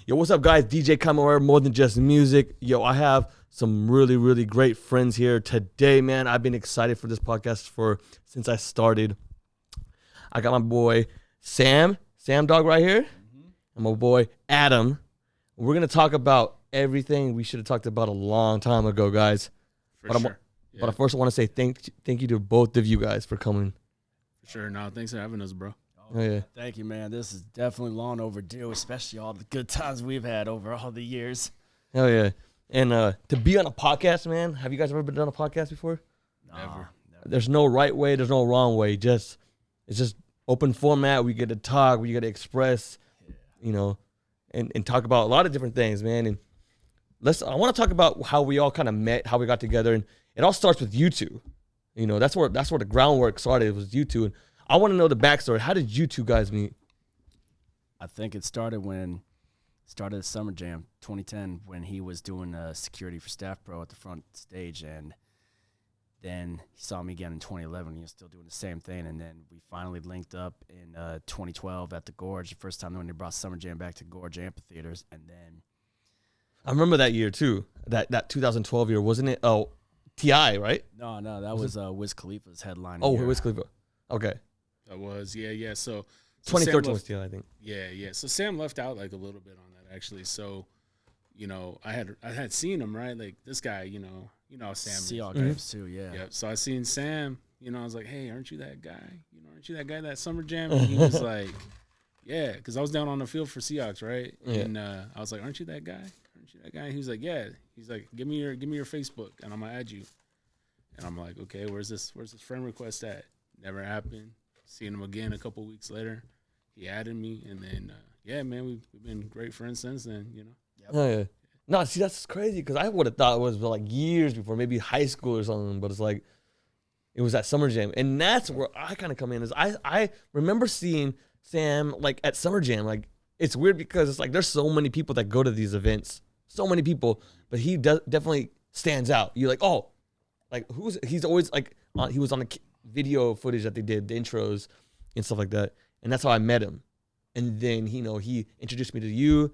Yo, what's up, guys? DJ Kamara, more than just music. Yo, I have some really, really great friends here today, man. I've been excited for this podcast since I started. I got my boy Sam Dog right here, and my boy Adam. We're gonna talk about everything we should have talked about a long time ago, guys. But I first want to say thank you to both of you guys for coming. For sure. No, thanks for having us, bro. Oh, yeah. Thank you, man. This is definitely long overdue, especially all the good times we've had over all the years. Hell yeah. And to be on a podcast, man, have you guys ever been on a podcast before? Never. There's no right way, there's no wrong way. It's just open format. We get to talk, we get to express, and talk about a lot of different things, man. And I want to talk about how we all kind of met, how we got together, and it all starts with you two. That's where the groundwork started. It was you two, and I want to know the backstory. How did you two guys meet? I think it started at Summer Jam 2010 when he was doing security for Staff Pro at the front stage, and then he saw me again in 2011. He was still doing the same thing, and then we finally linked up in 2012 at the Gorge, the first time when they brought Summer Jam back to Gorge amphitheaters, and then I remember that year too. That 2012 year, wasn't it? Oh, T.I., right? No, that was Wiz Khalifa's headline. Oh, Wiz Khalifa. Okay. That was, yeah. So 2013 was T.I., I think. Yeah. So Sam left out like a little bit on that actually. So, I had seen him, right? Like this guy, how Sam See all is, games too, yeah. Yep. So I seen Sam, I was like, hey, aren't you that guy? Aren't you that guy that Summer Jam? And he was like, yeah, because I was down on the field for Seahawks, right? Yeah. And I was like, aren't you that guy? Aren't you that guy? And he was like, yeah. He's like, give me your Facebook, and I'm gonna add you. And I'm like, okay, where's this friend request at? Never happened. Seeing him again a couple weeks later, he added me, and then man, we've been great friends since then. Yep. Oh, yeah. No, see, that's crazy because I would have thought it was like years before, maybe high school or something, but it's like it was at Summer Jam. And that's where I kind of come in. Is I remember seeing Sam like at Summer Jam. Like, it's weird because it's like there's so many people that go to these events, so many people, but he definitely stands out. You're like, oh, like he's always like he was on the video footage that they did, the intros and stuff like that. And that's how I met him. And then he introduced me to you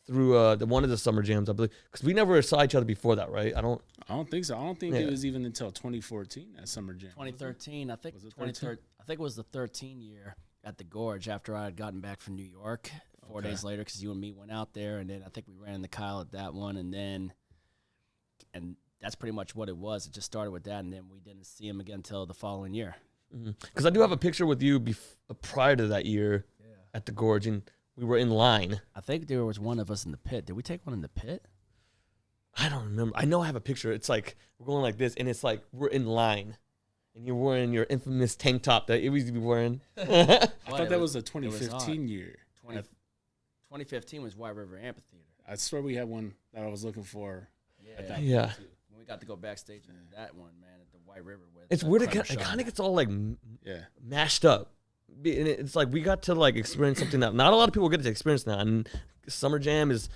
through one of the Summer Jams, I believe, because we never saw each other before that, right? I don't think so. I don't think it was even until 2014 at Summer Jam. 2013, I think. Was it 2013? I think it was the 13 year at the Gorge after I had gotten back from New York 4 days later, because you and me went out there, and then I think we ran the Kyle at that one, and that's pretty much what it was. It just started with that, and then we didn't see him again until the following year. Because I do have a picture with you prior to that year at the Gorge, and we were in line. I think there was one of us in the pit. Did we take one in the pit? I don't remember. I know I have a picture. It's like we're going like this, and it's like we're in line, and you're wearing your infamous tank top that you used to be wearing. I thought that was the 2015 year. 2015 was White River Amphitheater. I swear we had one that I was looking for. Yeah. When we got to go backstage in that one, man, at the White River. It's weird. It kind of gets all like mashed up. And it's like we got to like experience something that not a lot of people get to experience now. And Summer Jam is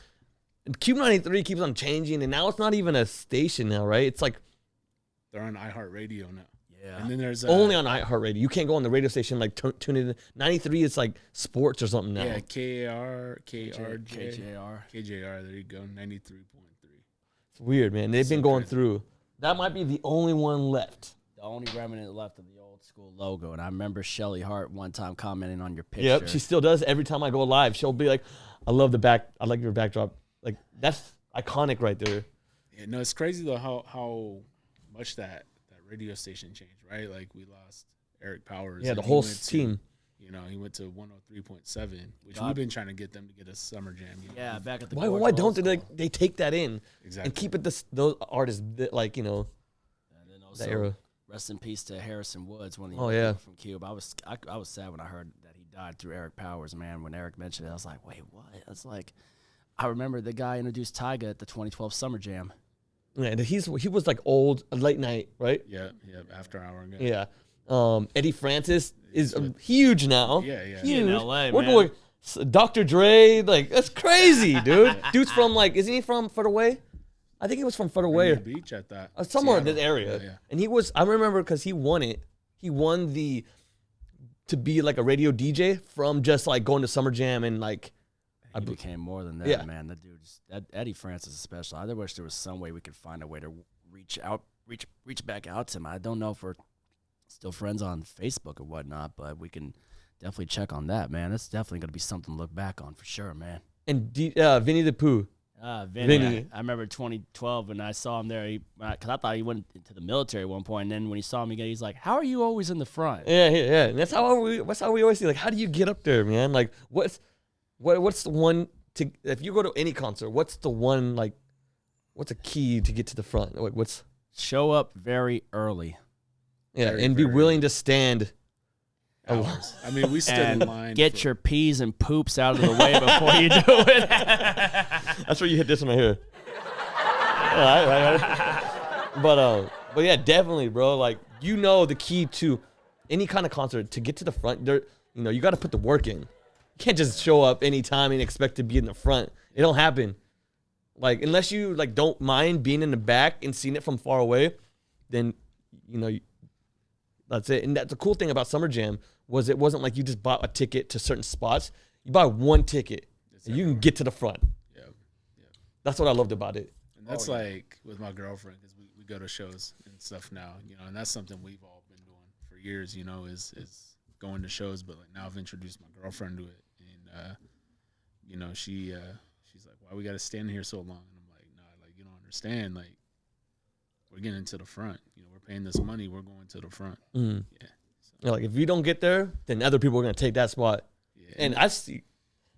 KUBE 93 keeps on changing, and now it's not even a station now, right? It's like they're on iHeartRadio now. Yeah, and then there's only on iHeartRadio. You can't go on the radio station like tune in. 93 is like sports or something now. Yeah, KAR, KRJ, KJR. There you go, 93.3. It's weird, man. They've been going through. That might be the only one left. The only remnant left of the old school logo. And I remember Shelly Hart one time commenting on your picture. Yep, she still does. Every time I go live, she'll be like, I like your backdrop. Like, that's iconic right there. Yeah, no, it's crazy though how much that radio station changed, right? Like, we lost Eric Powers. Yeah, the whole team. He went to 103.7, which we've been trying to get them to get a Summer Jam. Yeah, back at the Why don't they take that in exactly and keep it those artists like And then also, that era. Rest in peace to Harrison Woods, one of the from KUBE. I was sad when I heard that he died through Eric Powers, man. When Eric mentioned it, I was like, wait, what? It's like, I remember the guy introduced Tyga at the 2012 Summer Jam. Yeah, he was like old, late night, right? Yeah, after hour. Yeah. Eddie Francis is huge now. Yeah. Huge. In LA, We're man. going Dr. Dre, like that's crazy, dude. Dude's from like, isn't he from Further Away? I think he was from Further Away. Beach at that. Somewhere in this area. Yeah. And I remember because he won it. He won to be like a radio DJ from just like going to Summer Jam and like, He became more than that, Yeah. man. That dude's that Eddie Francis is special. I wish there was some way we could find a way to reach back out to him. I don't know if we're still friends on Facebook or whatnot, but we can definitely check on that, man. That's definitely going to be something to look back on for sure, man. And Vinny the Pooh. Vinny. I remember 2012 when I saw him there, because I thought he went into the military at one point, and then when he saw me again, he's like, "How are you always in the front?" Yeah. And that's how we always see. Like, how do you get up there, man? Like, what's the one to if you go to any concert? What's the one like? What's a key to get to the front? Like, what's show up very early. Yeah, Very, and be very willing to stand. Hours. I mean, we stood in line. Get your peas and poops out of the way before you do it. That's where you hit this one right here. Right. But yeah, definitely, bro. Like, you know, the key to any kind of concert to get to the front, there, you know, you got to put the work in. You can't just show up anytime and expect to be in the front. It don't happen. Like, unless you like don't mind being in the back and seeing it from far away, then you know that's it. And that's the cool thing about Summer Jam was it wasn't like you just bought a ticket to certain spots. You buy one ticket and you can get to the front. Yeah. That's what I loved about it. And that's like with my girlfriend, because we go to shows and stuff now, you know, and that's something we've all been doing for years, you know, is going to shows. But like now I've introduced my girlfriend to it, and you know, she's like, "Why we got to stand here so long?" And I'm like, "Nah, like you don't understand. Like we're getting to the front. You know, we're paying this money. We're going to the front." Mm. Yeah. You know, like if you don't get there, then other people are gonna take that spot. Yeah. And I've seen,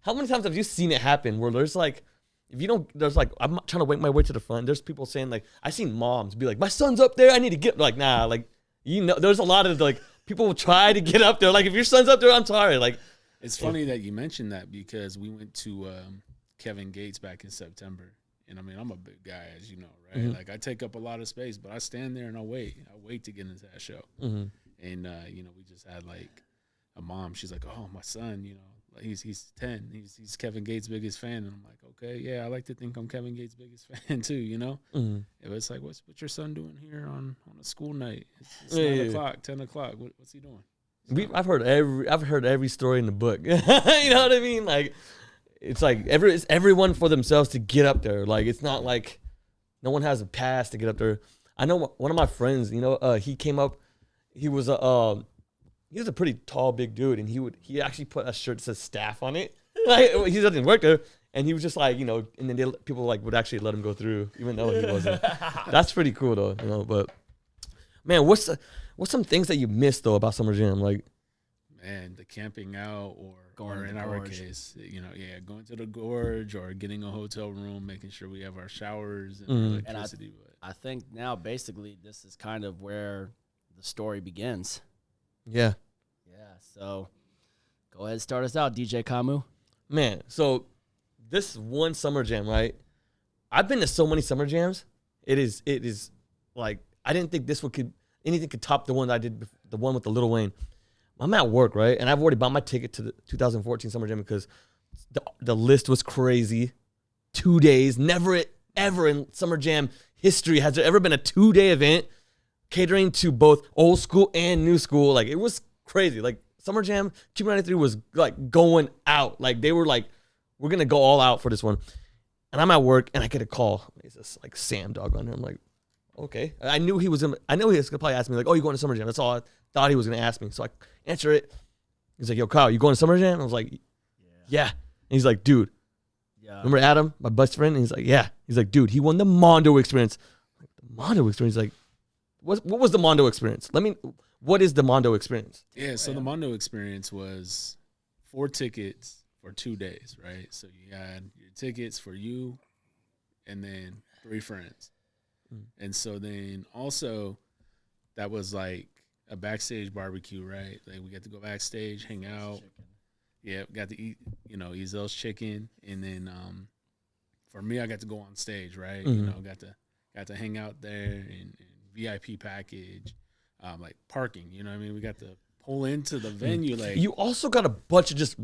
how many times have you seen it happen where there's like, if you don't, there's like, I'm trying to make my way to the front. There's people saying like, I've seen moms be like, "My son's up there. I need to get," like, nah, like, you know, there's a lot of like people will try to get up there. Like if your son's up there, I'm sorry. Like, it's funny that you mentioned that because we went to Kevin Gates back in September. And I mean, I'm a big guy, as you know, right? Mm-hmm. Like I take up a lot of space, but I stand there and I wait. I wait to get into that show. mm-hmm. And you know, we just had like a mom. She's like, "Oh, my son, you know, like, he's 10. He's Kevin Gates' biggest fan." And I'm like, "Okay, yeah, I like to think I'm Kevin Gates' biggest fan too, you know." Mm-hmm. It was like, "What's your son doing here on a school night? It's Yeah, 9 yeah, o'clock, 10 o'clock. What's he doing?" I've heard every story in the book. You know what I mean? Like, it's like it's everyone for themselves to get up there. Like, it's not like no one has a pass to get up there. I know one of my friends, you know, he came up. He was a pretty tall, big dude, and he actually put a shirt that says staff on it. Like, he doesn't work there, and he was just like, you know, and then people like would actually let him go through, even though he wasn't. That's pretty cool though, you know. But man, what's some things that you missed though about Summer Jam? Like, Man, the camping out or Going to in the our gorge. case, you know, yeah, going to the gorge or getting a hotel room, making sure we have our showers and Mhm. And electricity. But I think now basically this is kind of where the story begins. yeah, Yeah, so go ahead and start us out, DJ Kamu. man. So this one Summer Jam, right? I've been to so many Summer Jams. It is like I didn't think anything could top the one that I did, the one with the Lil Wayne. I'm at work, right? And I've already bought my ticket to the 2014 Summer Jam because the list was crazy. 2 days. Never ever in Summer Jam history has there ever been a 2-day event catering to both old school and new school. Like, it was crazy. Like, Summer Jam, KUBE 93 was like going out. Like, they were like, we're going to go all out for this one. And I'm at work and I get a call. It's just like Sam Dogg on there. I'm like, okay. I knew he was going to probably ask me like, "Oh, you going to Summer Jam?" That's all I thought he was going to ask me. So I answer it. He's like, "Yo, Kyle, you going to Summer Jam?" I was like, yeah. And he's like, "Dude, Yeah. remember Adam, my best friend?" And he's like, "Yeah." He's like, "Dude, he won the Mondo Experience." I'm like, the Mondo Experience? Like, what was the Mondo Experience? What is the Mondo Experience? yeah, so the Mondo experience was 4 tickets for 2 days, right? So you had your tickets for you and then 3 friends. And so then also that was like a backstage barbecue, right? Like we got to go backstage, hang out. Yeah, got to eat, you know, Ezel's chicken. And then for me, I got to go on stage, right? You know, got to hang out there and VIP package, like parking, you know what I mean? We got to pull into the venue. Like You also got a bunch of just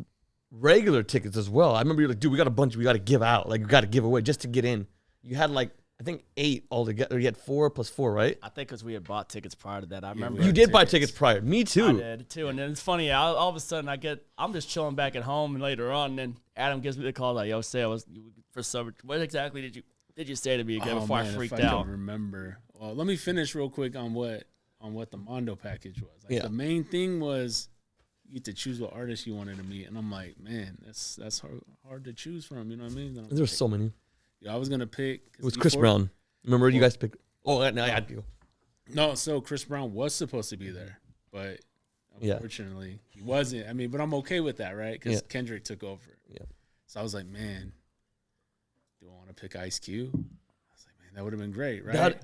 regular tickets as well. I remember you're like, "Dude, we got a bunch we got to give out. Like, we got to give away just to get in." You had like I think 8 altogether. You had 4 plus 4, right? I think because we had bought tickets prior to that. I remember You did buy tickets prior. Me too. I did too. And then it's funny. All of a sudden, I'm just chilling back at home, and later on, and then Adam gives me the call like, "Yo, say I was for summer. What exactly did you say to me again before I freaked if I out?" Can remember. Well, let me finish real quick on what the Mondo package was. Like the main thing was you get to choose what artist you wanted to meet, and I'm like, man, that's hard to choose from. You know what I mean? There's so many. Yeah, I was gonna pick. It was Chris Brown. Remember you guys picked? Oh, no, I had to. No, so Chris Brown was supposed to be there, but unfortunately he wasn't. I mean, but I'm okay with that, right? Because Kendrick took over. Yeah. So I was like, man, do I want to pick Ice Cube? I was like, man, that would have been great, right?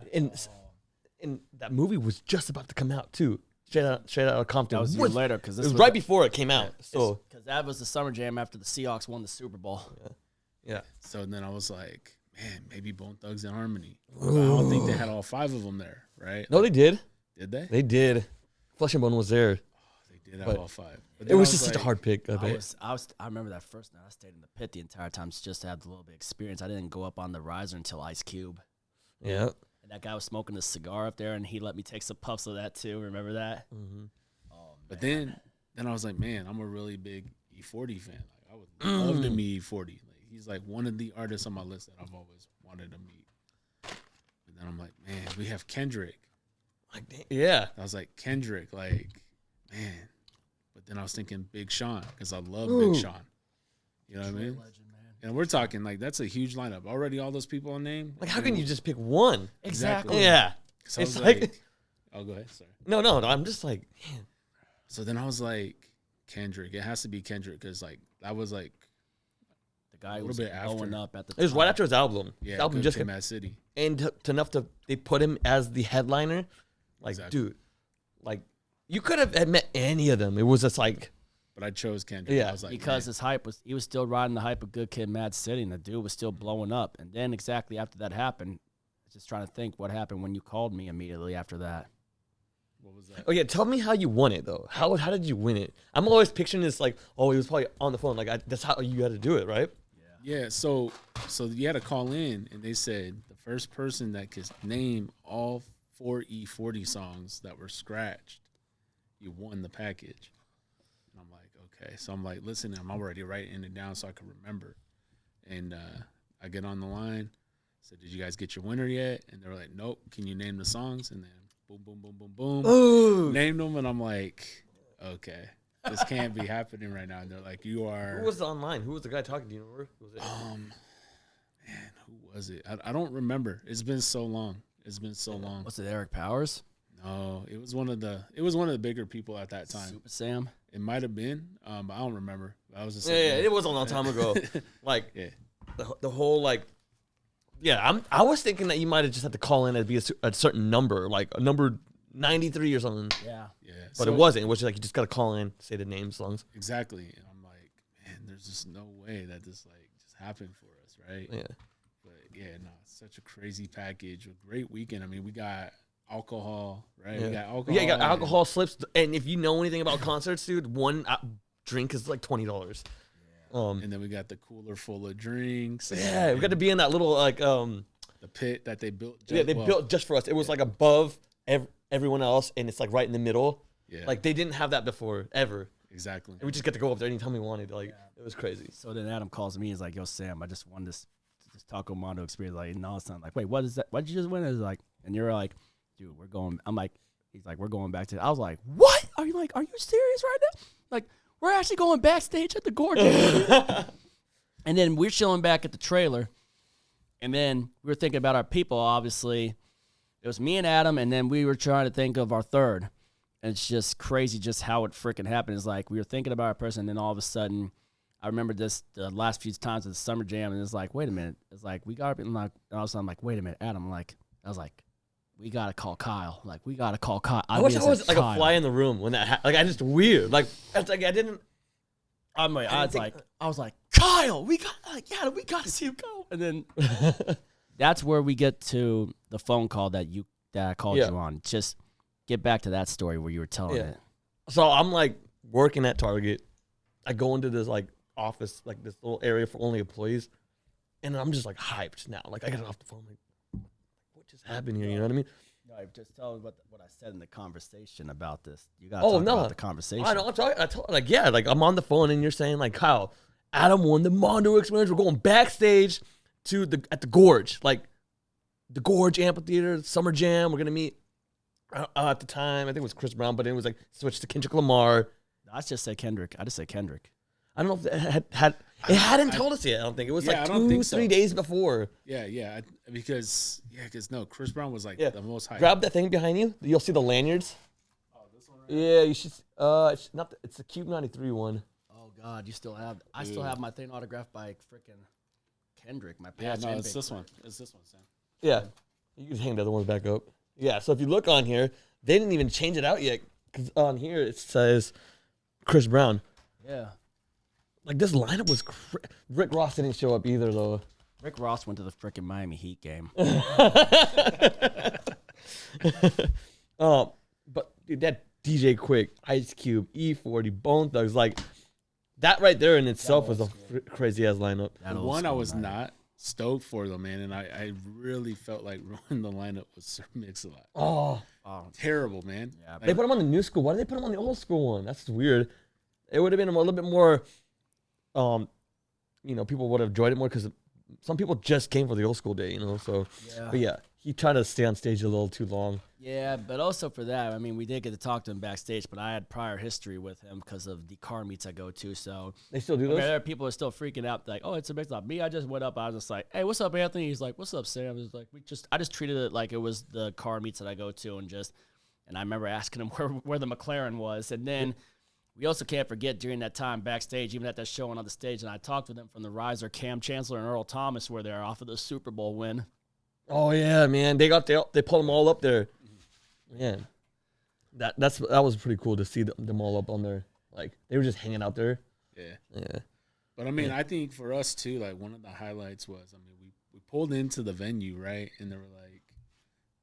And that movie was just about to come out too. Straight out of Compton. That was a year later because it was right before it came out. So because that was the Summer Jam after the Seahawks won the Super Bowl. Yeah. So then I was like, man, maybe Bone Thugs and Harmony. I don't think they had all 5 of them there, right? No, they did. Did they? They did. Flesh and Bone was there. Oh, they did have all 5. But it was just such a hard pick. I remember that first night. I stayed in the pit the entire time just to have a little bit of experience. I didn't go up on the riser until Ice Cube. Yeah. And that guy was smoking a cigar up there, and he let me take some puffs of that too. Remember that? Mm-hmm. Oh, but then I was like, man, I'm a really big E40 fan. Like I would love to meet E40. Like, he's like one of the artists on my list that I've always wanted to meet. And then I'm like, man, we have Kendrick. Like, yeah. I was like, Kendrick, like, man. But then I was thinking Big Sean because I love Big Sean. You know what I mean? Legend, man. And we're talking like that's a huge lineup. Already all those people on name. Like, how can you just pick one? Exactly. Yeah. So It's like, oh, go ahead. Sorry. No. I'm just like, man. So then I was like, Kendrick. It has to be Kendrick because like that was like the guy who was blowing up at the. It was right after his album. Yeah, his album just came Mad City. And to enough to they put him as the headliner. Like, dude, like you could have met any of them. It was just like. But I chose Kendrick. Yeah, I was like, because his hype he was still riding the hype of Good Kid, Mad City, and the dude was still blowing up. And then exactly after that happened, I was just trying to think what happened when you called me immediately after that. What was that? Oh yeah, tell me how you won it though. How did you win it? I'm always picturing this like, oh, he was probably on the phone. Like that's how you had to do it, right? Yeah. So you had to call in, and they said the first person that could name all 4 E40 songs that were scratched, you won the package. And I'm like, okay. So I'm like, listen, I'm already writing it down so I can remember. And I get on the line. Said, did you guys get your winner yet? And they were like, nope. Can you name the songs? And then boom, boom, boom, boom, boom. Ooh. Named them, and I'm like, okay, this can't be happening right now. And they're like, you are. Who was online? Who was the guy talking to you? Who was it? Man, who was it? I don't remember. It's been so long. long. Was it Eric Powers? No, it was one of the bigger people at that time. Super Sam? It might have been, but I don't remember. I was just it was a long time ago. Like the whole like. Yeah, I was thinking that you might have just had to call in and be a certain number, like a number 93 or something. Yeah. But it wasn't. It was just like you just got to call in, say the name songs. Exactly. And I'm like, man, there's just no way that this like just happened for us, right? Yeah. But yeah, no, it's such a crazy package, a great weekend. I mean, we got alcohol, right? Yeah. We got alcohol. Yeah, you got alcohol slips, and if you know anything about concerts, dude, one drink is like $20. And then we got the cooler full of drinks. Yeah, we got to be in that little like the pit that they built. Built just for us. It was like above everyone else, and it's like right in the middle. Yeah, like they didn't have that before ever. Exactly. And we just get to go up there anytime we wanted. Like it was crazy. So then Adam calls me. He's like, "Yo, Sam, I just won this Taco Mondo experience." Like, no, it's not. Like, wait, what is that? What did you just win? It's like, and you're like, dude, we're going. I'm like, he's like, we're going back to. I was like, what? Are you serious right now? Like, we're actually going backstage at the Gorge. And then we're chilling back at the trailer. And then we were thinking about our people, obviously. It was me and Adam, and then we were trying to think of our third. And it's just crazy just how it freaking happened. It's like we were thinking about our person, and then all of a sudden, I remember this the last few times at the Summer Jam, and it's like, wait a minute. It's like, we got to be like, and all of a sudden, I'm like, wait a minute, Adam. I was like, we got to call Kyle. Like, we got to call Kyle. I wish I was like a fly in the room when that happened. Like, I just weird. Like, it's like I didn't. I was like, Kyle, we got to see him go. And then that's where we get to the phone call that I called you on. Just get back to that story where you were telling it. So I'm like working at Target. I go into this like office, like this little area for only employees, and I'm just like hyped now. Like I get off the phone, like, what just happened here? You know what I mean? No, just tell me what I said in the conversation about this. You got to talk about the conversation. I know. I'm talking. Like I'm on the phone and you're saying like, Kyle, Adam won the Mondo experience. We're going backstage at the Gorge, like the Gorge Amphitheater, Summer Jam. We're gonna meet at the time. I think it was Chris Brown, but it was like switched to Kendrick Lamar. I just say Kendrick. I just say Kendrick. I don't know if it hadn't told us yet. I don't think it was like 2-3 days before. Because no, Chris Brown was like the most hype. Grab that thing behind you. You'll see the lanyards. Oh, this one. Right Yeah, you should. It's the KUBE 93 one. Oh God, you still have? I still have my thing autographed by freaking Kendrick. My patch. Yeah, no, it's this one. It's this one, Sam. Yeah, you can hang the other ones back up. Yeah, so if you look on here, they didn't even change it out yet because on here it says Chris Brown. Yeah. Like this lineup was. Rick Ross didn't show up either though. Rick Ross went to the freaking Miami Heat game. But dude, that DJ Quick, Ice Cube, E40, Bone Thugs, like that right there in itself was a crazy ass lineup. The one I was not stoked for though, man, and I really felt like ruining the lineup was Sir Mix-a-Lot. Oh, terrible, man. Yeah, they put him on the new school. Why did they put him on the old school one? That's weird. It would have been a little bit more. People would have enjoyed it more because some people just came for the old school day, So, but yeah, he tried to stay on stage a little too long. Yeah, but also for that, I mean, we did get to talk to him backstage, but I had prior history with him because of the car meets I go to. So they still do those. There are people who are still freaking out, like, "Oh, it's a Mix-a-Lot." Me, I just went up. I was just like, "Hey, what's up, Anthony?" He's like, "What's up, Sam?" I was like, I just treated it like it was the car meets that I go to, and I remember asking him where the McLaren was, and then. We also can't forget during that time backstage, even at that show and on the stage, and I talked with them from the Riser, Cam Chancellor and Earl Thomas were there off of the Super Bowl win. Oh yeah, man, they pulled them all up there. Man, that was pretty cool to see them all up on there. Like they were just hanging out there. Yeah. But I mean, I think for us too, like one of the highlights was, we pulled into the venue, right, and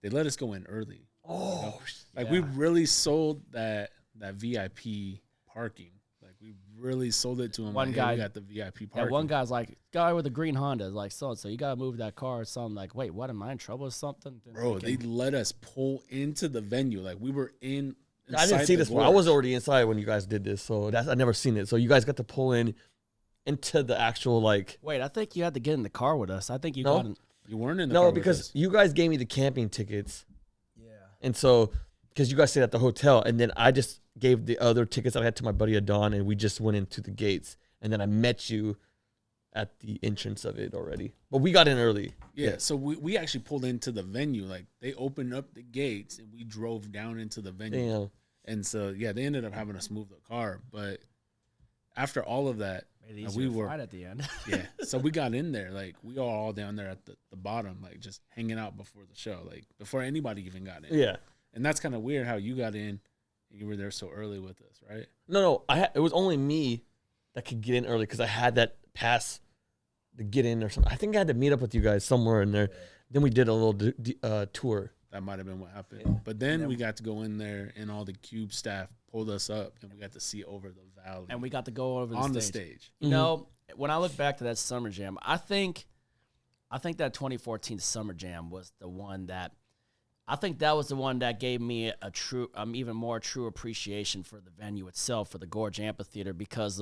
they let us go in early. Oh, we really sold that VIP. Parking, like we really sold it to him. One guy got the VIP parking. Yeah, one guy's like, guy with a green Honda is like, so you gotta move that car or something. Like, wait, what? Am I in trouble or something? Bro, they let us pull into the venue. Like we were in. I didn't see this one. I was already inside when you guys did this, so I never seen it. So you guys got to pull into the actual like. Wait, I think you had to get in the car with us. I think you You weren't in the car. No, because you guys gave me the camping tickets. Yeah. And so, because you guys stayed at the hotel, and then I just gave the other tickets I had to my buddy Adon, and we just went into the gates. And then I met you at the entrance of it already. But we got in early. Yeah, so we actually pulled into the venue. Like, they opened up the gates, and we drove down into the venue. Damn. And so, yeah, they ended up having us move the car. But after all of that, we were right at the end. Yeah, so we got in there. Like, we were all down there at the bottom, like, just hanging out before the show. Like, before anybody even got in. Yeah. And that's kind of weird how you got in. You were there so early with us, right? No. It was only me that could get in early because I had that pass to get in or something. I think I had to meet up with you guys somewhere in there. Yeah. Then we did a little tour. That might have been what happened. Yeah. But then we got to go in there, and all the KUBE staff pulled us up, and we got to see over the valley. And we got to go over on the stage. You know, when I look back to that Summer Jam, I think that 2014 Summer Jam was the one that. I think that was the one that gave me a true, even more true appreciation for the venue itself, for the Gorge Amphitheater, because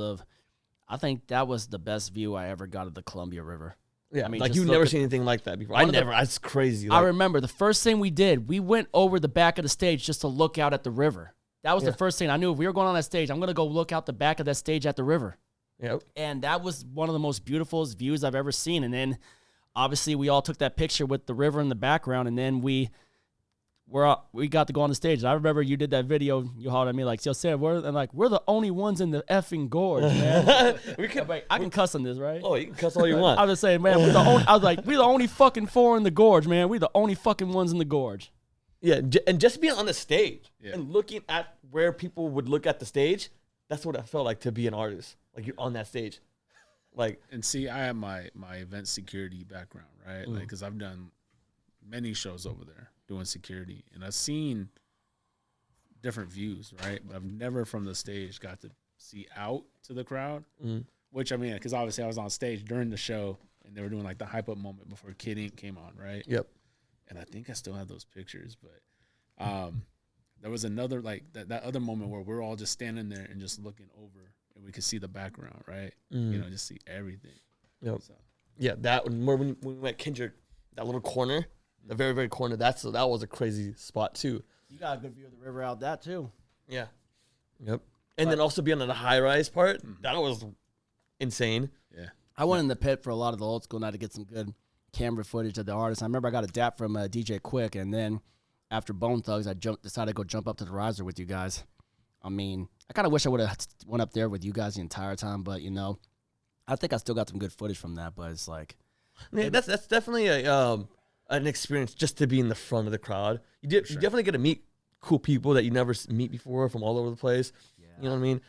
I think that was the best view I ever got of the Columbia River. Yeah, I mean, like you've never seen anything like that before. That's crazy. I remember the first thing we did, we went over the back of the stage just to look out at the river. That was the first thing I knew. If we were going on that stage, I'm going to go look out the back of that stage at the river. Yep. And that was one of the most beautiful views I've ever seen. And then, obviously, we all took that picture with the river in the background, and then we got to go on the stage. I remember you did that video. You hollered at me like, "Yo, Sam, we're the only ones in the effing gorge, man." I can cuss on this, right? Oh, you can cuss all you want. I was just saying, man. We're the only fucking four in the gorge, man. We're the only fucking ones in the gorge. Yeah, and just being on the stage and looking at where people would look at the stage, that's what it felt like to be an artist. Like you're on that stage, like. And see, I have my event security background, right? Like, because I've done many shows over there doing security, and I've seen different views, right? But I've never from the stage got to see out to the crowd, which I mean, because obviously I was on stage during the show, and they were doing like the hype up moment before Kid Ink came on, right? Yep. and I think I still have those pictures. But there was another like that other moment where we're all just standing there and just looking over, and we could see the background, right? You know, just see everything. Yep. So. Yeah, that when we went Kendrick, that little corner, the very very corner. That was a crazy spot too. You got a good view of the river out that too. Yeah. Yep. And then also being on the high rise part, that was insane. Yeah. I went in the pit for a lot of the old school night to get some good camera footage of the artists. I remember I got a dap from DJ Quick, and then after Bone Thugs, I decided to go jump up to the riser with you guys. I mean, I kind of wish I would have went up there with you guys the entire time, but you know, I think I still got some good footage from that. But it's like, Yeah, that's definitely an experience just to be in the front of the crowd. You definitely get to meet cool people that you never meet before from all over the place. yeah. You know what I mean?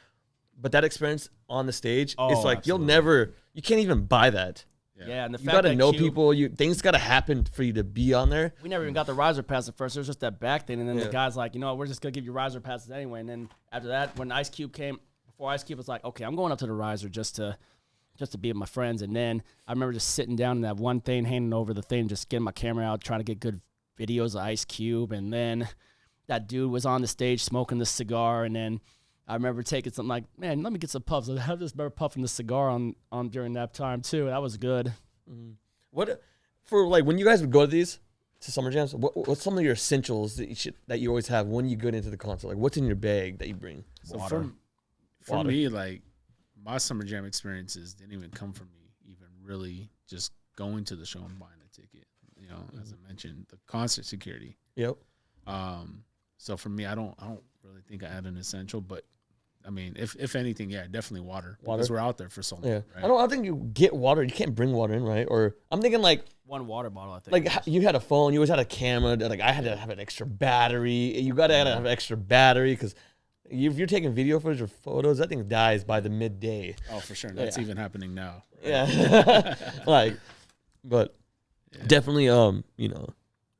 But that experience on the stage, it's like absolutely. you can't even buy that. Yeah, and the You fact got to that know KUBE, people. Things got to happen for you to be on there. We never even got the riser pass at first. It was just that back thing, and then Yeah. the guy's like, you know, we're just gonna give you riser passes anyway. And then after that, when Ice Cube came, before Ice Cube was like, okay, I'm going up to the riser just to be with my friends. And then I remember just sitting down in that one thing, handing over the thing, just getting my camera out, trying to get good videos of Ice Cube. And then that dude was on the stage smoking the cigar, and then I remember taking something like, man, let me get some puffs. I just remember puffing the cigar on during that time too. That was good. What for like when you guys would go to summer jams? What's some of your essentials that you always have when you get into the concert? Like what's in your bag that you bring? So Water. for me, like my summer jam experiences didn't even come from me even really just going to the show and buying a ticket. You know, as I mentioned, the concert security. Yep. So for me, I don't really think I had an essential, but I mean, if anything, yeah, definitely water. Because we're out there for so long. Yeah. Right? I don't think you get water. You can't bring water in, right? Or I'm thinking like One water bottle, I think. like you had a phone, you always had a camera. Like I had to have an extra battery. You got to have an extra battery because if you're taking video footage or photos, that thing dies by the midday. Oh, for sure. That's even happening now. Right? Yeah. But definitely, you know,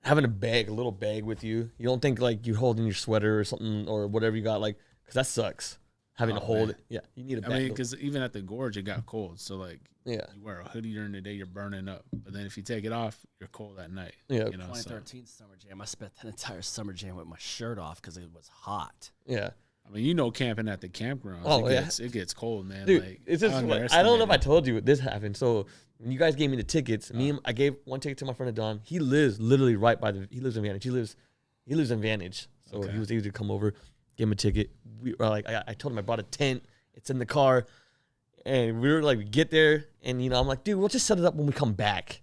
having a little bag with you. You don't think like you holding your sweater or something or whatever you got, like, because that sucks. Having to hold it. Yeah. You need a bag. I mean, because even at the gorge, it got cold. So, like, yeah. you wear a hoodie during the day, you're burning up. But then if you take it off, you're cold at night. Yeah. You know, 2013 summer jam. I spent that entire summer jam with my shirt off because it was hot. Yeah. I mean, you know, camping at the campgrounds, Oh, it gets cold, man. Dude, like, it's just, I don't know if I told you this happened. So when you guys gave me the tickets, I gave one ticket to my friend Don. He lives literally right he lives in Vantage. He lives in Vantage. So he was able to come over, give him a ticket. We were like, I told him I bought a tent. It's in the car. And we were like, we get there and, you know, I'm like, dude, we'll just set it up when we come back.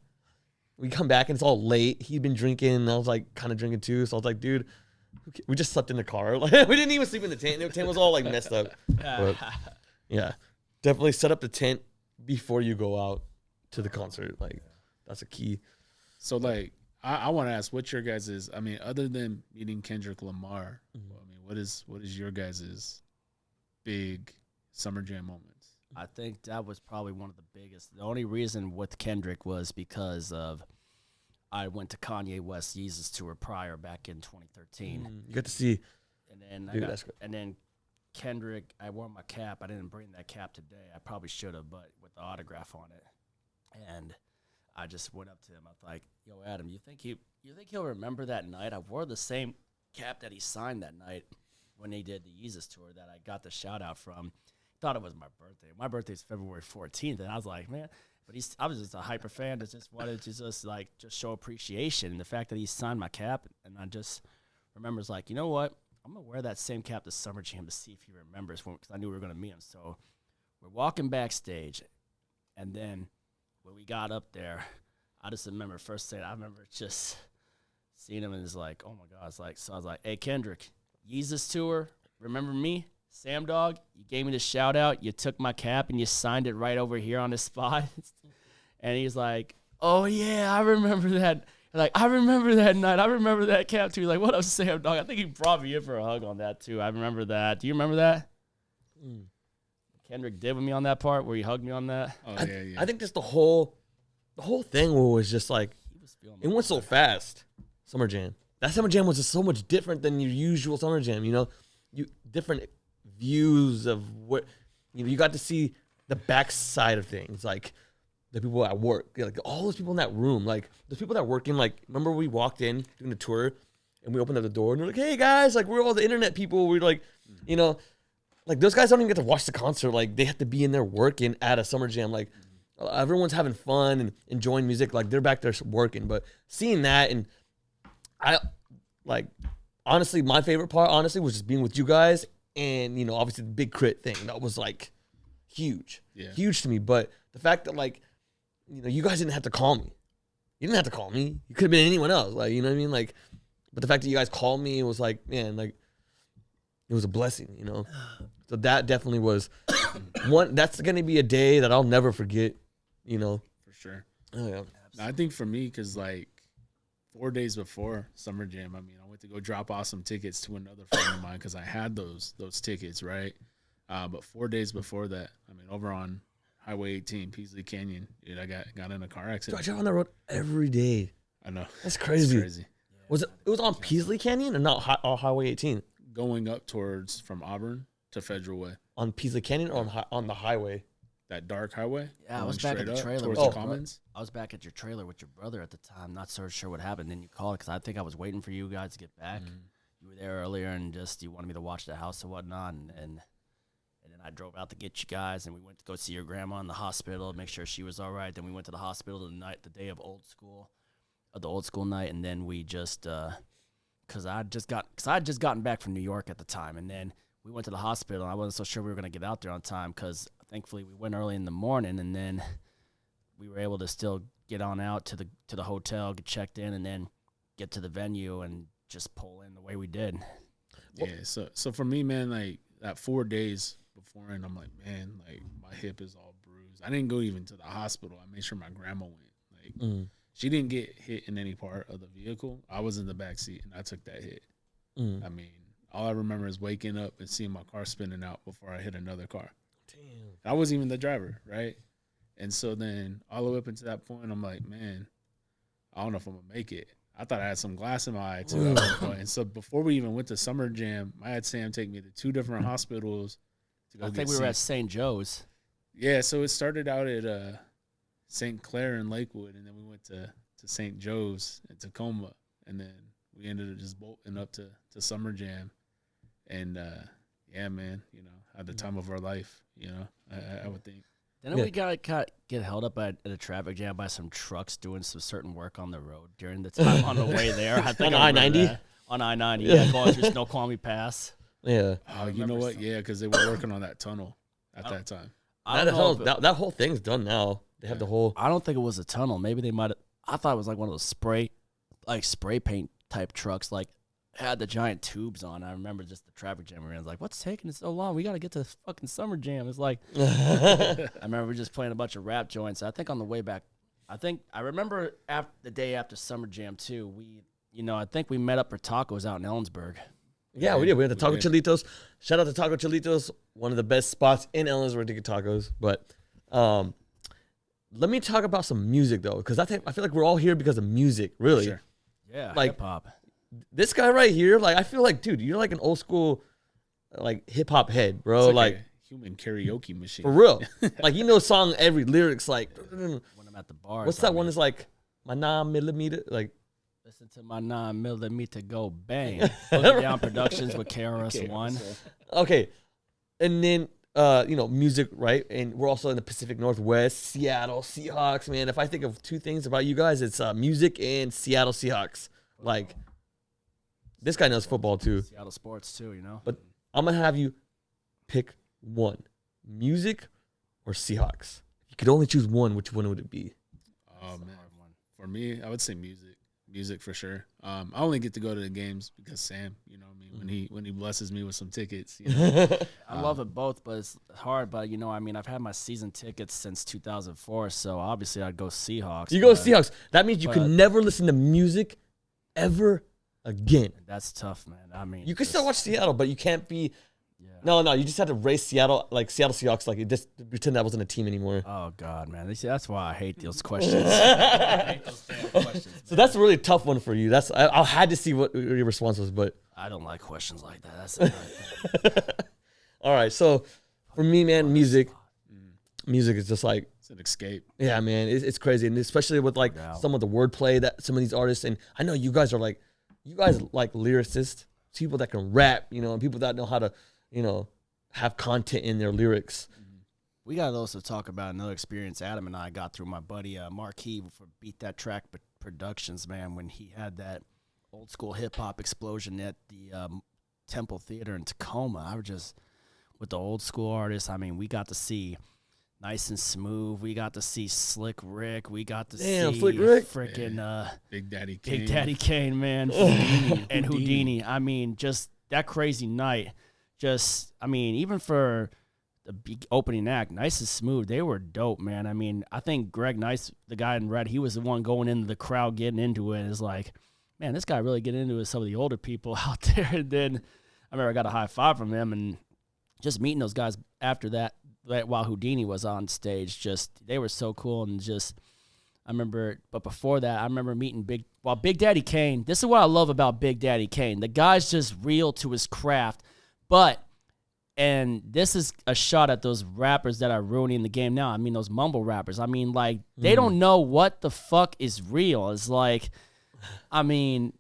We come back and it's all late. He'd been drinking. And I was like kind of drinking too. So I was like, dude, we just slept in the car. Like we didn't even sleep in the tent. The tent was all like messed up. But yeah, definitely set up the tent before you go out to the concert. Like that's a key. So like, I want to ask, what's your guys's? I mean, other than meeting Kendrick Lamar, I mean, what is your guys's big summer jam moments? I think that was probably one of the biggest. The only reason with Kendrick was because of I went to Kanye West Yeezus tour prior back in 2013. You got to see. And then Dude, and then Kendrick, I wore my cap. I didn't bring that cap today. I probably should have, but with the autograph on it. And I just went up to him. I was like, "Yo, Adam, you think he'll remember that night? I wore the same cap that he signed that night when he did the Yeezus tour that I got the shout out from. Thought it was my birthday. My birthday's February 14th, and I was like, man. But I was just a hyper fan that just wanted to just show appreciation. And the fact that he signed my cap, and I just remembers like, you know what? I'm gonna wear that same cap to Summer Jam to see if he remembers, because I knew we were gonna meet him. So we're walking backstage, and then when we got up there, I just remember first thing I remember just seeing him, and it's like, oh my god, it's like, so I was like, hey Kendrick, Yeezus tour, remember me? Sam Dog, you gave me the shout out, you took my cap and you signed it right over here on the spot. And he's like, oh yeah, I remember that. Like, I remember that night. I remember that cap too. Like, what up, Sam Dog? I think he brought me in for a hug on that too. I remember that. Do you remember that? Kendrick did with me on that part where he hugged me on that. Oh yeah. I think just the whole thing was just like, He was feeling it went so fast. Summer Jam. That Summer Jam was just so much different than your usual Summer Jam. You know, different views of what, you know, you got to see the backside of things, like the people at work, like all those people in that room, like the people that work in, like, remember we walked in doing the tour and we opened up the door and they're like, hey guys, like we're all the internet people. We're like, you know, like those guys don't even get to watch the concert. Like they have to be in there working at a summer jam. Like everyone's having fun and enjoying music. Like they're back there working. But seeing that, and I like, honestly, my favorite part, honestly, was just being with you guys. And, you know, obviously the Big Crit thing, that was like huge, huge to me. But the fact that, like, you know, you guys didn't have to call me. You didn't have to call me. You could have been anyone else. Like, you know what I mean? Like, but the fact that you guys called me, it was like, man, like, it was a blessing, you know? So that definitely was one. That's going to be a day that I'll never forget, you know? For sure. Oh, yeah. I think for me, because, like, 4 days before Summer Jam, I mean, I went to go drop off some tickets to another friend of mine because I had those tickets, right? But 4 days before that, I mean, over on Highway 18, Peasley Canyon, dude, I got in a car accident. I drive on that road every day. I know. That's crazy. It's crazy. Was it was on Peasley Canyon or not Highway 18? Going up towards from Auburn to Federal Way. On Peasley Canyon or on the highway? That dark highway? Yeah, I was back at the trailer. Towards the Commons. I was back at your trailer with your brother at the time. Not so sure what happened. Then you called because I think I was waiting for you guys to get back. You were there earlier and just you wanted me to watch the house and whatnot. And then I drove out to get you guys and we went to go see your grandma in the hospital, make sure she was all right. Then we went to the hospital the day of the old school night. And then we just, because I had just gotten back from New York at the time. And then we went to the hospital and I wasn't so sure we were going to get out there on time because thankfully we went early in the morning and then we were able to still get on out to the hotel, get checked in, and then get to the venue and just pull in the way we did. Yeah, so for me, man, like that 4 days before, and I'm like, man, like my hip is all bruised. I didn't go even to the hospital. I made sure my grandma went. Like she didn't get hit in any part of the vehicle. I was in the back seat and I took that hit. I mean, all I remember is waking up and seeing my car spinning out before I hit another car. Damn. I wasn't even the driver, right? And so then all the way up until that point, I'm like, man, I don't know if I'm going to make it. I thought I had some glass in my eye, too, at one point. And so before we even went to Summer Jam, I had Sam take me to 2 different hospitals to go I think we were at St. Joe's. Yeah, so it started out at St. Clair in Lakewood, and then we went to St. Joe's in Tacoma, and then we ended up just bolting up to Summer Jam. And, yeah, man, you know, had the time of our life, you know, I would think. Then we got get held up at a traffic jam by some trucks doing some certain work on the road during the time on the way there. I think on I-90? On I-90, yeah, going through Snoqualmie Pass. Yeah. Oh, you know what? Yeah, because they were working on that tunnel at that time. That whole thing's done now. They have the whole. I don't think it was a tunnel. Maybe they might have. I thought it was like one of those spray paint type trucks, like had the giant tubes on. I remember just the traffic jam around. Like, what's taking it so long? We got to get to the fucking Summer Jam. It's like, I remember just playing a bunch of rap joints. I think on the way back, I remember the day after Summer Jam too. I think we met up for tacos out in Ellensburg. Yeah, we did. We went to Taco Chilitos. Shout out to Taco Chilitos, one of the best spots in Ellensburg to get tacos. But let me talk about some music though, because I feel like we're all here because of music, really. Sure. Yeah, like hip hop. This guy right here, like I feel like, dude, you're like an old school, like hip hop head, bro. It's like a human karaoke machine for real. Like you know, song every lyrics. Like When I'm at the bar, what's that one? Is like my 9mm. Like listen to my 9mm go bang. Put it down Productions with KRS-One. Okay, and then music, right? And we're also in the Pacific Northwest, Seattle Seahawks. Man, if I think of 2 things about you guys, it's music and Seattle Seahawks. Like. This guy knows football too. Seattle sports too, you know. But I'm gonna have you pick one: music or Seahawks. If you could only choose one, which one would it be? Oh man, for me, I would say music. Music for sure. I only get to go to the games because Sam, you know, what I mean, when he blesses me with some tickets. You know? I love it both, but it's hard. But I've had my season tickets since 2004, so obviously I'd go Seahawks. You go Seahawks. That means you can never listen to music ever again. That's tough, man. I mean, you can still watch Seattle, but you can't be. Yeah. No, you just have to race Seattle, like Seattle Seahawks, like just pretend that wasn't a team anymore. Oh God, man, that's why I hate those questions. I hate those damn questions. So that's a really tough one for you. I had to see what your response was, but I don't like questions like that. That's the right thing. All right, so for me, man, music is just like It's an escape. Yeah, man, it's crazy, and especially with like some of the wordplay that some of these artists, and I know you guys like lyricists, people that can rap, you know, and people that know how to, you know, have content in their lyrics. We got to also talk about another experience Adam and I got through my buddy Marquis for Beat That Track Productions, man, when he had that old school hip hop explosion at the Temple Theater in Tacoma. I was just with the old school artists. I mean, we got to see Nice and Smooth. We got to see Slick Rick. We got to see Slick Rick. Freaking Big Daddy Kane. Big Daddy Kane, man. Houdini. And Houdini. I mean, just that crazy night. Just, I mean, even for the big opening act, Nice and Smooth, they were dope, man. I mean, I think Greg Nice, the guy in red, he was the one going into the crowd, getting into it. It's like, man, this guy really getting into it with some of the older people out there. And then I remember I got a high five from him, and just meeting those guys after that while Houdini was on stage, just they were so cool. And just I remember, but before that, I remember meeting Big Daddy Kane. This is what I love about Big Daddy Kane. The guy's just real to his craft. And this is a shot at those rappers that are ruining the game now. I mean, those mumble rappers. I mean, like, they don't know what the fuck is real. It's like, I mean,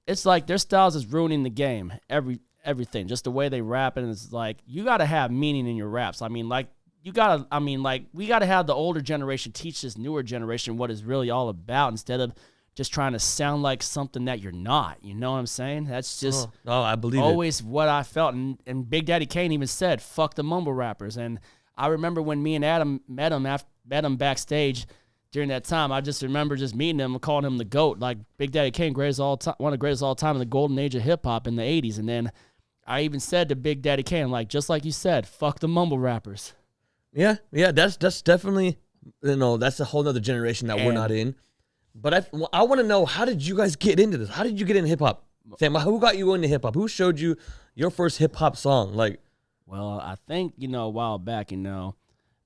it's like their styles is ruining the game. Everything, just the way they rap, and it's like you got to have meaning in your raps. I mean, like we got to have the older generation teach this newer generation what it's really all about, instead of just trying to sound like something that you're not. You know what I'm saying? That's just I believe always what I felt. And Big Daddy Kane even said, "Fuck the mumble rappers." And I remember when me and Adam met him backstage during that time. I just remember just meeting him and calling him the GOAT, like Big Daddy Kane, greatest all time, one of the greatest all time in the golden age of hip hop in the '80s. And then I even said to Big Daddy Kane, like, just like you said, fuck the mumble rappers. Yeah, that's definitely, you know, that's a whole nother generation that we're not in. But I want to know, how did you guys get into this? How did you get into hip hop? Sam, who got you into hip hop? Who showed you your first hip hop song? Like, well, I think, you know, a while back, you know,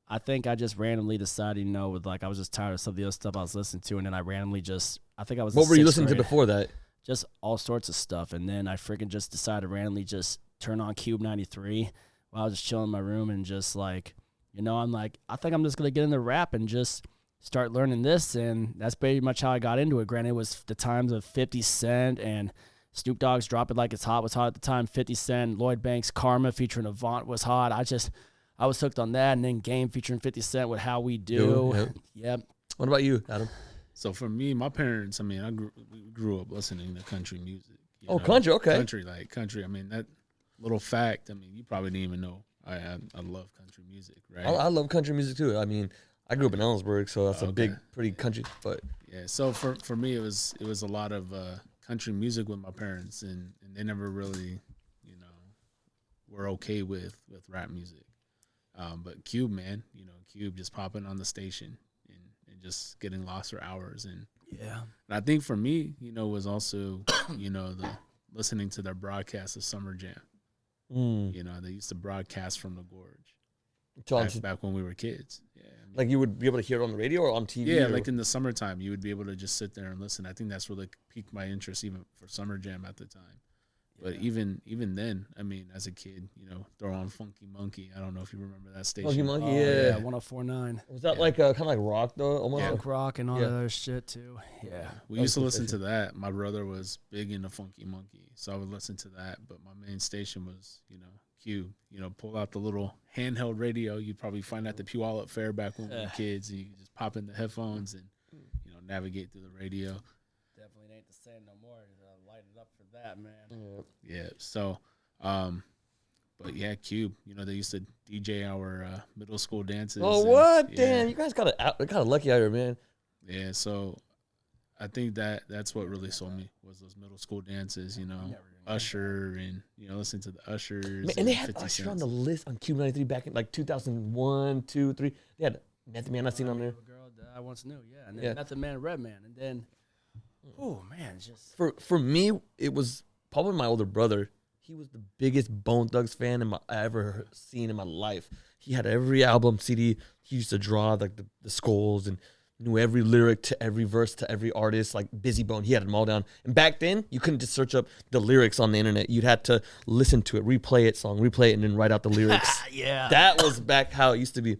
I think I just randomly decided, you know, with like I was just tired of some of the other stuff I was listening to, and then I randomly just, I think I was. What were you listening to before that? Just all sorts of stuff, and then I freaking just decided to randomly just turn on KUBE 93 while I was just chilling in my room, and just like, you know, I'm like, I think I'm just gonna get into rap and just start learning this, and that's pretty much how I got into it. Granted, it was the times of 50 Cent and Snoop Dogg's Drop It Like It's Hot was hot at the time. 50 Cent, Lloyd Banks' Karma featuring Avant was hot. I was hooked on that, and then Game featuring 50 Cent with How We Do. Yep. What about you, Adam? So for me, my parents, I mean, we grew up listening to country music. Oh, know? Country, okay. Country. I mean, that little fact, I mean, you probably didn't even know. I love country music, right? I love country music too. I mean, I grew up in Ellensburg, so that's a big, pretty country. But yeah, so for me, it was a lot of country music with my parents, and they never really, you know, were okay with rap music. But KUBE, man, you know, KUBE just popping on the station and just getting lost for hours. And I think for me, you know, was also, you know, the listening to their broadcast of Summer Jam. You know, they used to broadcast from the Gorge back when we were kids. Yeah, I mean, like you would be able to hear it on the radio or on TV? Yeah, like in the summertime, you would be able to just sit there and listen. I think that's what like piqued my interest even for Summer Jam at the time. But even then, I mean, as a kid, you know, throw on Funky Monkey. I don't know if you remember that station. Funky Monkey, yeah, 104.9. Was that like kind of like rock though? Almost punk rock and all that other shit too. Yeah, we used to listen to that. My brother was big into Funky Monkey, so I would listen to that. But my main station was, you know, KUBE. You know, pull out the little handheld radio. You'd probably find at the Puyallup Fair back when we were kids. And you could just pop in the headphones and, you know, navigate through the radio. Definitely ain't the same no more. Light it up for that, man. Yeah. So, but yeah, KUBE. You know, they used to DJ our middle school dances. Oh, what? Damn, you guys got lucky out here, man. Yeah. So, I think that's what really sold me was those middle school dances. You know, Usher and, you know, listen to the Ushers. Man, and they had Usher on the list on KUBE 93 back in like 2001, 2, 3. They had Method Man I seen on there. Girl that I once knew, and then Method Man and Redman, and then. Oh man, just for me, it was probably my older brother. He was the biggest Bone Thugs fan I ever seen in my life. He had every album CD. He used to draw like the skulls and knew every lyric to every verse to every artist. Like Busy Bone, he had them all down. And back then, you couldn't just search up the lyrics on the internet. You'd have to listen to it, replay it, and then write out the lyrics. Yeah, that was back how it used to be.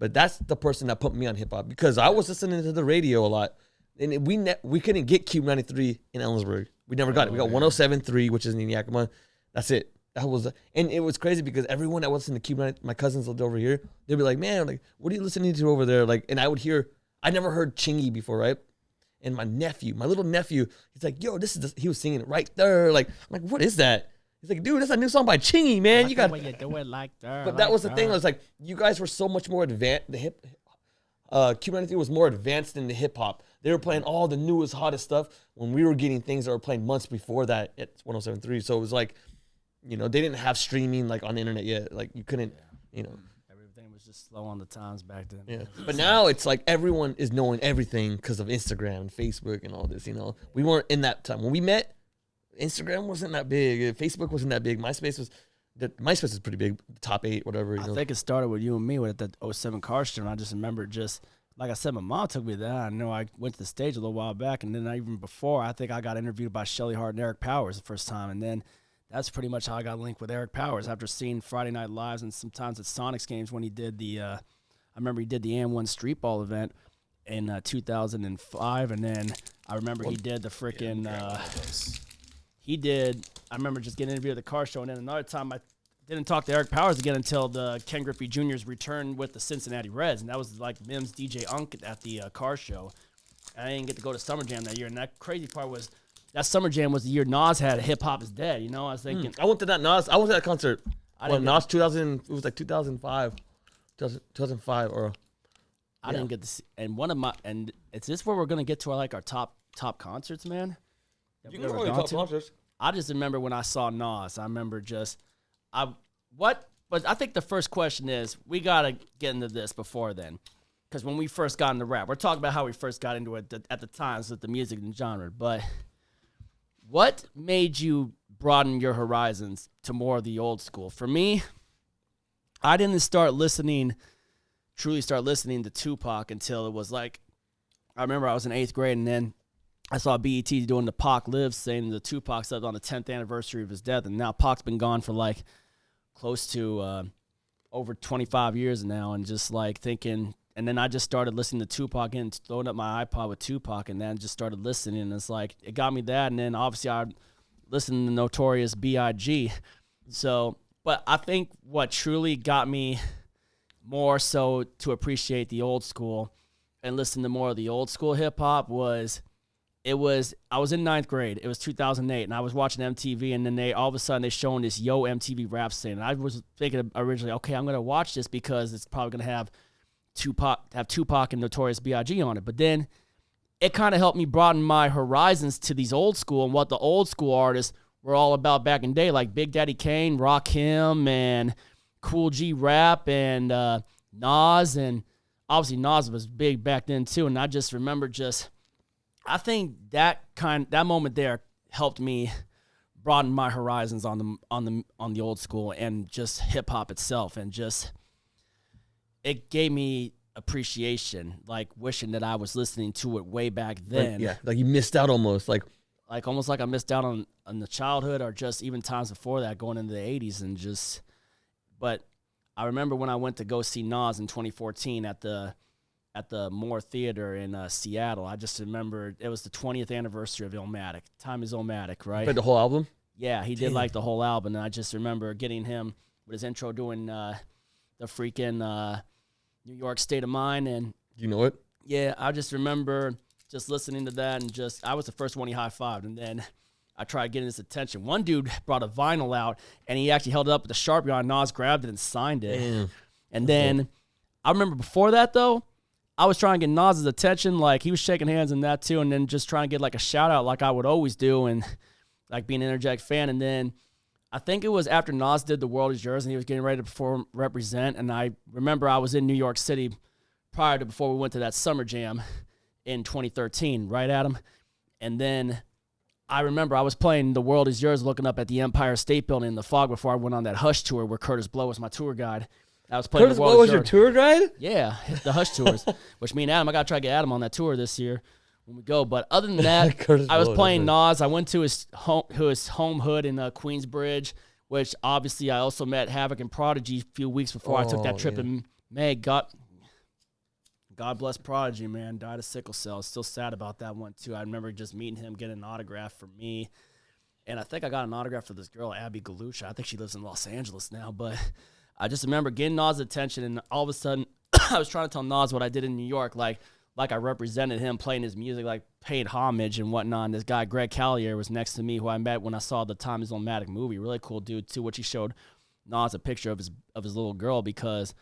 but that's the person that put me on hip hop because I was listening to the radio a lot, and we couldn't get KUBE 93 in Ellensburg. We never got it. We got 107.3, which is in Yakima. That's it. That was, and it was crazy because everyone that was in the KUBE, my cousins lived over here. They'd be like, "Man, like, what are you listening to over there?" Like, and I would hear. I never heard Chingy before, right? And my little nephew, he's like, "Yo, this is." He was singing it right there. Like, I'm like, "What is that?" He's like, "Dude, that's a new song by Chingy, man. You got." You do it like that. But that was the thing. I was like, you guys were so much more advanced. KUBE 93 was more advanced than the hip hop. They were playing all the newest, hottest stuff when we were getting things that were playing months before that at 107.3. So it was like, they didn't have streaming like on the internet yet. Like you couldn't, Everything was just slow on the times back then. Yeah. But now it's like everyone is knowing everything because of Instagram and Facebook and all this. We weren't in that time when we met. Instagram wasn't that big. Facebook wasn't that big. MySpace was pretty big. Top 8, whatever. I think it started with you and me with the 07 car show. And I just remember like I said, my mom took me there. I know I went to the stage a little while back. And then even before, I think I got interviewed by Shelly Hart and Eric Powers the first time. And then that's pretty much how I got linked with Eric Powers after seeing Friday Night Lives and sometimes at Sonics games when he did I remember he did the AM1 Street Ball event in 2005. And then I remember he did the freaking... I remember just getting interviewed at the car show, and then another time I didn't talk to Eric Powers again until the Ken Griffey Jr.'s return with the Cincinnati Reds, and that was like Mims DJ Unk at the car show. And I didn't get to go to Summer Jam that year, and that crazy part was that Summer Jam was the year Nas had Hip Hop Is Dead, I was thinking... I went to that Nas, I went to that concert. Nas 2000, it was like 2005 or... I didn't get to see, and is this where we're going to get to our top concerts, man? You can go to top concerts. I just remember when I saw Nas. I remember but I think the first question is, we got to get into this before then. Because when we first got into rap, we're talking about how we first got into it at the times with the music and genre. But what made you broaden your horizons to more of the old school? For me, I didn't truly start listening to Tupac until it was like, I remember I was in 8th grade and then I saw BET doing the Pac Lives saying the Tupac stuff on the 10th anniversary of his death. And now Pac's been gone for like close to over 25 years now. And just like thinking, and then I just started listening to Tupac and throwing up my iPod with Tupac and then just started listening. And it's like, it got me that. And then obviously I listened to Notorious B.I.G. So, but I think what truly got me more so to appreciate the old school and listen to more of the old school hip hop I was in 9th grade. It was 2008, and I was watching MTV, and then all of a sudden they showing this Yo MTV rap scene. And I was thinking originally, okay, I'm gonna watch this because it's probably gonna have Tupac and Notorious B.I.G. on it. But then it kind of helped me broaden my horizons to these old school and what the old school artists were all about back in the day, like Big Daddy Kane, Rakim, and Cool G Rap, and Nas, and obviously Nas was big back then too. And I just remember I think that moment there helped me broaden my horizons on the old school and just hip hop itself, and just it gave me appreciation, like wishing that I was listening to it way back then. Like you missed out almost, almost like I missed out on the childhood or just even times before that, going into the 80s and just. But I remember when I went to go see Nas in 2014 at the Moore Theater in Seattle. I just remember it was the 20th anniversary of Illmatic. Time is Illmatic, right? Played the whole album? Yeah, he did like the whole album. And I just remember getting him with his intro doing the freaking New York State of Mind. And you know it? Yeah, I just remember just listening to that and I was the first one he high-fived. And then I tried getting his attention. One dude brought a vinyl out, and he actually held it up with a Sharpie on. Nas grabbed it and signed it. Damn. And then I remember before that, though, I was trying to get Nas's attention, like he was shaking hands and that too, and then just trying to get like a shout out like I would always do, and like being an Interject fan. And then I think it was after Nas did The World Is Yours and he was getting ready to perform Represent, and I remember I was in New York City before we went to that Summer Jam in 2013, right, Adam? And then I remember I was playing The World Is Yours looking up at the Empire State Building in the fog before I went on that Hush tour where Curtis Blow was my tour guide. I was playing Curtis Blow was your tour guide? Yeah, the Hush tours, which me and Adam, I got to try to get Adam on that tour this year when we go. But other than that, I was playing Nas. I went to his home hood in Queensbridge, which obviously I also met Havoc and Prodigy a few weeks before I took that trip. And Meg God bless Prodigy, man. Died of sickle cell. Still sad about that one, too. I remember just meeting him, getting an autograph for me. And I think I got an autograph for this girl, Abby Galusha. I think she lives in Los Angeles now. But I just remember getting Nas' attention, and all of a sudden, I was trying to tell Nas what I did in New York, like I represented him, playing his music, like paid homage and whatnot. And this guy, Greg Callier, was next to me, who I met when I saw the Time Is Matic movie. Really cool dude, too, which he showed Nas a picture of his little girl, because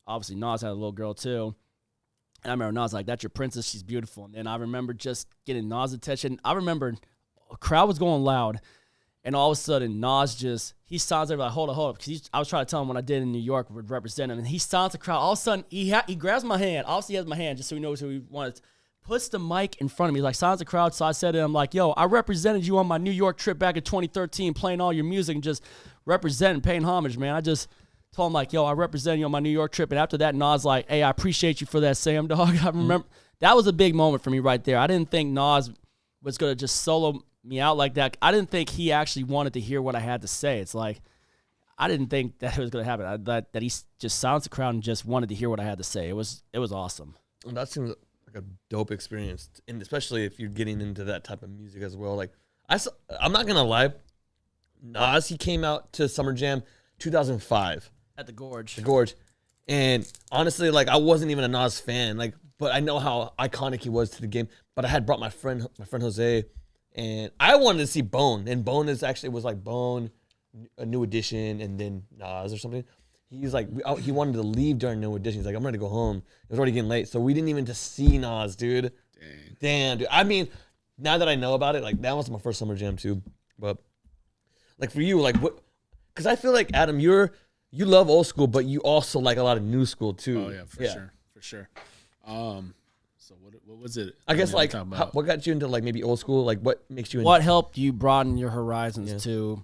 obviously Nas had a little girl, too. And I remember Nas like, that's your princess, she's beautiful. And then I remember just getting Nas' attention. I remember a crowd was going loud, and all of a sudden Nas he sounds there like, hold up, because I was trying to tell him what I did in New York would represent him, and he sounds the crowd. All of a sudden he grabs my hand. Obviously he has my hand just so he knows who he wants. Puts the mic in front of me, like sounds the crowd. So I said to him like, yo, I represented you on my New York trip back in 2013, playing all your music and just representing, paying homage, man. I just told him like, yo, I represented you on my New York trip. And after that, Nas like, hey, I appreciate you for that, Sam, dog. I remember that was a big moment for me right there. I didn't think Nas was going to just solo me out like that. I didn't think he actually wanted to hear what I had to say. It's like, I didn't think that it was going to happen. That he just silenced the crowd and just wanted to hear what I had to say. It was awesome. And that seems like a dope experience, and especially if you're getting into that type of music as well. Like I'm not gonna lie, Nas, he came out to Summer Jam 2005 at the Gorge. And honestly, like I wasn't even a Nas fan, like, but I know how iconic he was to the game. But I had brought my friend Jose, and I wanted to see Bone, and Bone was like Bone, a New Edition, and then Nas or something. He's like, he wanted to leave during New Edition. He's like, I'm ready to go home. It was already getting late, so we didn't even just see Nas, dude. Damn, dude. I mean, now that I know about it, like that was my first Summer Jam too. But like for you, like what? Because I feel like Adam, you love old school, but you also like a lot of new school too. Oh yeah, for sure. So what was it? I guess like what got you into like maybe old school? Like what makes you? What helped you broaden your horizons to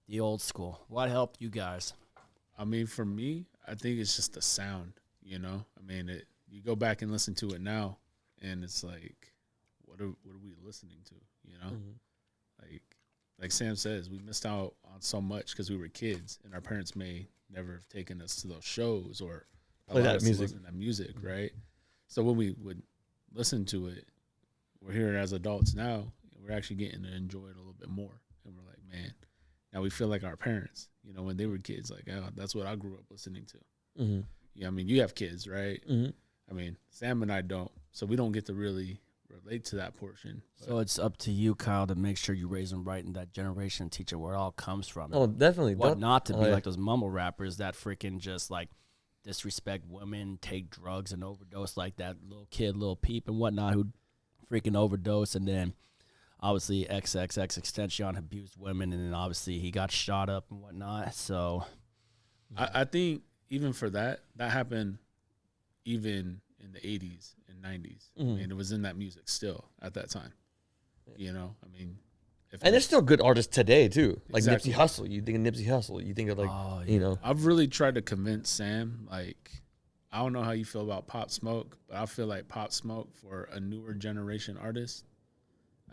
the old school? What helped you guys? I mean, for me, I think it's just the sound, you know? I mean, you go back and listen to it now, and it's like, what are we listening to, you know? Mm-hmm. Like Sam says, we missed out on so much because we were kids, and our parents may never have taken us to those shows or play that music. Listen to that music, right? So when we would listen to it, we're hearing it as adults now, and we're actually getting to enjoy it a little bit more. And we're like, man, now we feel like our parents, you know, when they were kids, like, oh, that's what I grew up listening to. Mm-hmm. Yeah, I mean, you have kids, right? Mm-hmm. I mean, Sam and I don't, so we don't get to really relate to that portion. So it's up to you, Kyle, to make sure you raise them right in that generation, teach it where it all comes from. Oh, definitely. What not to be like those mumble rappers that freaking just like disrespect women, take drugs and overdose, like that little kid, Lil Peep and whatnot, who freaking overdose, and then obviously XXXTentacion abused women, and then obviously he got shot up and whatnot. So I think even for that happened even in the 80s and 90s. Mm-hmm. I mean, it was in that music still at that time. You know, I mean. And there's still good artists today, too. Like exactly. Nipsey Hussle. You think of Nipsey Hussle. You think of, like, you know. I've really tried to convince Sam, like, I don't know how you feel about Pop Smoke, but I feel like Pop Smoke, for a newer generation artist,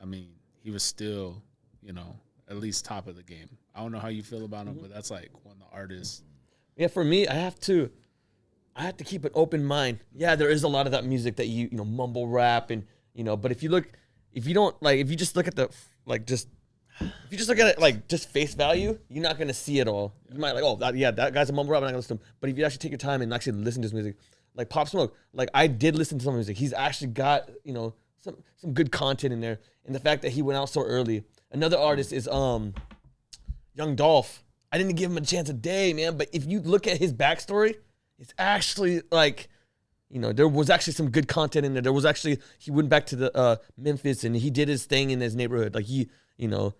I mean, he was still, you know, at least top of the game. I don't know how you feel about him, but that's, like, one of the artists. Yeah, for me, I have to keep an open mind. Yeah, there is a lot of that music that you know, mumble rap and, you know, but if you just look at the, like, just, if you just look at it, like, just face value, you're not going to see it all. You might, like, oh, that guy's a mumble rap, I'm not going to listen to him. But if you actually take your time and actually listen to his music, like Pop Smoke, like, I did listen to some music. He's actually got, you know, some good content in there. And the fact that he went out so early. Another artist is Young Dolph. I didn't give him a chance a day, man. But if you look at his backstory, it's actually, like, you know, there was actually some good content in there. There was actually, he went back to the Memphis and he did his thing in his neighborhood. Like, he, you know,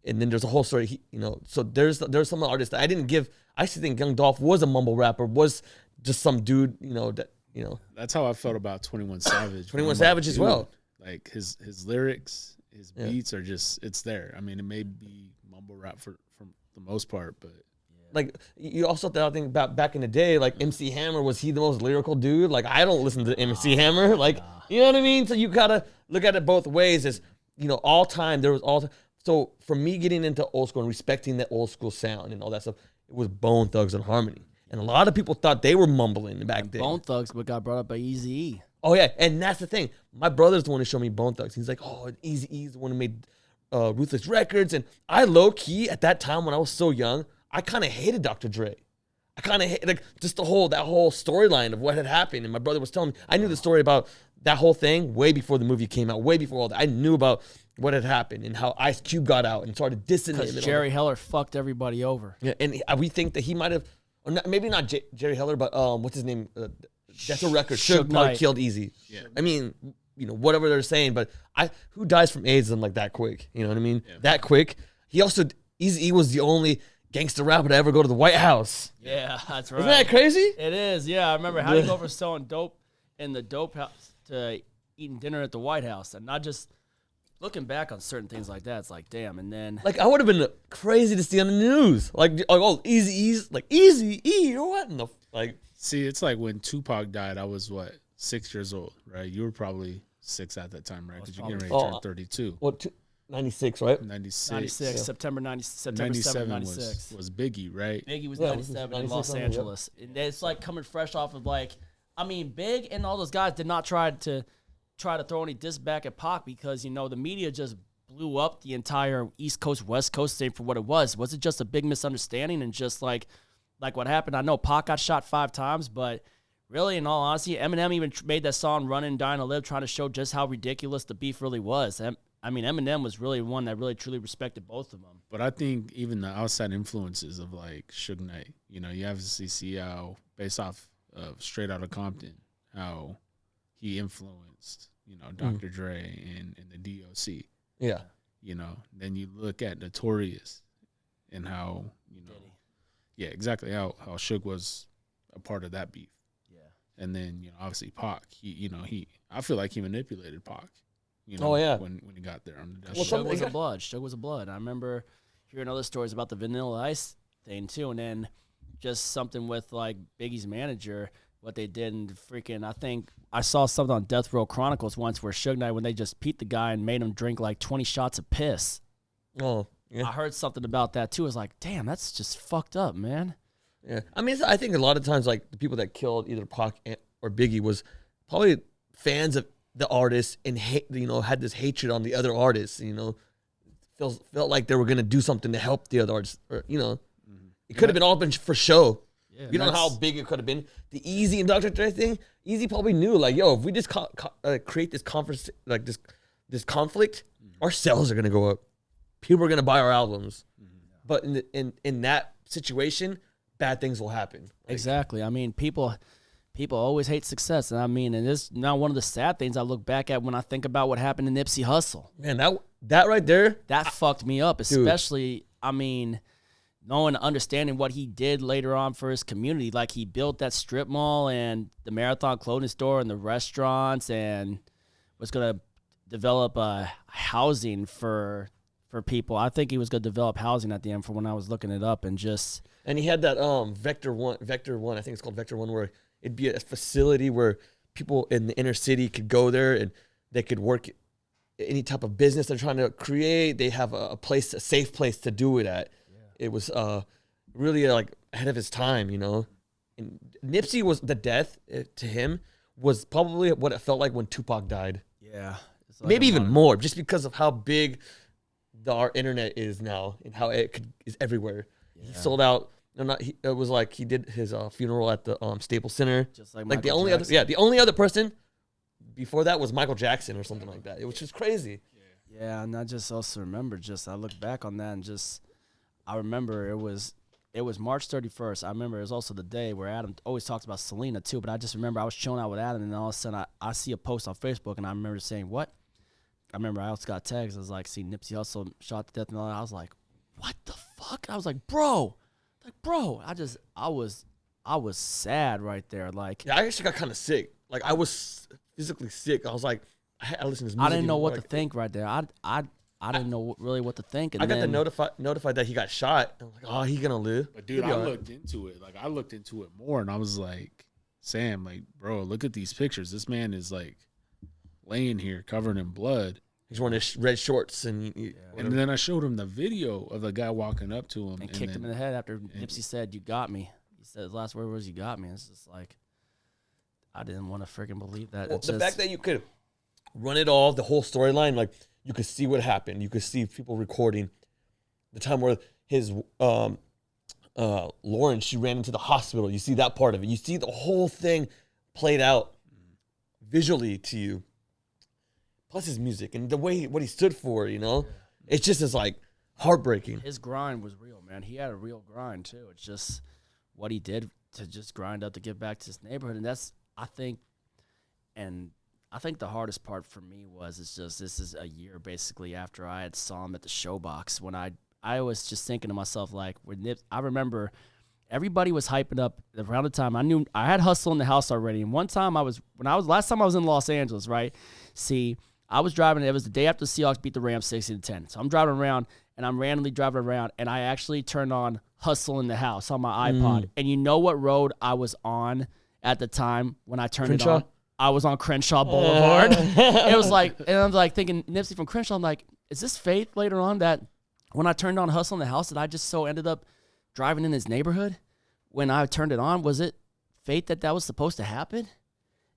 and then there's a whole story, you know. So there's some artists that I didn't give. I actually think Young Dolph was a mumble rapper, was just some dude, you know, that, you know. That's how I felt about 21 Savage. 21 Savage as well. Like, his lyrics, his beats are just, it's there. I mean, it may be mumble rap from the most part, but. Like, you also have to think about back in the day, like, MC Hammer, was he the most lyrical dude? Like, I don't listen to MC Hammer. Like, you know what I mean? So you gotta look at it both ways. As, you know, all time, there was all. So for me getting into old school and respecting that old school sound and all that stuff, it was Bone Thugs and Harmony. And a lot of people thought they were mumbling back then. Bone Thugs, but got brought up by Eazy-E. Oh yeah, and that's the thing. My brother's the one who showed me Bone Thugs. He's like, oh, Eazy-E's the one who made Ruthless Records, and I low key at that time when I was so young, I kind of hated Dr. Dre. I kind of hate like just that whole storyline of what had happened. And my brother was telling me, I knew the story about that whole thing way before the movie came out, way before all that. I knew about what had happened and how Ice Cube got out and started dissing him. Because Jerry Heller fucked everybody over. Yeah, and we think that he might have, or not, maybe not Jerry Heller, but what's his name? That's a record. Suge probably killed Eazy. Yeah. I mean, whatever they're saying, but who dies from AIDS and like that quick? You know what I mean? Yeah. That quick. He also, Eazy-E was the only gangster rapper to ever go to the White House. Yeah, that's right. Isn't that crazy? It is. Yeah, I remember how do you go from selling dope in the dope house to eating dinner at the White House, and not just looking back on certain things like that. It's like, damn. And then like I would have been crazy to see on the news, like oh Eazy-E's like Eazy-E or what in the like. See, it's like when Tupac died. I was 6 years old, right? You were probably 6 at that time, right? Because you're getting ready to turn 32. What? 96, right? 96. Yeah. September 7, 96. Was Biggie, right? Biggie was 97 in Los Angeles. And it's like coming fresh off of like, I mean, Big and all those guys did not try to throw any diss back at Pac because, the media just blew up the entire East Coast, West Coast thing for what it was. Was it just a big misunderstanding and just like what happened? I know Pac got shot 5 times, but really, in all honesty, Eminem even made that song Running, Dying to Live, trying to show just how ridiculous the beef really was. I mean, Eminem was really one that really truly respected both of them. But I think even the outside influences of like Suge Knight, you obviously see how, based off of Straight Outta Compton, how he influenced, Dr. Dre and the DOC. Yeah. Then you look at Notorious and how, yeah, exactly how Suge was a part of that beef. Yeah. And then, obviously Pac, I feel like he manipulated Pac. When he got there on the death. Suge was a blood. Suge was a blood. I remember hearing other stories about the Vanilla Ice thing too, and then just something with like Biggie's manager, what they did, and freaking. I think I saw something on Death Row Chronicles once where Suge Knight, when they just beat the guy and made him drink like 20 shots of piss. Oh, yeah. I heard something about that too. I was like, damn, that's just fucked up, man. Yeah, I mean, I think a lot of times like the people that killed either Pac or Biggie was probably fans of the artists and had this hatred on the other artists, felt like they were gonna do something to help the other artists, or it could have been all been for show. Yeah, you know how big it could have been. The Eazy and Dr. Dre thing, Eazy probably knew like, yo, if we just create this conference, like this conflict, our sales are gonna go up. People are gonna buy our albums, but in that situation, bad things will happen. Like, exactly. I mean, people always hate success. And I mean, and it's now one of the sad things I look back at when I think about what happened to Nipsey Hussle. Man, that right there. That fucked me up, especially, I mean, knowing, understanding what he did later on for his community. Like, he built that strip mall and the Marathon clothing store and the restaurants and was going to develop housing for people. I think he was going to develop housing at the end for when I was looking it up and just... And he had that Vector 1, I think it's called Vector 1, where it'd be a facility where people in the inner city could go there and they could work any type of business they're trying to create. They have a safe place to do it at. Yeah. It was really like ahead of his time, And Nipsey was the death to him was probably what it felt like when Tupac died. Yeah, it's like maybe even more, just because of how big our internet is now and how it is everywhere. Yeah. He sold out. No, it was like he did his funeral at the Staples Center. Just like the only Jackson. The only other person before that was Michael Jackson or something like that. It was just crazy. Yeah, and I just also remember I look back on that and I remember it was March 31st. I remember it was also the day where Adam always talks about Selena too, but I just remember I was chilling out with Adam and then all of a sudden I see a post on Facebook and I remember saying, what? I remember I also got tags. I was like, see Nipsey Hussle shot to death and all that. I was like, what the fuck? I was like, bro, I was sad right there. Like, yeah, I actually got kind of sick. Like, I was physically sick. I was like, I listened to this music. I didn't know what to think right there. I didn't know really what to think. And I got notified that he got shot. I was like, oh, he's gonna live. But dude, I looked into it. Like, I looked into it more, and I was like, Sam, like, bro, look at these pictures. This man is like laying here covered in blood. He's wearing his red shorts and then I showed him the video of the guy walking up to him and kicked him in the head after Nipsey said, "You got me." He said his last word was, "You got me." It's just like, I didn't want to freaking believe that. Well, the fact that you could run it all, the whole storyline, like you could see what happened. You could see people recording the time where his Lauren, she ran into the hospital. You see that part of it. You see the whole thing played out visually to you. Plus his music and the way what he stood for, you know, it's just as like heartbreaking. His grind was real, man. He had a real grind too. It's just what he did to just grind up to get back to his neighborhood, and that's I think the hardest part for me was it's just this is a year basically after I had saw him at the Showbox when I was just thinking to myself like I remember everybody was hyping up around the time I knew I had Hustle in the house already, and last time I was in Los Angeles, right? See, I was driving. It was the day after the Seahawks beat the Rams 60-10. So I'm driving around, and I'm randomly driving around, and I actually turned on Hustle in the House on my iPod. And you know what road I was on at the time when I turned it on? I was on Crenshaw Boulevard. It was like, and I'm like thinking Nipsey from Crenshaw. I'm like, is this fate later on that when I turned on Hustle in the House that I just so ended up driving in his neighborhood? When I turned it on, was it fate that was supposed to happen?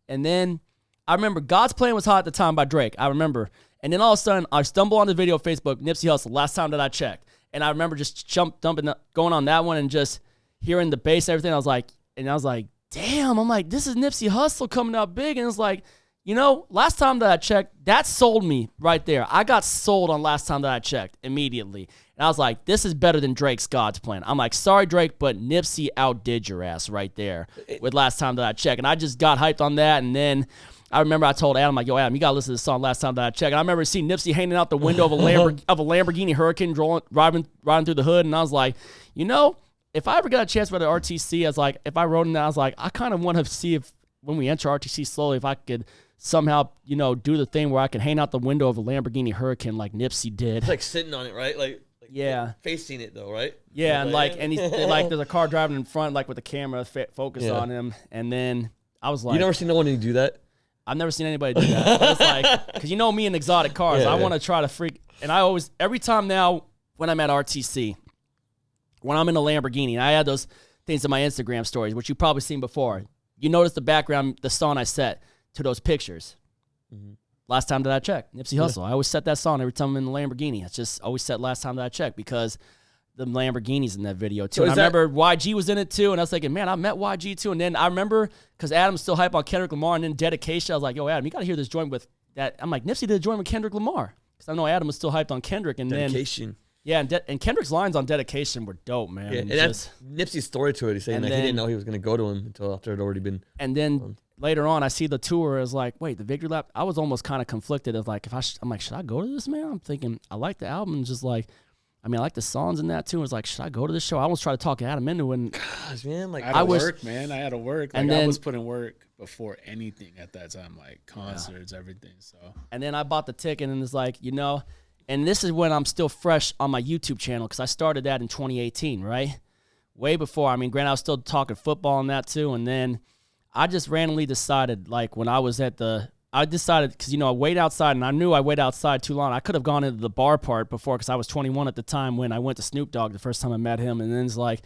And then I remember God's Plan was hot at the time by Drake. I remember. And then all of a sudden, I stumble on the video of Facebook, Nipsey Hussle, last time that I checked. And I remember just going on that one and just hearing the bass and everything. I was like, damn, I'm like, this is Nipsey Hussle coming out big. And it's like, you know, last time that I checked, that sold me right there. I got sold on last time that I checked immediately. And I was like, this is better than Drake's God's Plan. I'm like, sorry, Drake, but Nipsey outdid your ass right there with last time that I checked. And I just got hyped on that. And then I remember I told Adam, like, yo, Adam, you got to listen to this song last time that I checked. And I remember seeing Nipsey hanging out the window of a Lamborghini Hurricane riding through the hood. And I was like, you know, if I ever got a chance for the RTC, I was like, if I wrote in that, I was like, I kind of want to see if when we enter RTC slowly, if I could somehow, you know, do the thing where I can hang out the window of a Lamborghini Hurricane like Nipsey did. It's like sitting on it, right? Like yeah. Facing it though, right? Yeah, and and he's like, there's a car driving in front, like with the camera focused on him. And then I was like, you never seen no one do that? I've never seen anybody do that. But it's like, because you know me and exotic cars, I want to try to freak. And I always, every time now when I'm at RTC, when I'm in a Lamborghini, and I add those things in my Instagram stories, which you've probably seen before. You notice the background, the song I set to those pictures. Mm-hmm. Last time that I checked, Nipsey Hussle. I always set that song every time I'm in the Lamborghini. It's just always set last time that I checked because the Lamborghini's in that video too. So and I remember YG was in it too, and I was thinking, man, I met YG too. And then I remember because Adam's still hype on Kendrick Lamar, and then Dedication. I was like, yo, Adam, you got to hear this joint with that. I'm like, Nipsey did a joint with Kendrick Lamar because I know Adam was still hyped on Kendrick. And Dedication. Then and Kendrick's lines on Dedication were dope, man. Yeah, and that's Nipsey's story to it. He's saying that he didn't know he was going to go to him until after it had already been. And then later on, I see the tour. I was like, wait, the Victory Lap. I was almost kind of conflicted of like, I'm like, should I go to this, man? I'm thinking, I like the album. Just like, I mean, I like the songs in that too. I was like, should I go to this show? I almost tried to talk Adam into it. And gosh, man, like I had to work. Like, I was putting work before anything at that time, like concerts, everything. So. And then I bought the ticket, and it's like, you know, and this is when I'm still fresh on my YouTube channel because I started that in 2018, right? Way before. I mean, granted, I was still talking football and that too. And then I just randomly decided, like when I was I decided, because, you know, I wait outside, and I knew I waited outside too long. I could have gone into the bar part before because I was 21 at the time when I went to Snoop Dogg the first time I met him. And then it's like,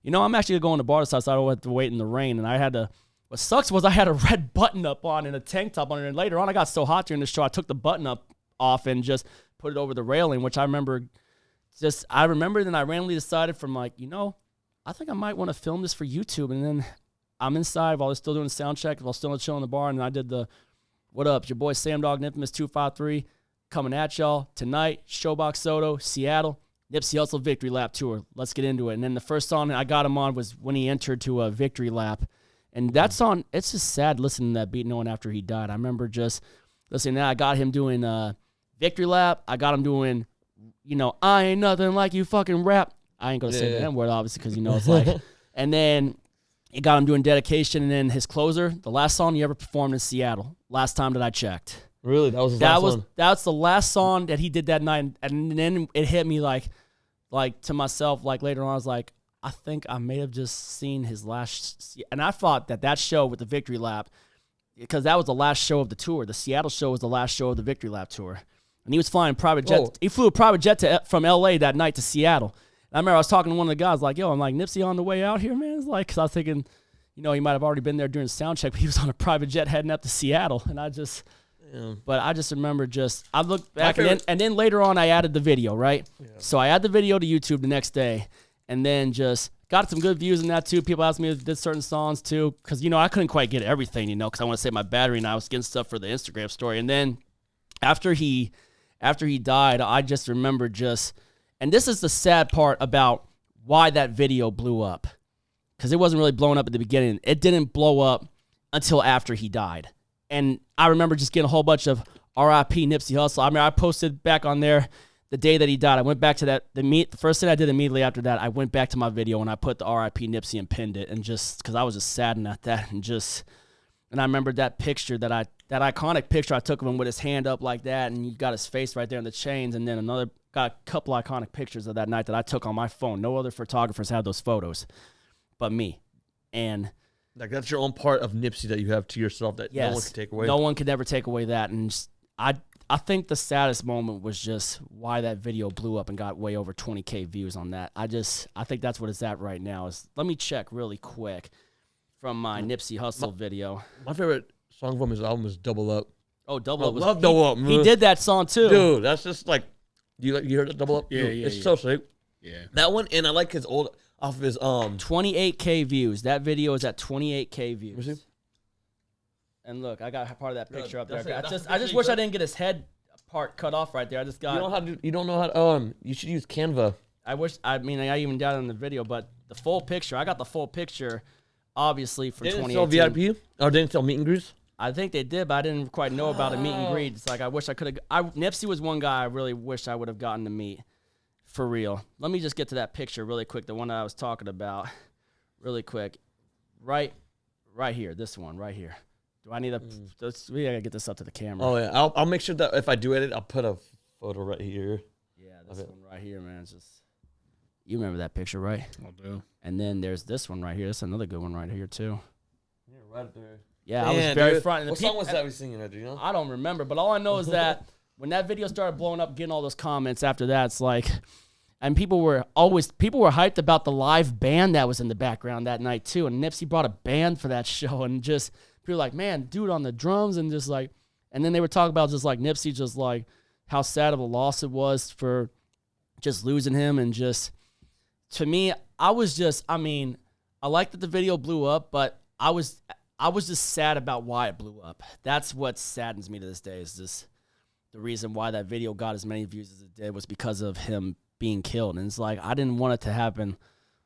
you know, I'm actually going to bar side, so I don't have to wait in the rain. And I had to, what sucks was I had a red button up on and a tank top on it. And later on, I got so hot during the show, I took the button up off and just put it over the railing, which I remember then I randomly decided from like, you know, I think I might want to film this for YouTube. And then I'm inside while I was still doing the sound check, while still chilling in the bar, and I did the, what up, it's your boy Sam Dogg The Infamous 253 coming at y'all tonight, Showbox Soto, Seattle, Nipsey Hussle Victory Lap Tour. Let's get into it. And then the first song I got him on was when he entered to a Victory Lap. And that song, it's just sad listening to that beat knowing after he died. I remember just listening to that. I got him doing Victory Lap. I got him doing, you know, I ain't nothing like you fucking rap. I ain't going to say the N-word, obviously, because, you know, it's like. And then it got him doing Dedication, and then his closer, the last song he ever performed in Seattle, last time that I checked. Really? That was his last one? That's the last song that he did that night, and then it hit me like to myself, like later on, I was like, I think I may have just seen his last, and I thought that show with the Victory Lap, because that was the last show of the tour. The Seattle show was the last show of the Victory Lap tour. And he was flying private jet. Oh. He flew a private jet from L.A. that night to Seattle. I remember I was talking to one of the guys, like, yo, I'm like, Nipsey on the way out here, man? It's like, because I was thinking, you know, he might have already been there during sound check, but he was on a private jet heading up to Seattle. And I just remember I looked back and then later on I added the video, right? Yeah. So I added the video to YouTube the next day and then just got some good views in that too. People asked me if I did certain songs too. Cause you know, I couldn't quite get everything, you know, cause I want to save my battery and I was getting stuff for the Instagram story. And then after he died, I just remember and this is the sad part about why that video blew up. Because it wasn't really blowing up at the beginning. It didn't blow up until after he died. And I remember just getting a whole bunch of R.I.P. Nipsey Hussle. I mean, I posted back on there the day that he died. I went back to the first thing I did immediately after that, I went back to my video and I put the R.I.P. Nipsey and pinned it. And just, because I was just saddened at that. And I remember that picture, that iconic picture I took of him with his hand up like that. And you got his face right there in the chains. And then got a couple iconic pictures of that night that I took on my phone. No other photographers had those photos but me. And like that's your own part of Nipsey that you have to yourself that no one can take away. No one could ever take away that. And I think the saddest moment was just why that video blew up and got way over 20K views on that. I think that's what it's at right now. Let me check really quick from my Nipsey Hussle video. My favorite song from his album is Double Up. Oh, Double Up. Love Double Up. He did that song too. Dude, that's just like, you heard that Double Up? Yeah, Dude, yeah. It's so sick. Yeah. That one, and I like his old, off of his 28K views. That video is at 28K views. Let me see. And look, I got part of that picture up there. That's I just wish I didn't get his head part cut off right there. I just got. You don't know how to, you should use Canva. I even down in the video, but the full picture. I got the full picture, obviously for 2018. Didn't sell VIP or didn't sell meet and greets? I think they did, but I didn't quite know about a meet and greet. It's like I wish I could have. Nipsey was one guy I really wish I would have gotten to meet. For real. Let me just get to that picture really quick, the one that I was talking about really quick. Right here, this one right here. Do I need we gotta get this up to the camera. Oh, yeah. I'll make sure that if I do edit, I'll put a photo right here. Yeah, this one right here, man. You remember that picture, right? I do. And then there's this one right here. That's another good one right here, too. Yeah, right there. Yeah, I was very front. What song was that we singing at, do you know? I don't remember, but all I know is that when that video started blowing up, getting all those comments after that, it's like, and people were hyped about the live band that was in the background that night too. And Nipsey brought a band for that show, and just people were like, man, dude on the drums, and just like, and then they were talking about just like Nipsey, just like how sad of a loss it was for just losing him, and just to me, I like that the video blew up, but I was just sad about why it blew up. That's what saddens me to this day, is just the reason why that video got as many views as it did was because of him being killed. And it's like, I didn't want it to happen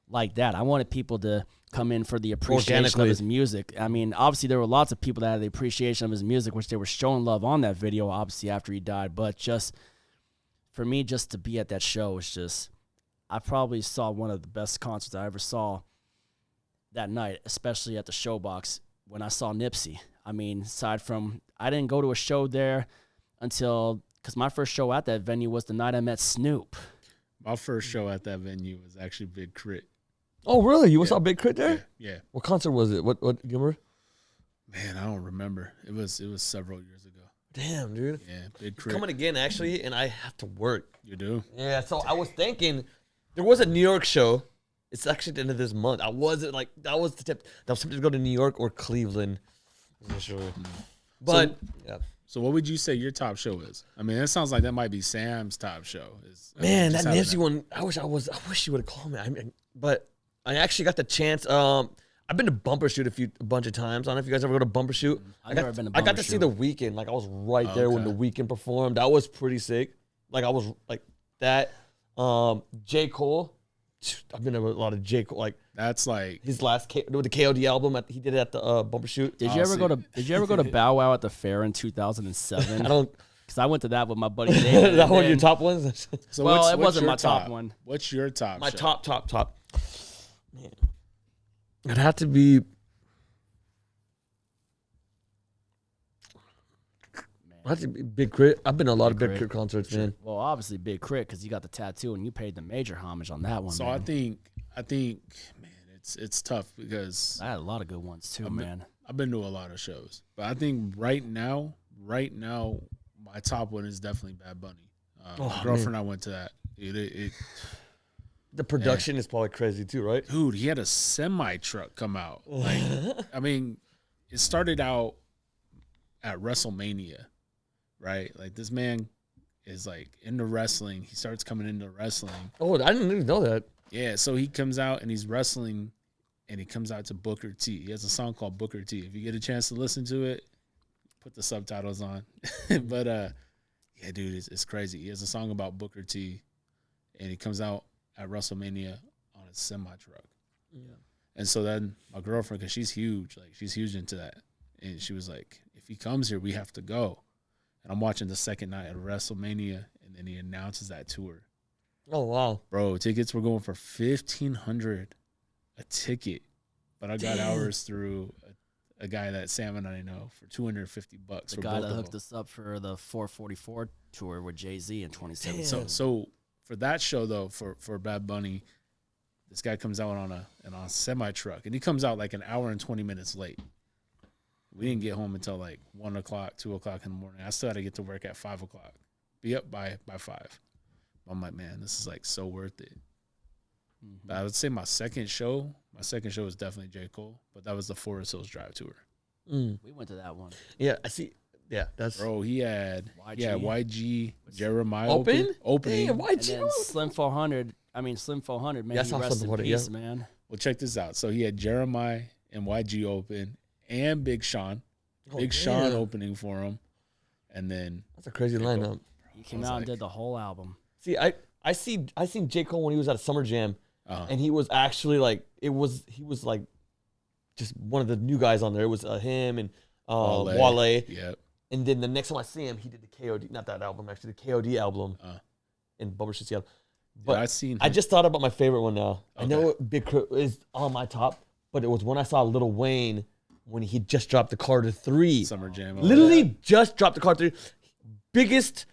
like that. I wanted people to come in for the appreciation of his music. I mean, obviously there were lots of people that had the appreciation of his music, which they were showing love on that video, obviously after he died. But just for me, just to be at that show was just, I probably saw one of the best concerts I ever saw that night, especially at the Showbox when I saw Nipsey. I mean, aside from, I didn't go to a show there because my first show at that venue was the night I met Snoop. My first show at that venue was actually Big Crit. Oh, really? You saw Big Crit there? Yeah. What concert was it? What do you remember? Man, I don't remember. It was several years ago. Damn, dude. Yeah, Big Crit. Coming again, actually, and I have to work. You do? Yeah, so I was thinking, there was a New York show. It's actually the end of this month. That was the tip. That was tempted to go to New York or Cleveland. Initially. But, yeah. So what would you say your top show is? I mean, that sounds like that might be Sam's top show. Man, that Nipsey one, I wish you would have called me. But I actually got the chance. I've been to Bumper Shoot a bunch of times. I don't know if you guys ever go to Bumper Shoot. I've never been to Bumper Shoot. I got to see The Weeknd. Like, I was right there when The Weeknd performed. That was pretty sick. Like, I was like that. J. Cole. I've been to a lot of J. Cole. Like, that's like his last the KOD album. He did it at the Bumper Shoot. Did you ever go to Bow Wow at the fair in 2007? I don't. Because I went to that with my buddy David. That one of your top ones? So well, it wasn't my top one. What's your top? My show? top. Man. It'd have to be. Big Crit. I've been to a lot of Big Crit concerts, man. Well, obviously Big Crit because you got the tattoo and you paid the major homage on that one. So man. I think, man, it's tough because I had a lot of good ones too, man. I've been to a lot of shows, but I think right now, my top one is definitely Bad Bunny. My girlfriend and I went to that. The production is probably crazy too, right? Dude, he had a semi truck come out. Like, I mean, it started out at WrestleMania, right? Like, this man is like into wrestling. He starts coming into wrestling. Oh, I didn't even know that. Yeah, so he comes out and he's wrestling, and he comes out to Booker T. He has a song called Booker T. If you get a chance to listen to it, put the subtitles on. But yeah, dude, it's crazy. He has a song about Booker T, and he comes out at WrestleMania on a semi truck. Yeah. And so then my girlfriend, because she's huge into that, and she was like, if he comes here, we have to go. And I'm watching the second night at WrestleMania, and then he announces that tour. Oh wow, Bro, tickets were going for $1,500 a ticket, but I got ours through a guy that Sam and I know for $250. The guy that hooked us up for the 444 tour with Jay-Z in 2017. So for that show though, for Bad Bunny, this guy comes out on a semi truck, and he comes out like an hour and 20 minutes late. We didn't get home until like 1 o'clock, 2 o'clock in the morning. I still had to get to work at 5 o'clock. Be up by 5. I'm like, man, this is like so worth it. Mm-hmm. But I would say my second show was definitely J. Cole, but that was the Forest Hills Drive tour. We went to that one. Yeah, I see. Yeah, that's Bro, he had YG Jeremiah opening. And Damn, then Slim 400, man, That's he not rest in something peace, man. Well, check this out. So he had Jeremiah and YG open, and Big Sean. Sean opening for him. And then That's a crazy lineup. He came out and did the whole album. See, I seen J. Cole when he was at a Summer Jam, and he was actually like he was like just one of the new guys on there. It was him and Wale. Yep. And then the next time I see him, he did the KOD, not that album actually, the KOD album in Bubba Shit Seattle. But I just thought about my favorite one now. Okay. I know Big Crit is on my top, but it was when I saw Lil Wayne when he just dropped the Carter 3. Summer Jam. Literally just dropped the Carter 3. Biggest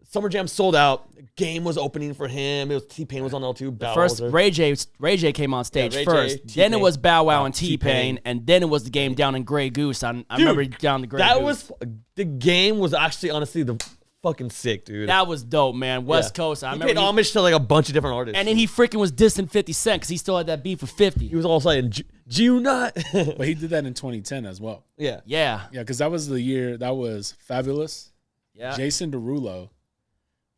Summer Jam sold out. Game was opening for him. It was T-Pain was on L2. First, Ray J came on stage first. Then it was Bow Wow and T-Pain, and then it was the Game down in Grey Goose. I remember down the Grey Goose. The Game was actually honestly the fucking sick, dude. That was dope, man. West Coast. I remember paid homage to like a bunch of different artists. And then he freaking was dissing 50 Cent because he still had that beef with 50. He was all saying, "G not." But he did that in 2010 as well. Yeah. Yeah. Yeah, because that was the year that was Fabulous. Yeah. Jason Derulo.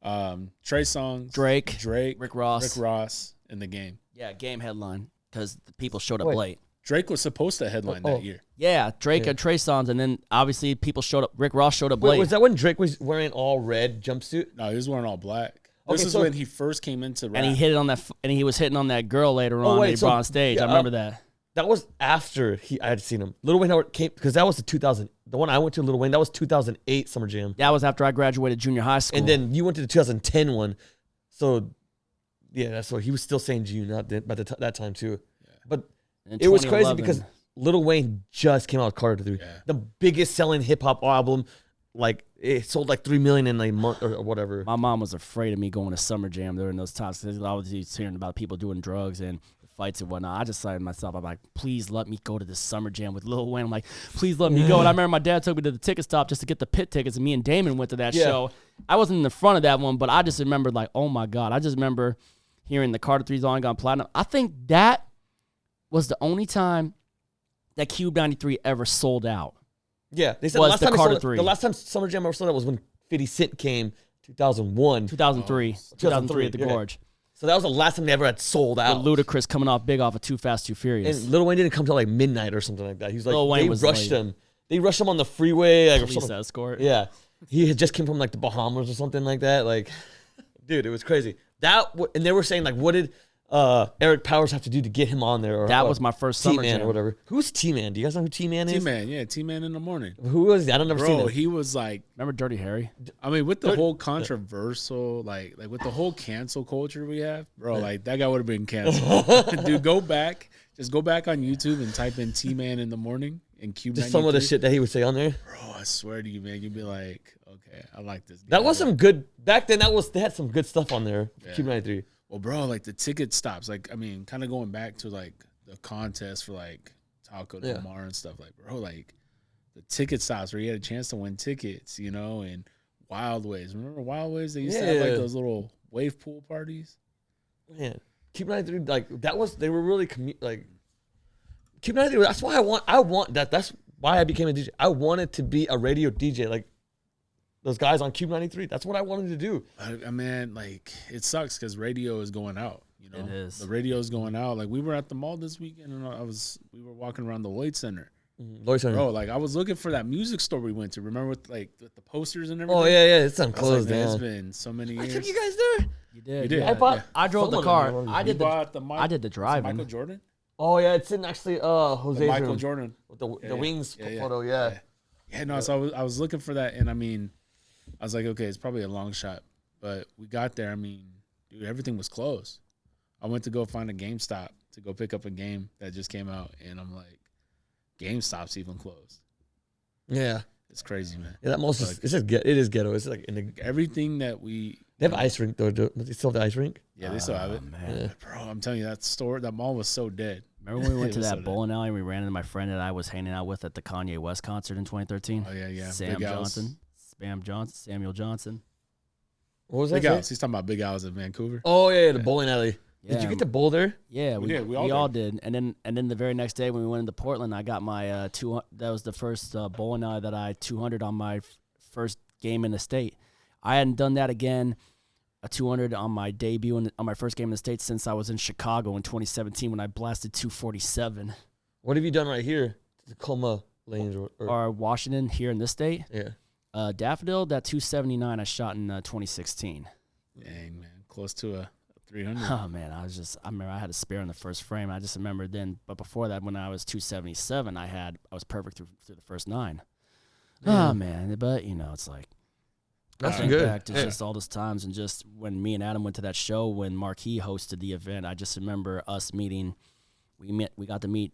Trey Songz, Drake, Rick Ross in the Game. Yeah, Game headline because the people showed up late. Drake was supposed to headline that year. Yeah, Drake and Trey Songz, and then obviously people showed up. Rick Ross showed up late. Was that when Drake was wearing all red jumpsuit? No, he was wearing all black. This is when he first came into rap. And he hit it on that, and he was hitting on that girl later on. He brought on stage. I remember that. That was after I had seen him. Lil Wayne came because that was the one I went to. Lil Wayne, that was 2008 Summer Jam. That was after I graduated junior high school. And then you went to the 2010 one. So yeah, that's what he was still saying June by that time too. Yeah. But it was crazy because Lil Wayne just came out with Carter 3, the biggest selling hip hop album. Like it sold like 3 million in a month or whatever. My mom was afraid of me going to Summer Jam during those times because I was hearing about people doing drugs and fights and whatnot. I just decided myself, I'm like, please let me go to this Summer Jam with Lil Wayne. I'm like, please let me go. And I remember my dad took me to the ticket stop just to get the pit tickets, and me and Damon went to that show. I wasn't in the front of that one, but I just remembered like, oh my God. I just remember hearing the Carter 3's on gone platinum. I think that was the only time that KUBE 93 ever sold out. Yeah, they said was the Carter 3. The last time Summer Jam ever sold out was when 50 Cent came, 2001. 2003. 2003 at the Gorge. So that was the last time they ever had sold out. With Ludacris coming off big off of Too Fast, Too Furious. And Lil Wayne didn't come till like midnight or something like that. He was like, Lil Wayne was rushed late. him. They rushed him on the freeway. Like, Police escort. Yeah. He had just came from like the Bahamas or something like that. Like, dude, it was crazy. And they were saying like, what did Eric Powers have to do to get him on there? Or, that was my first Summer T-Man Jam. or whatever. Who's T-Man? Do you guys know who T-Man is? T-Man, yeah, T-Man in the morning. Who was he? I don't never seen him. He was like, remember Dirty Harry? I mean, with the whole controversial, like with the whole cancel culture we have, bro, like that guy would have been canceled. Dude, just go back on YouTube and type in T-Man in the morning and KUBE 93. Just some of the shit that he would say on there. Bro, I swear to you, man, you'd be like, okay, I like this guy. That was some good, back then they had some good stuff on there, KUBE 93. Well, bro, like the ticket stops, like, I mean, kind of going back to like the contest for like Taco Del Mar and stuff, like, bro, like the ticket stops where you had a chance to win tickets, you know, and Wild Ways. Remember Wild Ways? They used to have like those little wave pool parties. Man, KUBE 93, like that was they were really like KUBE 93. That's why I want that. That's why I became a DJ. I wanted to be a radio DJ, like those guys on KUBE 93. That's what I wanted to do. I mean, like it sucks because radio is going out. You know, It is. The radio is going out. Like we were at the mall this weekend, and we were walking around the Lloyd Center. Lloyd Center. Bro, like I was looking for that music store we went to. Remember with the posters and everything? Oh yeah, it's I was unclosed like, man, down. it's been so many years. I took you guys there. You did. You did. Yeah. I bought. I drove the someone car. remembers. I You did the. bought the I did the driving. Michael Jordan. Oh yeah, it's in actually Jose's The Michael room Jordan. with the Yeah, wings yeah. photo. Yeah. Yeah, no. So I was looking for that, and I mean, I was like, okay, it's probably a long shot, but we got there. I mean, dude, everything was closed. I went to go find a GameStop to go pick up a game that just came out, and I'm like, GameStop's even closed. Yeah. It's crazy, man. Yeah, that most Like- is, it is ghetto. It's like in the, Everything that we they have an ice rink though. Do they still have the ice rink? yeah, they still have it. Man. Yeah. Bro, I'm telling you, that mall was so dead. Remember when we went It to was so that dead. bowling alley and we ran into my friend that I was hanging out with at the Kanye West concert in 2013? Oh yeah. Sam Big Al's. Johnson. Samuel Johnson. What was that? Big say? Al's. He's talking about Big Al's in Vancouver. Oh yeah, the bowling alley. Yeah, Did you get to bowl there? Yeah, We we did. We all, all did. And then the very next day when we went into Portland, I got my 200. That was the first bowling alley that I 200 on my first game in the state. I hadn't done that again, a 200 on my debut on my first game in the state since I was in Chicago in 2017 when I blasted 247. What have you done right here? Tacoma Lanes or Or Washington here in this state. yeah. Daffodil, that 279 I shot in 2016. Dang, man, close to a 300. Oh man, I remember I had a spare in the first frame. I just remember then, but before that, when I was 277, I was perfect through the first 9. Oh man, but it's like That's I think good. back to Yeah. just all those times and just when me and Adam went to that show when Marquis hosted the event. I just remember us meeting. We got to meet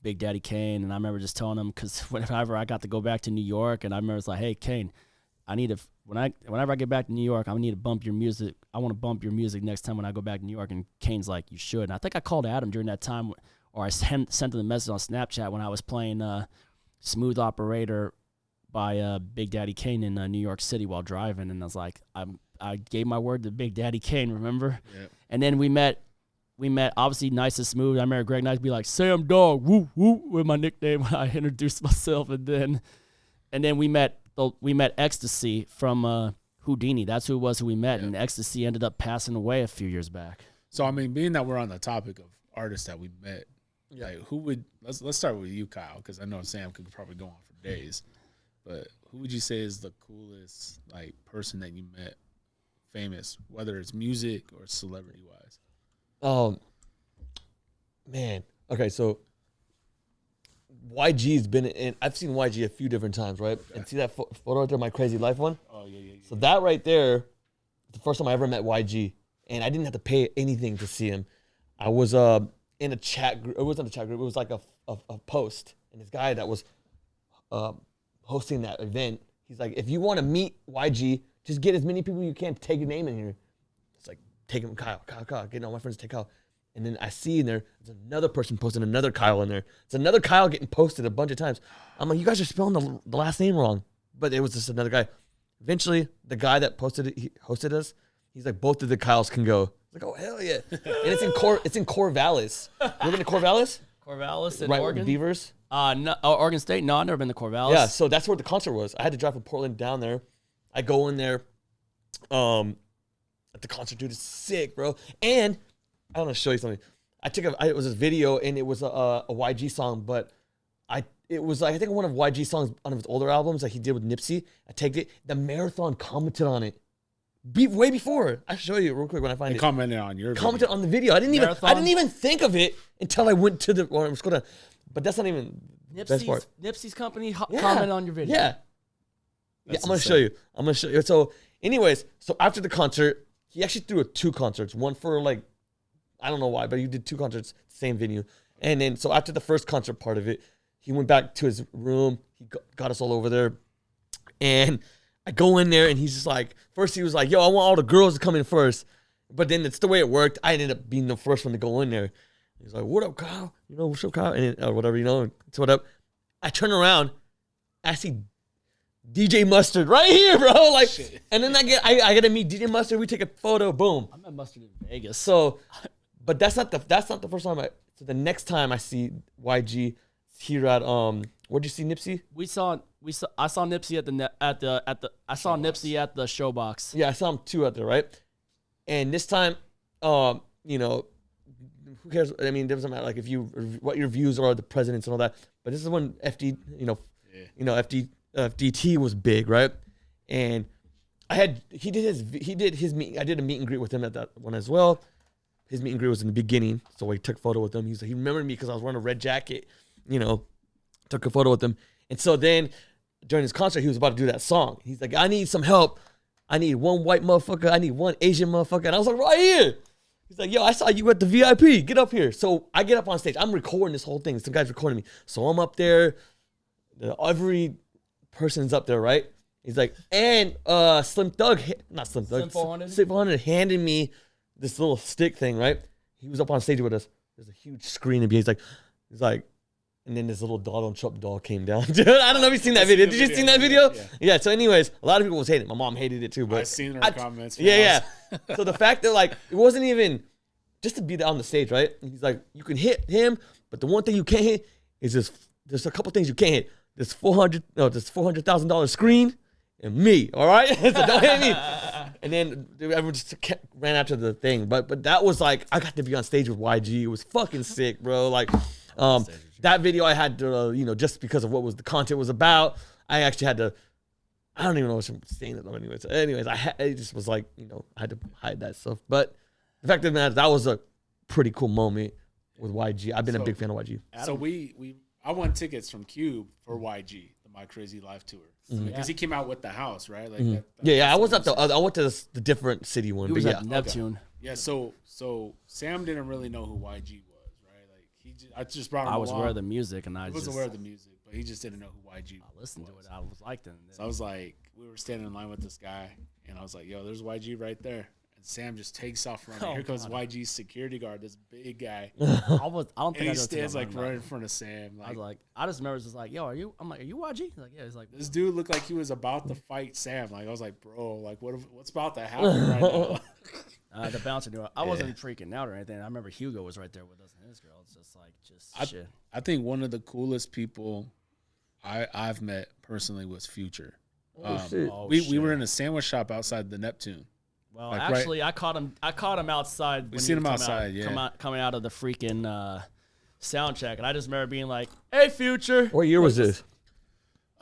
Big Daddy Kane, and I remember just telling him because whenever I got to go back to New York, and I remember it's like, hey Kane, I need to whenever I get back to New York, I need to bump your music. I want to bump your music next time when I go back to New York. And Kane's like, you should. And I think I called Adam during that time, or I sent him a message on Snapchat when I was playing Smooth Operator by Big Daddy Kane in New York City while driving. And I was like, I gave my word to Big Daddy Kane, remember? Yep. And then we met obviously nice and smooth. I remember Greg Nice be like, Sam Dog, woo, woo, with my nickname when I introduced myself. And then we met Ecstasy from Houdini. That's who it was who we met. Yeah. And Ecstasy ended up passing away a few years back. So I mean, being that we're on the topic of artists that we met, Yeah. like who would let's start with you, Kyle, because I know Sam could probably go on for days. But who would you say is the coolest like person that you met, famous, whether it's music or celebrity wise? Man. Okay, so YG's been in. I've seen YG a few different times, right? Okay. And see that photo right there, my crazy life one. Oh yeah. So that right there, the first time I ever met YG, and I didn't have to pay anything to see him. I was in a chat group. It wasn't a chat group. It was like a post, and this guy that was hosting that event, he's like, if you want to meet YG, just get as many people you can to take your name in here. It's like, take him, Kyle, getting all my friends to take Kyle. And then I see in there's another person posting another Kyle in there. It's another Kyle getting posted a bunch of times. I'm like, you guys are spelling the last name wrong. But it was just another guy. Eventually, the guy that posted it, he hosted us, he's like, both of the Kyles can go. I was like, oh, hell yeah. And it's in Corvallis. You ever been to Corvallis? Corvallis in Right, Oregon? with Beavers? No, Oregon State? No, I've never been to Corvallis. Yeah, so that's where the concert was. I had to drive from Portland down there. I go in there. At the concert, dude, it's sick, bro. And I want to show you something. It was this video, and it was a YG song, but it was like, I think one of YG songs on his older albums, like he did with Nipsey. I tagged it. The Marathon commented on it. Way before. I'll show you real quick when I find They it. commented on your Commented video. on the video. I didn't Marathon? even think of it until I went to or I was gonna. But that's not even the best part. Nipsey's company Yeah. commented on your video. Yeah. That's I'm gonna show you. So, anyways, so after the concert, he actually threw 2 concerts. One for like, I don't know why, but he did 2 concerts, same venue. And then, so after the first concert part of it, he went back to his room. He got us all over there, and I go in there, and he's just like, first he was like, "Yo, I want all the girls to come in first," but then it's the way it worked. I ended up being the first one to go in there. He's like, "What up, Kyle? What's up, Kyle?" And then, whatever, it's what up. I turn around, I see DJ Mustard right here, bro. Like, and then I get to meet DJ Mustard. We take a photo. Boom. I met Mustard in Vegas. So But that's not the first time so the next time I see YG here at where'd you see Nipsey? I saw Nipsey Nipsey at the Showbox. Yeah, I saw him too out there, right? And this time, you know, who cares? I mean, it doesn't matter like what your views are of the presidents and all that. But this is when FDT was big, right? And I did a meet and greet with him at that one as well. His meet and greet was in the beginning, so I took a photo with him. He remembered me because I was wearing a red jacket, you know, took a photo with him. And so then during his concert, he was about to do that song. He's like, I need some help. I need one white motherfucker. I need one Asian motherfucker. And I was like, right here. He's like, yo, I saw you at the VIP. Get up here. So I get up on stage. I'm recording this whole thing. Some guy's recording me. So I'm up there. Every person's up there, right? He's like, and Slim 400 handed me this little stick thing, right? He was up on stage with us. There's a huge screen, and he's like, and then this little Donald Trump doll came down. Dude, I don't know if you've seen that video. Did you see that video? Yeah. So anyways, a lot of people was hating it. My mom hated it too. But I seen her comments. Yeah. So the fact that like it wasn't even just to be on the stage, right? And he's like, you can hit him, but the one thing you can't hit is this. There's a couple things you can't hit. This $400,000 screen and me. All right, so don't hit me. And then everyone just ran after the thing. But that was like I got to be on stage with YG. It was fucking sick, bro. Like that video I had to just because of what was the content was about. I actually had to. I don't even know what I'm saying it though. Anyways, it just was like I had to hide that stuff. But the fact of the matter, that was a pretty cool moment with YG. I've been a big fan of YG. So I won tickets from KUBE for YG, the My Crazy Life tour, because he came out with the house, right? Like I was at I went to the different city one. He was at Neptune. Okay. Yeah, so Sam didn't really know who YG was, right? Like I just brought him. I was aware of the music, and I was aware of the music, but he just didn't know who YG was. I listened to it. I was like them. So I was like, we were standing in line with this guy, and I was like, yo, there's YG right there. Sam just takes off running. Here comes YG's security guard, this big guy. I don't think he stands like right in front of Sam. Like, I just remember just like, yo, are you YG? He's like, yeah. He's like, this dude looked like he was about to fight Sam. Like I was like, bro, like what's about to happen right now? The bouncer knew. I wasn't freaking out or anything. I remember Hugo was right there with us and his girl. It's just like shit. I think one of the coolest people I've met personally was Future. We were in a sandwich shop outside the Neptune. Well, like actually, I caught him outside. We seen him outside, coming out of the freaking sound check, and I just remember being like, "Hey, Future." What year was this?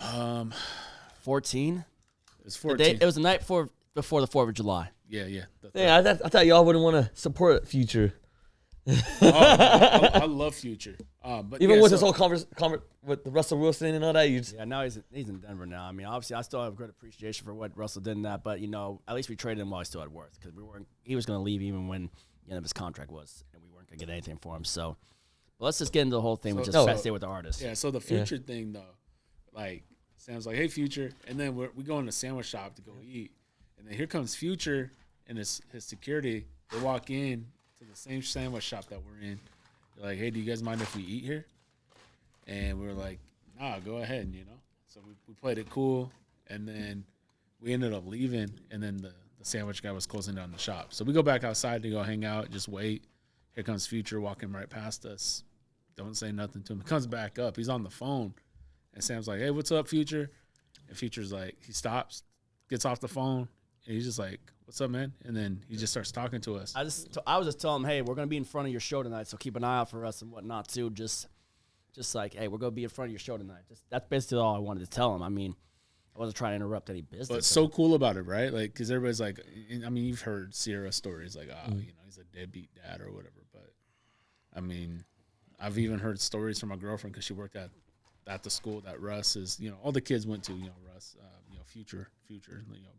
14. It was 14. It was the night before the 4th of July. Yeah. I thought y'all wouldn't want to support Future. I love Future. But even with this whole conversation with the Russell Wilson and all that, now he's in Denver now. I mean, obviously, I still have great appreciation for what Russell did in that, but at least we traded him while he still had worth because he was going to leave even when the end of his contract was, and we weren't going to get anything for him. So, let's just get into the whole thing. We just stay with the artist. Yeah. So the Future thing though, like Sam's like, "Hey, Future," and then we go in the sandwich shop to go eat, and then here comes Future and his security. They walk in to the same sandwich shop that we're in. They're like, "Hey, do you guys mind if we eat here?" And we were like, "Nah, go ahead." So we played it cool, and then we ended up leaving, and then the sandwich guy was closing down the shop. So we go back outside to go hang out, just wait. Here comes Future walking right past us. Don't say nothing to him. He comes back up. He's on the phone, and Sam's like, "Hey, what's up, Future?" And Future's like, he stops, gets off the phone, and he's just like, "What's up, man?" And then he just starts talking to us. I was just telling him, "Hey, we're gonna be in front of your show tonight, so keep an eye out for us and whatnot too." Just like, "Hey, we're gonna be in front of your show tonight." That's basically all I wanted to tell him. I mean, I wasn't trying to interrupt any business. But it's so cool about it, right? Like, because everybody's like, I mean, you've heard Sierra stories like, he's a deadbeat dad or whatever. But I mean, I've even heard stories from my girlfriend because she worked at the school that Russ is, all the kids went to, Russ, Future,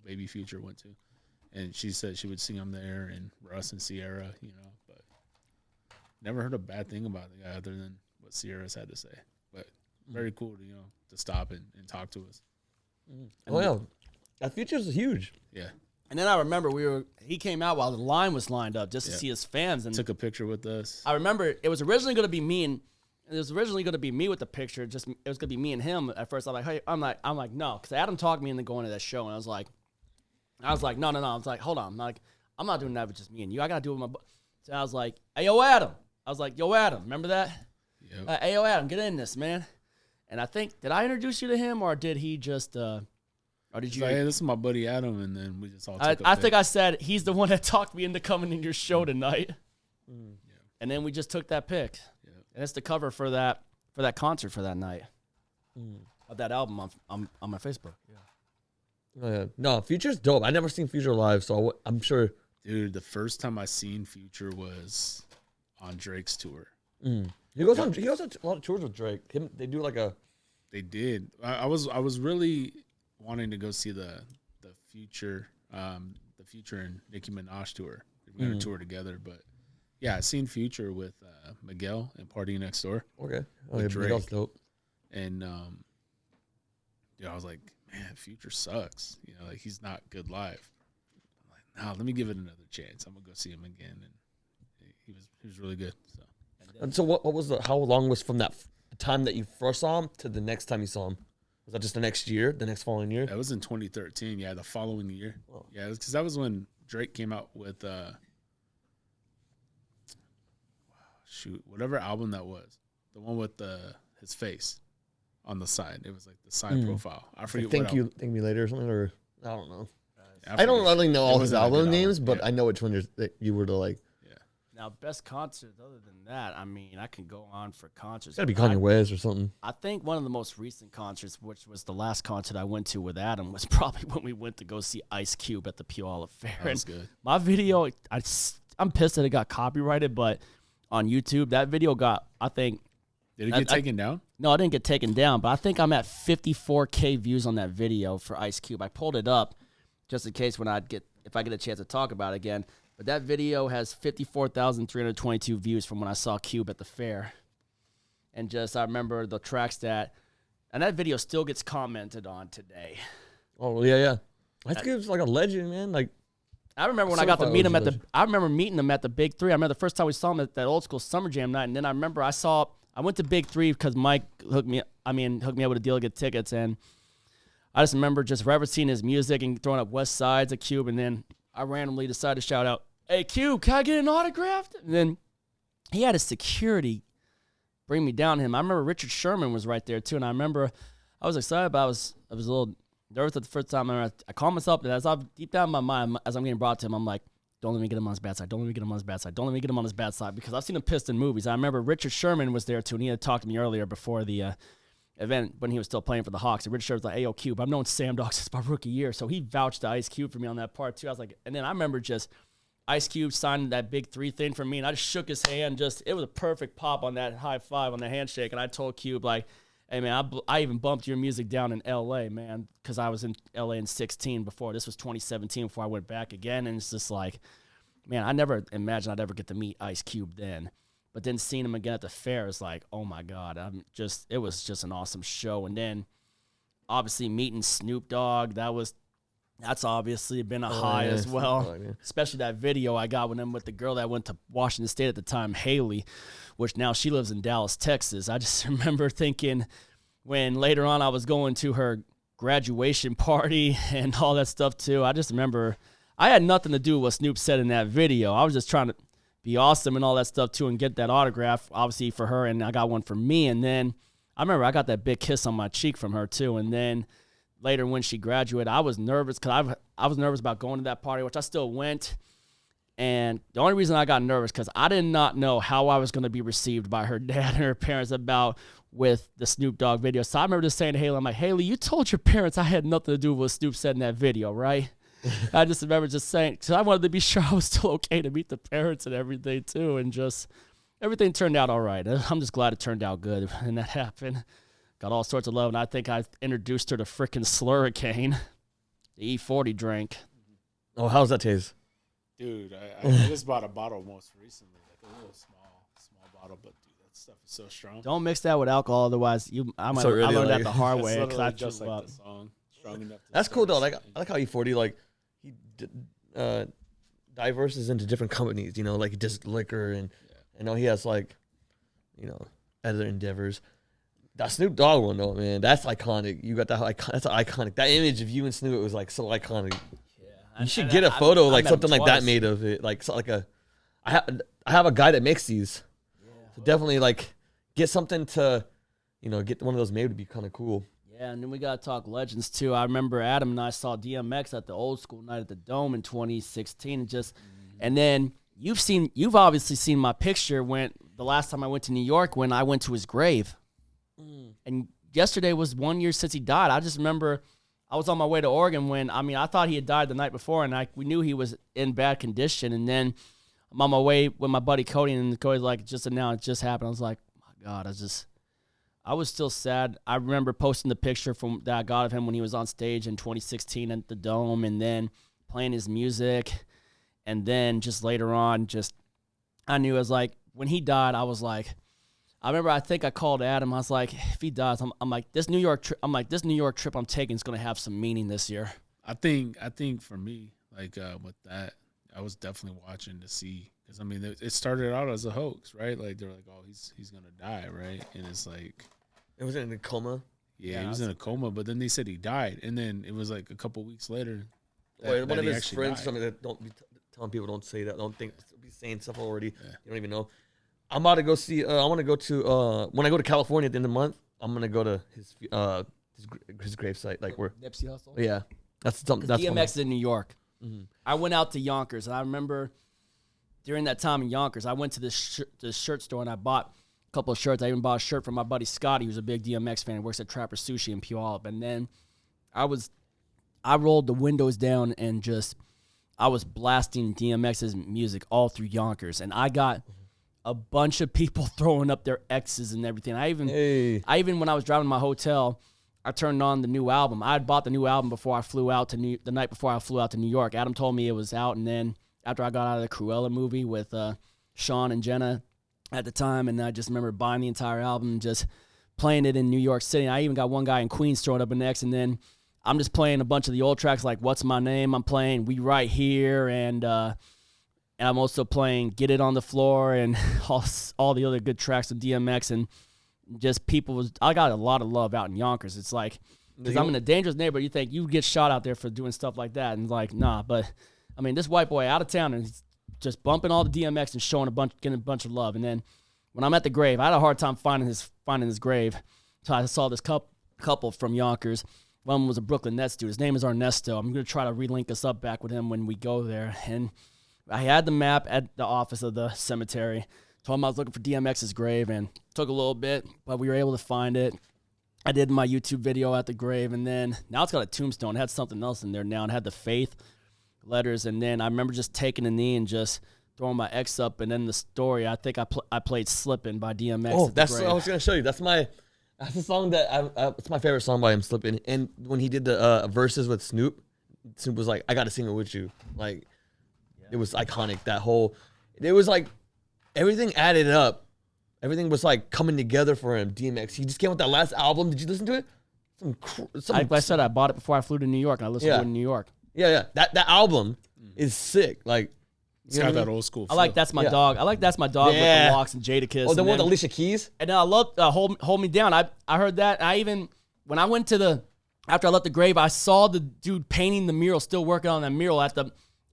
baby Future went to. And she said she would see him there, and Russ and Sierra, but never heard a bad thing about the guy other than what Sierra's had to say. But very cool to stop and talk to us. Well, that Future's huge. Yeah. And then I remember he came out while the line was lined up just to see his fans, and took a picture with us. I remember it was originally going to be me with the picture. It was going to be me and him at first. I'm like, hey, I'm like, no, because Adam talked me into going to that show, and I was like, no. I was like, hold on. I'm not doing that with just me and you. I got to do it with my. So I was like, hey, yo, Adam. I was like, yo, Adam, remember that? Yep. Hey, yo, Adam, get in this, man. And I think, did I introduce you to him, or did he just, or did He's you? like, hey, this is my buddy Adam, and then we just all took I think I said, he's the one that talked me into coming in your show tonight. Yeah. And then we just took that pic. Yeah. And it's the cover for that concert for that night. Of that album on my Facebook. Yeah. Oh, yeah. No, Future's dope. I never seen Future live, so I'm sure. Dude, the first time I seen Future was on Drake's tour. He goes on a lot of tours with Drake. They do like a. They did. I was really wanting to go see the Future and Nicki Minaj tour. We're gonna tour together, but yeah, I seen Future with Miguel and Party Next Door. Okay. Oh With yeah, Drake. Miguel's dope. And dude, I was like, man, Future sucks. You know, like he's not good live. I'm like, nah, let me give it another chance. I'm gonna go see him again, and he was really good. So. And so what was how long was from that time that you first saw him to the next time you saw him? Was that just the next year, the next following year? That was in 2013. Yeah, the following year. Oh. Yeah, because that was when Drake came out with whatever album that was, the one with his face on the side. It was like the side profile. I forget. Thank Me Later or something, or I don't know. I I don't forget. really know It all his wasn't a good album names, but yeah. I know which one that you were to like. Now, best concerts other than that, I mean, I can go on for concerts. It's gotta be but Kanye West or something. I think one of the most recent concerts, which was the last concert I went to with Adam, was probably when we went to go see Ice Cube at the Puyallup Fair. That was good. My video, I'm pissed that it got copyrighted, but on YouTube, that video got, I think. Did it get taken down? No, I didn't get taken down, but I think I'm at 54K views on that video for Ice Cube. I pulled it up just in case if I get a chance to talk about it again. But that video has 54,322 views from when I saw Cube at the fair. And I remember the tracks and that video still gets commented on today. Oh yeah. Ice Cube's like a legend, man. Like I remember when I got to meet him I remember meeting him at the Big Three. I remember the first time we saw him at that old school Summer Jam night. And then I remember I went to Big Three because Mike hooked me up with a deal to get tickets. And I just remember just forever seeing his music and throwing up West Sides of Cube. And then I randomly decided to shout out, hey, Cube, can I get an autograph? And then he had his security bring me down to him. I remember Richard Sherman was right there, too. And I remember I was excited, but I was a little nervous at the first time. I called myself, and deep down in my mind, as I'm getting brought to him, I'm like, don't let me get him on his bad side. Don't let me get him on his bad side. Don't let me get him on his bad side. Because I've seen him pissed in movies. I remember Richard Sherman was there, too, and he had talked to me earlier before the event when he was still playing for the Hawks. And Richard Sherman was like, hey, yo, Cube, I've known Sam Dog since my rookie year. So he vouched to Ice Cube for me on that part, too. I was like, and then I remember just Ice Cube signed that Big Three thing for me, and I just shook his hand. It was a perfect pop on that high five, on the handshake. And I told Cube, like, hey, man, I even bumped your music down in L.A., man, because I was in L.A. in 2016 before. This was 2017 before I went back again. And it's just like, man, I never imagined I'd ever get to meet Ice Cube then. But then seeing him again at the fair is like, oh, my God. It was just an awesome show. And then, obviously, meeting Snoop Dogg, that's obviously been a high as well, especially that video I got with the girl that went to Washington State at the time, Haley, which now she lives in Dallas, Texas. I just remember thinking when later on I was going to her graduation party and all that stuff too, I just remember I had nothing to do with what Snoop said in that video. I was just trying to be awesome and all that stuff too and get that autograph, obviously, for her, and I got one for me. And then I remember I got that big kiss on my cheek from her too, and then later, when she graduated, I was nervous because I was nervous about going to that party, which I still went. And the only reason I got nervous because I did not know how I was going to be received by her dad and her parents with the Snoop Dogg video. So I remember just saying to Haley, I'm like, Haley, you told your parents I had nothing to do with what Snoop said in that video, right? I just remember just saying, because I wanted to be sure I was still okay to meet the parents and everything too. And just everything turned out all right. I'm just glad it turned out good and that happened. Got all sorts of love, and I think I introduced her to frickin' Slurricane, the E40 drink. Oh, how's that taste? Dude, I just bought a bottle most recently, like a little small bottle, but dude, that stuff is so strong. Don't mix that with alcohol, otherwise I learned that the hard way. It's I just like the song, strong enough. That's cool though. I like how E40 like he diverses into different companies. You know, like he does liquor, and I know he has like, you know, other endeavors. That Snoop Dogg one though, man, that's iconic. You got that's iconic. That image of you and Snoop was like so iconic. Yeah, you should get a photo like something like that made of it, like so, like a. I have a guy that makes these. So definitely like get something to, get one of those made would be kind of cool. Yeah, and then we got to talk legends, too. I remember Adam and I saw DMX at the old school night at the Dome in 2016. And then you've obviously seen my picture when the last time I went to New York when I went to his grave. And yesterday was 1 year since he died. I just remember I was on my way to Oregon when, I thought he had died the night before, and we knew he was in bad condition. And then I'm on my way with my buddy Cody, and Cody's like, just announced, it just happened. I was like, oh my God, I was still sad. I remember posting the picture that I got of him when he was on stage in 2016 at the Dome, and then playing his music. And then just later on, I knew, I was like, when he died, I was like, I remember I think I called Adam. I was like, if he dies, I'm like, this New York trip I'm taking is going to have some meaning this year. I think for me, like with that, I was definitely watching to see. Because, it started out as a hoax, right? Like, they were like, oh, he's going to die, right? And it's like... It was in a coma? Yeah, he was in a coma, but then they said he died. And then it was like a couple weeks later one of his friends or something that don't be telling people don't say that. Don't be saying stuff already. Yeah. You don't even know. I'm about to go see... I want to go to... when I go to California at the end of the month, I'm going to go to his gravesite. Like, where... Nipsey Hussle? Yeah. That's something... That's DMX is in New York. Mm-hmm. I went out to Yonkers, and I remember... During that time in Yonkers, I went to this shirt store and I bought a couple of shirts. I even bought a shirt from my buddy Scotty, who's a big DMX fan. He works at Trapper Sushi in Puyallup. And then I rolled the windows down and I was blasting DMX's music all through Yonkers. And I got a bunch of people throwing up their X's and everything. I even when I was driving to my hotel, I turned on the new album. I had bought the new album before I flew out the night before I flew out to New York. Adam told me it was out, and then after I got out of the Cruella movie with Sean and Jenna at the time, and I just remember buying the entire album and just playing it in New York City. I even got one guy in Queens throwing up an X, and then I'm just playing a bunch of the old tracks like What's My Name? I'm playing We Right Here, and I'm also playing Get It on the Floor and all the other good tracks of DMX, and just I got a lot of love out in Yonkers. It's like, because I'm in a dangerous neighborhood, you think you get shot out there for doing stuff like that, and like, nah, but... this white boy out of town and he's just bumping all the DMX and getting a bunch of love. And then when I'm at the grave, I had a hard time finding his grave. So I saw this couple from Yonkers. One was a Brooklyn Nets dude. His name is Ernesto. I'm going to try to relink us up back with him when we go there. And I had the map at the office of the cemetery. Told him I was looking for DMX's grave, and took a little bit, but we were able to find it. I did my YouTube video at the grave, and then now it's got a tombstone. It had something else in there now. It had the faith letters, and then I remember just taking a knee and just throwing my X up, and then the story, I think I played Slippin' by DMX. Oh, that's what I was going to show you. That's the song that it's my favorite song by him, Slippin'. And when he did the verses with Snoop was like, I got to sing it with you. Like, it was iconic. It was like, everything added up. Everything was like coming together for him, DMX. He just came with that last album. Did you listen to it? I said I bought it before I flew to New York, and I listened to it in New York. Yeah. That album is sick. Like, it's got that old school feel. I like That's My Dog. I like That's My Dog with the Locks and Jadakiss. Oh, the one with Alicia Keys? And then I love Hold Me Down. I heard that. When I went after I left the grave, I saw the dude painting the mural, still working on that mural at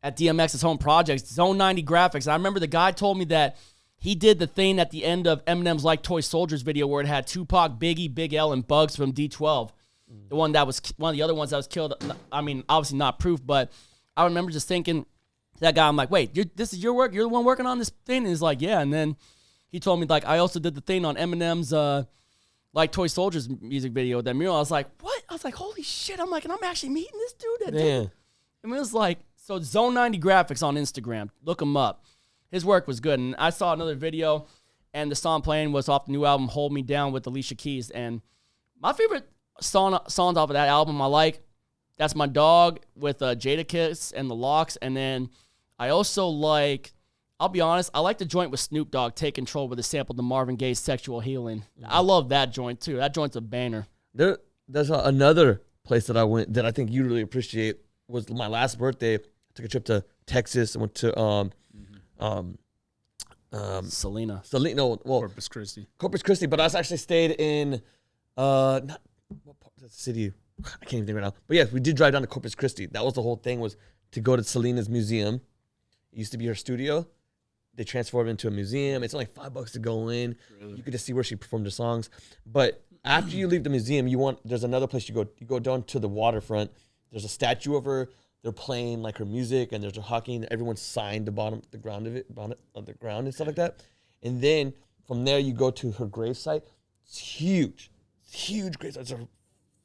DMX's home project, Zone 90 Graphics. And I remember the guy told me that he did the thing at the end of Eminem's Like Toy Soldiers video where it had Tupac, Biggie, Big L, and Bugs from D12. The one that was one of the other ones that was killed. Obviously not proof, but I remember just thinking to that guy, I'm like, wait, this is your work? You're the one working on this thing? And he's like, yeah. And then he told me, like, I also did the thing on Eminem's Like Toy Soldiers music video, that mural. I was like, what? I was like, holy shit. I'm like, and I'm actually meeting this dude. It was like, so Zone 90 Graphics on Instagram. Look him up. His work was good. And I saw another video, and the song playing was off the new album, Hold Me Down with Alicia Keys. And my favorite songs off of that album, I like That's My Dog with Jadakiss and the Locks. And then I also like, I'll be honest, I like the joint with Snoop Dogg, Take Control, where they sampled the Marvin Gaye's Sexual Healing. I love that joint too. That joint's a banner. There's another place that I went that I think you really appreciate. Was my last birthday. I took a trip to Texas. I went to Selena. Corpus Christi. But I actually stayed in not what part of the city. I can't even think right now. But yes, we did drive down to Corpus Christi. That was the whole thing, was to go to Selena's museum. It used to be her studio. they transform it into a museum. It's only $5 to go in. Really? You get to see where she performed her songs. But after you leave the museum, there's another place you go. You go down to the waterfront. There's a statue of her. They're playing like her music, and there's a hockey. And everyone's signed the ground of it, on the ground and stuff like that. And then from there, you go to her gravesite. It's huge. It's huge gravesite. It's her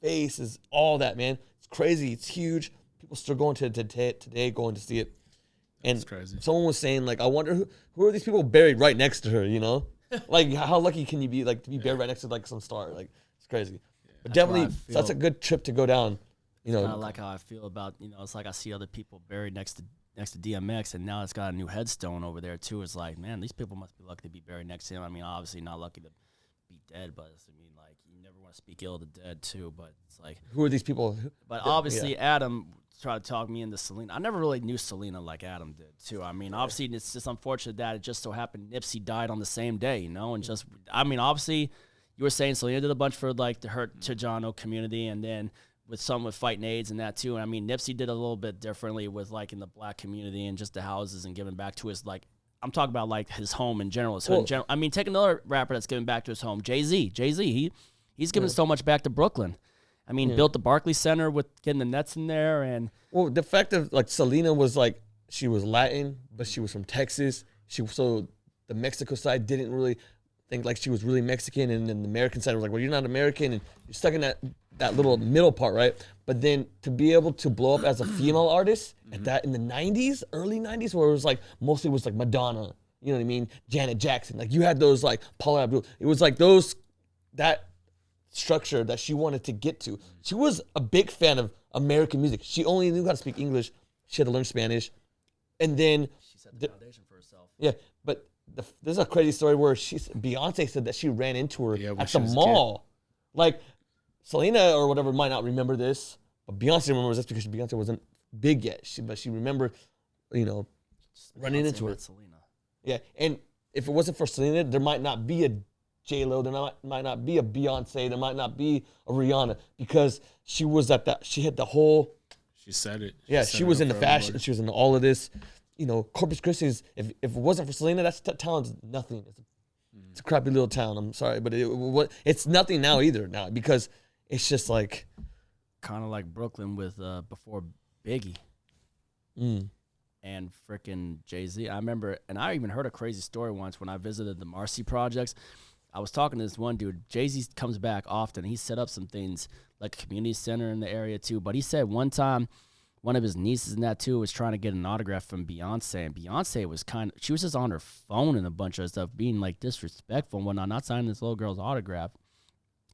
face is all that, man. It's crazy. It's huge. People still going to today going to see it. And That's crazy. Someone was saying, like, I wonder who are these people buried right next to her, you know? Like, how lucky can you be, like, to be buried right next to, like, some star? Like, it's crazy. But definitely, that's a good trip to go down, you know. Kind of like how I feel about, it's like I see other people buried next to DMX, and now it's got a new headstone over there, too. It's like, man, these people must be lucky to be buried next to him. I mean, obviously not lucky to be dead, but I mean, like, you never want to speak ill of the dead, too. But it's like, who are these people? But obviously, Adam tried to talk me into Selena. I never really knew Selena like Adam did, too. I mean, obviously, it's just unfortunate that it just so happened Nipsey died on the same day, and just, I mean, obviously, you were saying Selena did a bunch for, like, the Hurt Chijano community, and then with some with fighting AIDS and that, too. And, I mean, Nipsey did a little bit differently with, like, in the black community and just the houses and giving back to his, like, I'm talking about, like, his home in general. So, in general, I mean, take another rapper that's giving back to his home, Jay-Z. He's giving so much back to Brooklyn. I mean, built the Barclays Center with getting the Nets in there, and the fact of like Selena was like she was Latin, but she was from Texas. So the Mexico side didn't really think like she was really Mexican, and then the American side was like, well, you're not American, and you're stuck in that little middle part, right? But then to be able to blow up as a female artist at that in the '90s, early '90s, where it was like mostly was like Madonna, you know what I mean? Janet Jackson, like you had those like Paula Abdul. It was like that structure that she wanted to get to. She was a big fan of American music. She only knew how to speak English. She had to learn Spanish. And then she set the foundation for herself. Yeah, but there's a crazy story where Beyonce said that she ran into her at the mall. Like, Selena or whatever might not remember this, but Beyonce remembers this because Beyonce wasn't big yet. But she remembered, running into her. Selena. Yeah, and if it wasn't for Selena, there might not be a J-Lo, there might not be a Beyonce, there might not be a Rihanna, because she was she had the whole... She said it. She was into fashion, she was into all of this. Corpus Christi, if it wasn't for Selena, that town's nothing. It's a crappy little town, I'm sorry, but it's nothing now either, because it's just like... Kind of like Brooklyn with before Biggie. And freaking Jay-Z. I remember, and I even heard a crazy story once when I visited the Marcy Projects. I was talking to this one dude. Jay-Z comes back often. He set up some things like a community center in the area too. But he said one time, one of his nieces and that too was trying to get an autograph from Beyonce. And Beyonce was she was just on her phone and a bunch of stuff, being like disrespectful and whatnot, not signing this little girl's autograph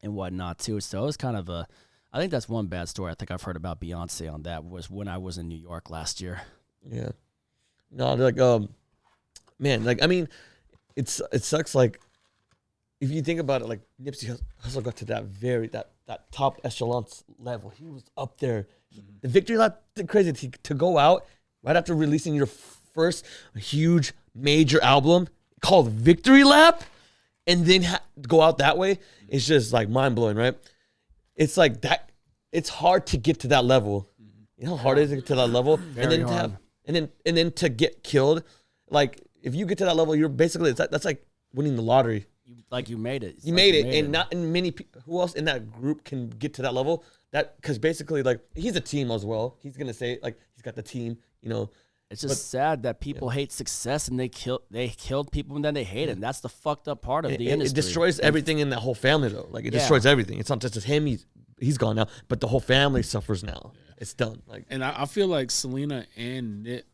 and whatnot too. So it was kind of I think that's one bad story I think I've heard about Beyonce on that was when I was in New York last year. Yeah. No, like, man, like, I mean, it sucks, like, if you think about it, like Nipsey Hussle got to that top echelon level. He was up there. The victory lap, crazy to go out right after releasing your first huge major album called Victory Lap, and then go out that way. It's just like mind blowing, right? It's like that. It's hard to get to that level. You know how hard it is to get to that level, Very hard. And then to get killed. Like if you get to that level, you're basically that's like winning the lottery. You made it. You made it, and not many people. Who else in that group can get to that level? Because basically, like, he's a team as well. He's gonna say like he's got the team. It's just sad that people hate success and they killed people and then they hate it. And that's the fucked up part of the industry. It destroys everything in that whole family though. Like it destroys everything. It's not just him. He's gone now, but the whole family suffers now. Yeah. It's done. Like, and I feel like Selena and Nip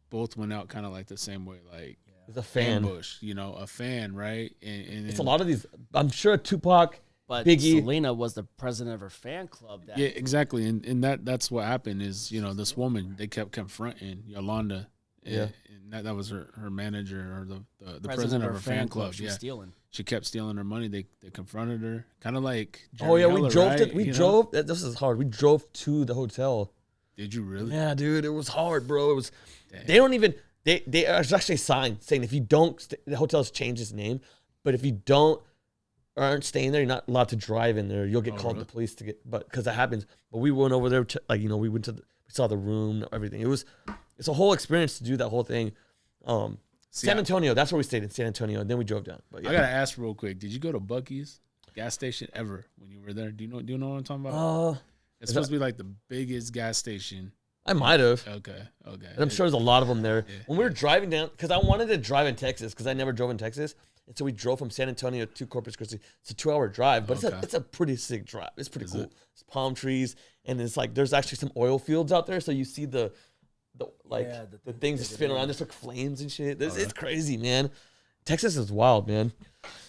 both went out kind of like the same way. Like. As a fan, a fan, right? And it's a lot of these. I'm sure Tupac, but Biggie. Selena was the president of her fan club. Yeah, exactly. And that's what happened is this woman they kept confronting Yolanda. And that was her manager or the president of her fan club. She was stealing. She kept stealing her money. They confronted her, kind of like. Jerry Heller, we drove. This is hard. We drove to the hotel. Did you really? Yeah, dude. It was hard, bro. It was. Dang. They don't even. There's actually a sign saying if you don't, the hotel's changed its name, but if you aren't staying there, you're not allowed to drive in there. You'll get called to police because that happens. But we went over there we went we saw the room, everything. It's a whole experience to do that whole thing. San Antonio. That's where we stayed in San Antonio. And then we drove down. But yeah. I gotta ask real quick. Did you go to Buc-ee's gas station ever when you were there? Do you know what I'm talking about? It's supposed to be like the biggest gas station. I might have. Okay. And I'm sure there's a lot of them there. Yeah. When we were driving down, because I wanted to drive in Texas, because I never drove in Texas. And so we drove from San Antonio to Corpus Christi. It's a 2-hour drive, but it's a pretty sick drive. It's pretty cool. It's palm trees, and it's like there's actually some oil fields out there, so you see the things spin around. There's like flames and shit. It's crazy, man. Texas is wild, man.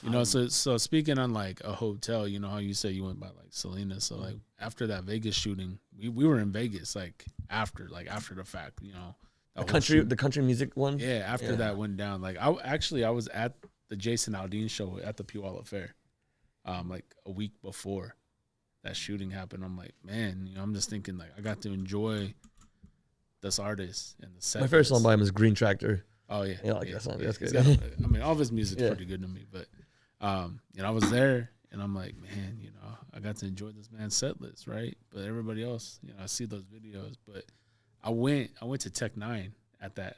You know, so speaking on like a hotel, you know how you say you went by like Selena. So like after that Vegas shooting, we were in Vegas like after the fact, you know. The country music one? Yeah, after that went down. Like I was at the Jason Aldean show at the Puyallup Fair, like a week before that shooting happened. I'm like, man, you know, I'm just thinking like I got to enjoy this artist and the set. My favorite song by him is Green Tractor. Oh yeah, I like that song. That's good. I mean, all of his music's pretty good to me, but you know, I was there and I'm like, man, you know, I got to enjoy this man's set list, right? But everybody else, you know, I see those videos, but I went to Tech 9 at that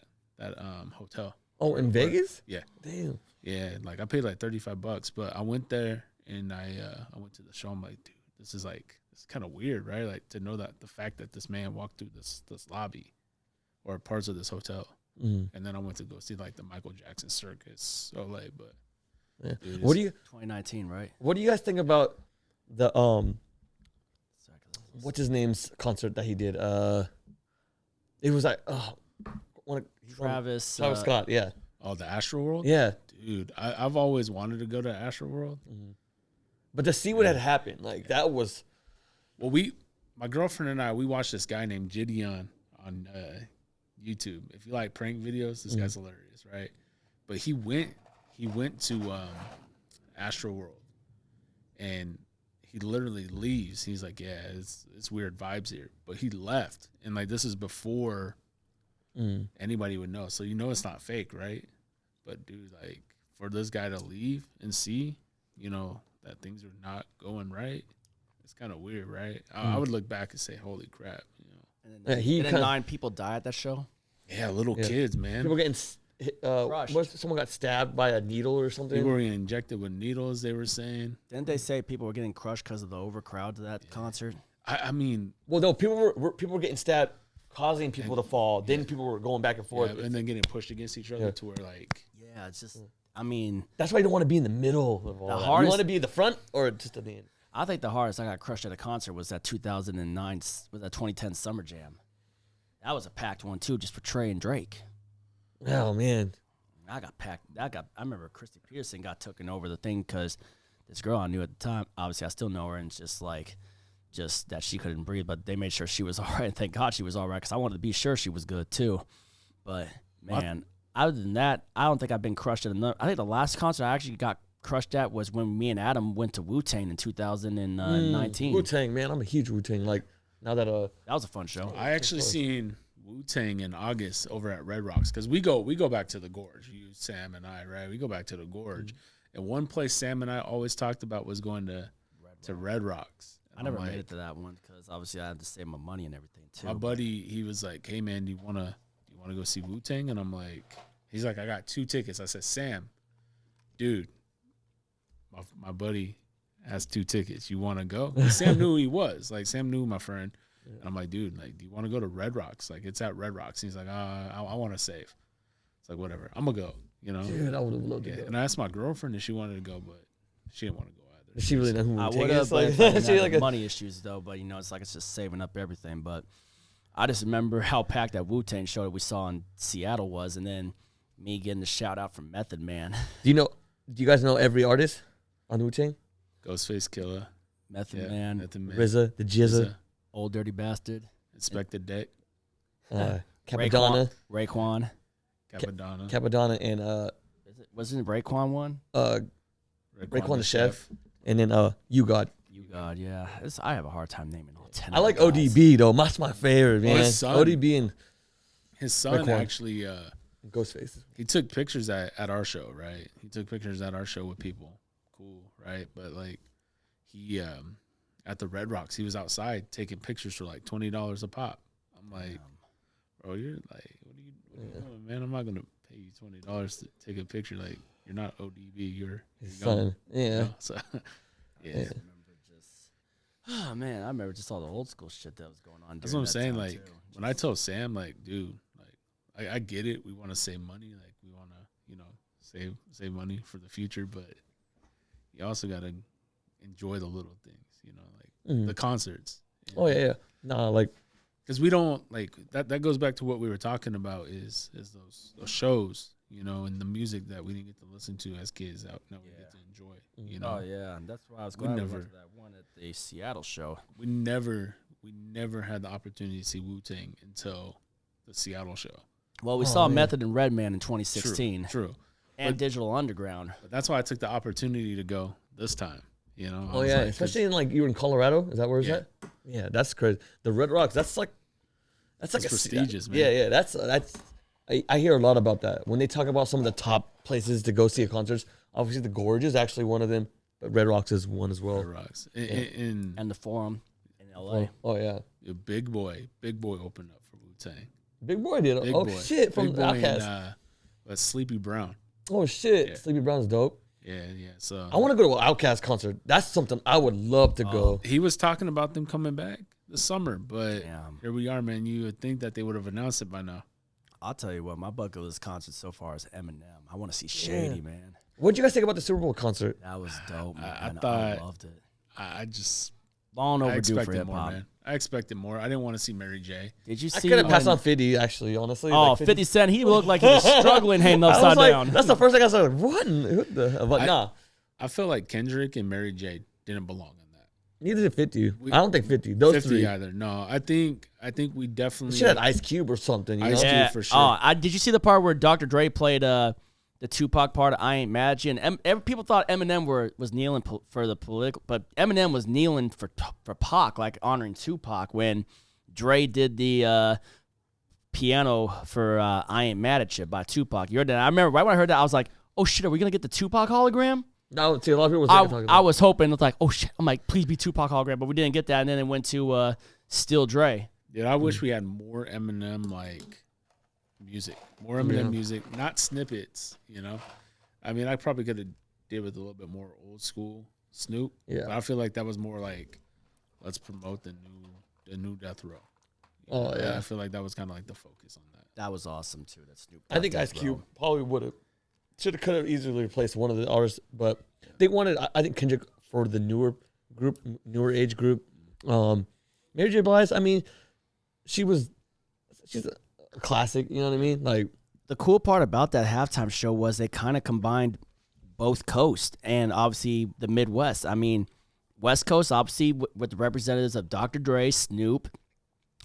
hotel. Oh, in Vegas? Yeah. Damn. Yeah, like I paid like $35, but I went there and I went to the show. I'm like, dude, this is kind of weird, right? Like to know that the fact that this man walked through this lobby or parts of this hotel. Mm-hmm. And then I went to go see like the Michael Jackson Circus. So like, but yeah. Dude, what do you 2019, right? What do you guys think about the what's his name's concert that he did? It was like Travis Scott, yeah. Oh, the Astro World? Yeah. Dude, I've always wanted to go to Astro World. Mm-hmm. But to see what had happened, like that was well, my girlfriend and I, we watched this guy named Gideon on YouTube. If you like prank videos, this guy's hilarious, right? But he went to Astro World, and he literally leaves. He's like, yeah, it's weird vibes here. But he left, and like this is before anybody would know. So you know it's not fake, right? But dude, like for this guy to leave and see, you know, that things are not going right, it's kind of weird, right? I would look back and say, holy crap, you know. And then 9 people die at that show. Yeah, little kids, man. People getting someone got stabbed by a needle or something. People were getting injected with needles, they were saying. Didn't they say people were getting crushed because of the overcrowd to that concert? I mean, well, no, people were getting stabbed, causing people to fall. Then people were going back and forth, and then getting pushed against each other to where like. Yeah, it's just. I mean, that's why you don't want to be in the middle of all that. You want to be in the front or just at the end. I think the hardest I got crushed at a concert was that 2010 Summer Jam. That was a packed one too, just for Trey and Drake. Oh man, I got packed. I remember Christy Pearson got taken over the thing because this girl I knew at the time, obviously I still know her, and it's just that she couldn't breathe, but they made sure she was all right. And thank God she was all right because I wanted to be sure she was good too. But man, other than that, I don't think I've been crushed at another. I think the last concert I actually got crushed at was when me and Adam went to Wu-Tang in 2019. Wu-Tang, man, I'm a huge Wu-Tang. Like now that that was a fun show. I actually seen Wu-Tang in August over at Red Rocks because we go back to the Gorge. You, Sam, and I, right? We go back to the Gorge, and one place Sam and I always talked about was going to Red Rocks. And I never made it to that one because obviously I had to save my money and everything too. My buddy, he was like, "Hey man, do you wanna go see Wu-Tang?" And I'm like, he's like, "I got 2 tickets." I said, "Sam, dude, my buddy has 2 tickets. You want to go?" And Sam knew who he was. Like Sam knew my friend. Yeah. And I'm like, dude, like, do you want to go to Red Rocks? Like, it's at Red Rocks. And he's like, I want to save. It's like, whatever. I'm going to go, you know? Dude, I would have loved to go. And I asked my girlfriend if she wanted to go, but she didn't want to go either. She really know who I would have, like, she like money issues, though. But, you know, it's just saving up everything. But I just remember how packed that Wu-Tang show that we saw in Seattle was. And then me getting the shout out from Method Man. Do you guys know every artist on Wu-Tang? Ghostface Killer. Method Man. RZA, the Jizza. Old Dirty Bastard. Inspector Deck. Capadonna. Raekwon. Capadonna. And wasn't Raekwon one? Raekwon the Chef. And then You God. You God, yeah. I have a hard time naming all 10. I like ODB though. That's my favorite, man. ODB and his son Raekwon. Actually Ghostface. He took pictures at our show, right? He took pictures at our show with people. Cool, right? But like he at the Red Rocks, he was outside taking pictures for like $20 a pop. I'm like, bro, you're like, what are you doing, man? I'm not gonna pay you $20 to take a picture. Like, you're not ODB, you're His young, son. Yeah. you know? So, yeah. Oh man, I remember just all the old school shit that was going on. That's what I'm during that saying. time, Like, too. when I told Sam, like, dude, like, I get it. We want to save money. Like, we want to, you know, save money for the future. But you also got to enjoy the little things, you know, like the concerts. Oh, yeah. Nah, like. Because we don't, like, that goes back to what we were talking about is those shows, you know, and the music that we didn't get to listen to as kids out now we get to enjoy, you know. Oh yeah, and that's why I was glad we went to that one at the Seattle show. We never had the opportunity to see Wu-Tang until the Seattle show. Well, we saw Method and Redman in 2016. True. And Digital Underground. But that's why I took the opportunity to go this time, you know. Oh, yeah. Like, especially in, like, you were in Colorado. Is that where it's at? Yeah, that's crazy. The Red Rocks, that's like prestigious, man. Yeah, that's I hear a lot about that. When they talk about some of the top places to go see a concert, obviously the Gorge is actually one of them, but Red Rocks is one as well. Red Rocks. And the Forum in LA. Oh, yeah. Big Boy opened up for Wu-Tang. Big Boy did. Big Oh, Boy. shit, from Big Boy Outkast. and Sleepy Brown. Oh, shit. Yeah. Sleepy Brown's dope. Yeah. So I want to go to an Outkast concert. That's something I would love to go. he was talking about them coming back this summer, but Damn. here we are, man. You would think that they would have announced it by now. I'll tell you what, my bucket list concert so far is Eminem. I want to see Shady, man. What'd you guys think about the Super Bowl concert? That was dope, man. I thought- I loved it. I just Long I overdue for expected hip more, hop. man. I expected more. I didn't want to see Mary J. Did you I see? could have passed when- on 50, actually, honestly. Oh, like 50 Cent, he looked like he was struggling hanging I was upside like, down. that's the first thing I said. Like, what the? But nah, I feel like Kendrick and Mary J. didn't belong in that. neither did 50. I don't think 50. Those 50 three. either. No, I think we definitely Should have Ice Cube or something. You know? Ice Cube. Yeah. for sure. Oh, did you see the part where Dr. Dre played the Tupac part of I Ain't Mad at You? And people thought Eminem was kneeling for the political, but Eminem was kneeling for Pac, like honoring Tupac when Dre did the piano for I Ain't Mad at You by Tupac. You heard that? I remember right when I heard that, I was like, oh shit, are we going to get the Tupac hologram? No, see, a lot of people was talking about I was hoping, it's like, oh shit, I'm like, please be Tupac hologram, but we didn't get that, and then it went to Still Dre. Dude, I wish we had more Eminem music, more Eminem music, not snippets. You know, I mean, I probably could have did with a little bit more old school Snoop. Yeah. But I feel like that was more like, let's promote the new Death Row. You Oh, know? yeah. I feel like that was kind of like the focus on that. That was awesome too. That Snoop. I think Ice Cube probably would have, could have easily replaced one of the artists, but they wanted, I think, Kendrick for the newer age group. Mary J. Blige, I mean, she's a classic, you know what I mean? Like, The cool part about that halftime show was they kind of combined both coasts and obviously the Midwest. I mean, West Coast, obviously, with the representatives of Dr. Dre, Snoop,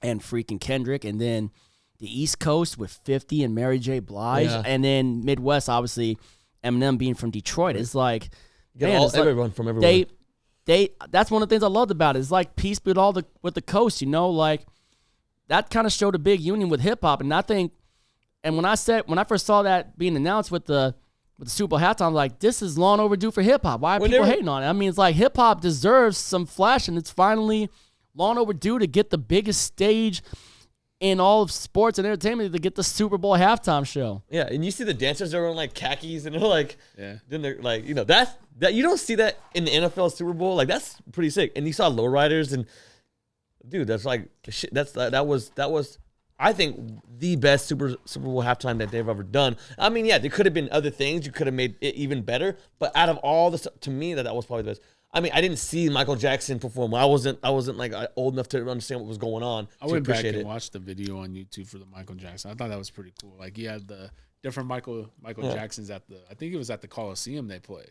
and freaking Kendrick, and then the East Coast with 50 and Mary J. Blige, Yeah. and then Midwest, obviously, Eminem being from Detroit. It's like, get man, it's like everyone from everywhere. that's one of the things I loved about it. It's like peace with the coast, you know, like that kind of showed a big union with hip hop. And I think, and when I first saw that being announced with the Super Bowl halftime, I'm like, this is long overdue for hip hop. Why are people hating on it? I mean, it's like hip hop deserves some flash, and it's finally long overdue to get the biggest stage in all of sports and entertainment to get the Super Bowl halftime show. Yeah, and you see the dancers are wearing like khakis and they're like, Yeah. then they're like, you know, that you don't see that in the NFL Super Bowl. Like, that's pretty sick. And you saw lowriders and, dude, that's like shit. That was I think the best Super Bowl halftime that they've ever done. I mean, yeah, there could have been other things you could have made it even better, but out of all the, to me, that was probably the best. I mean, I didn't see Michael Jackson perform. I wasn't like old enough to understand what was going on. I went back and watched the video on YouTube for the Michael Jackson. I thought that was pretty cool. Like, he had the different Michael Jacksons at I think it was at the Coliseum they played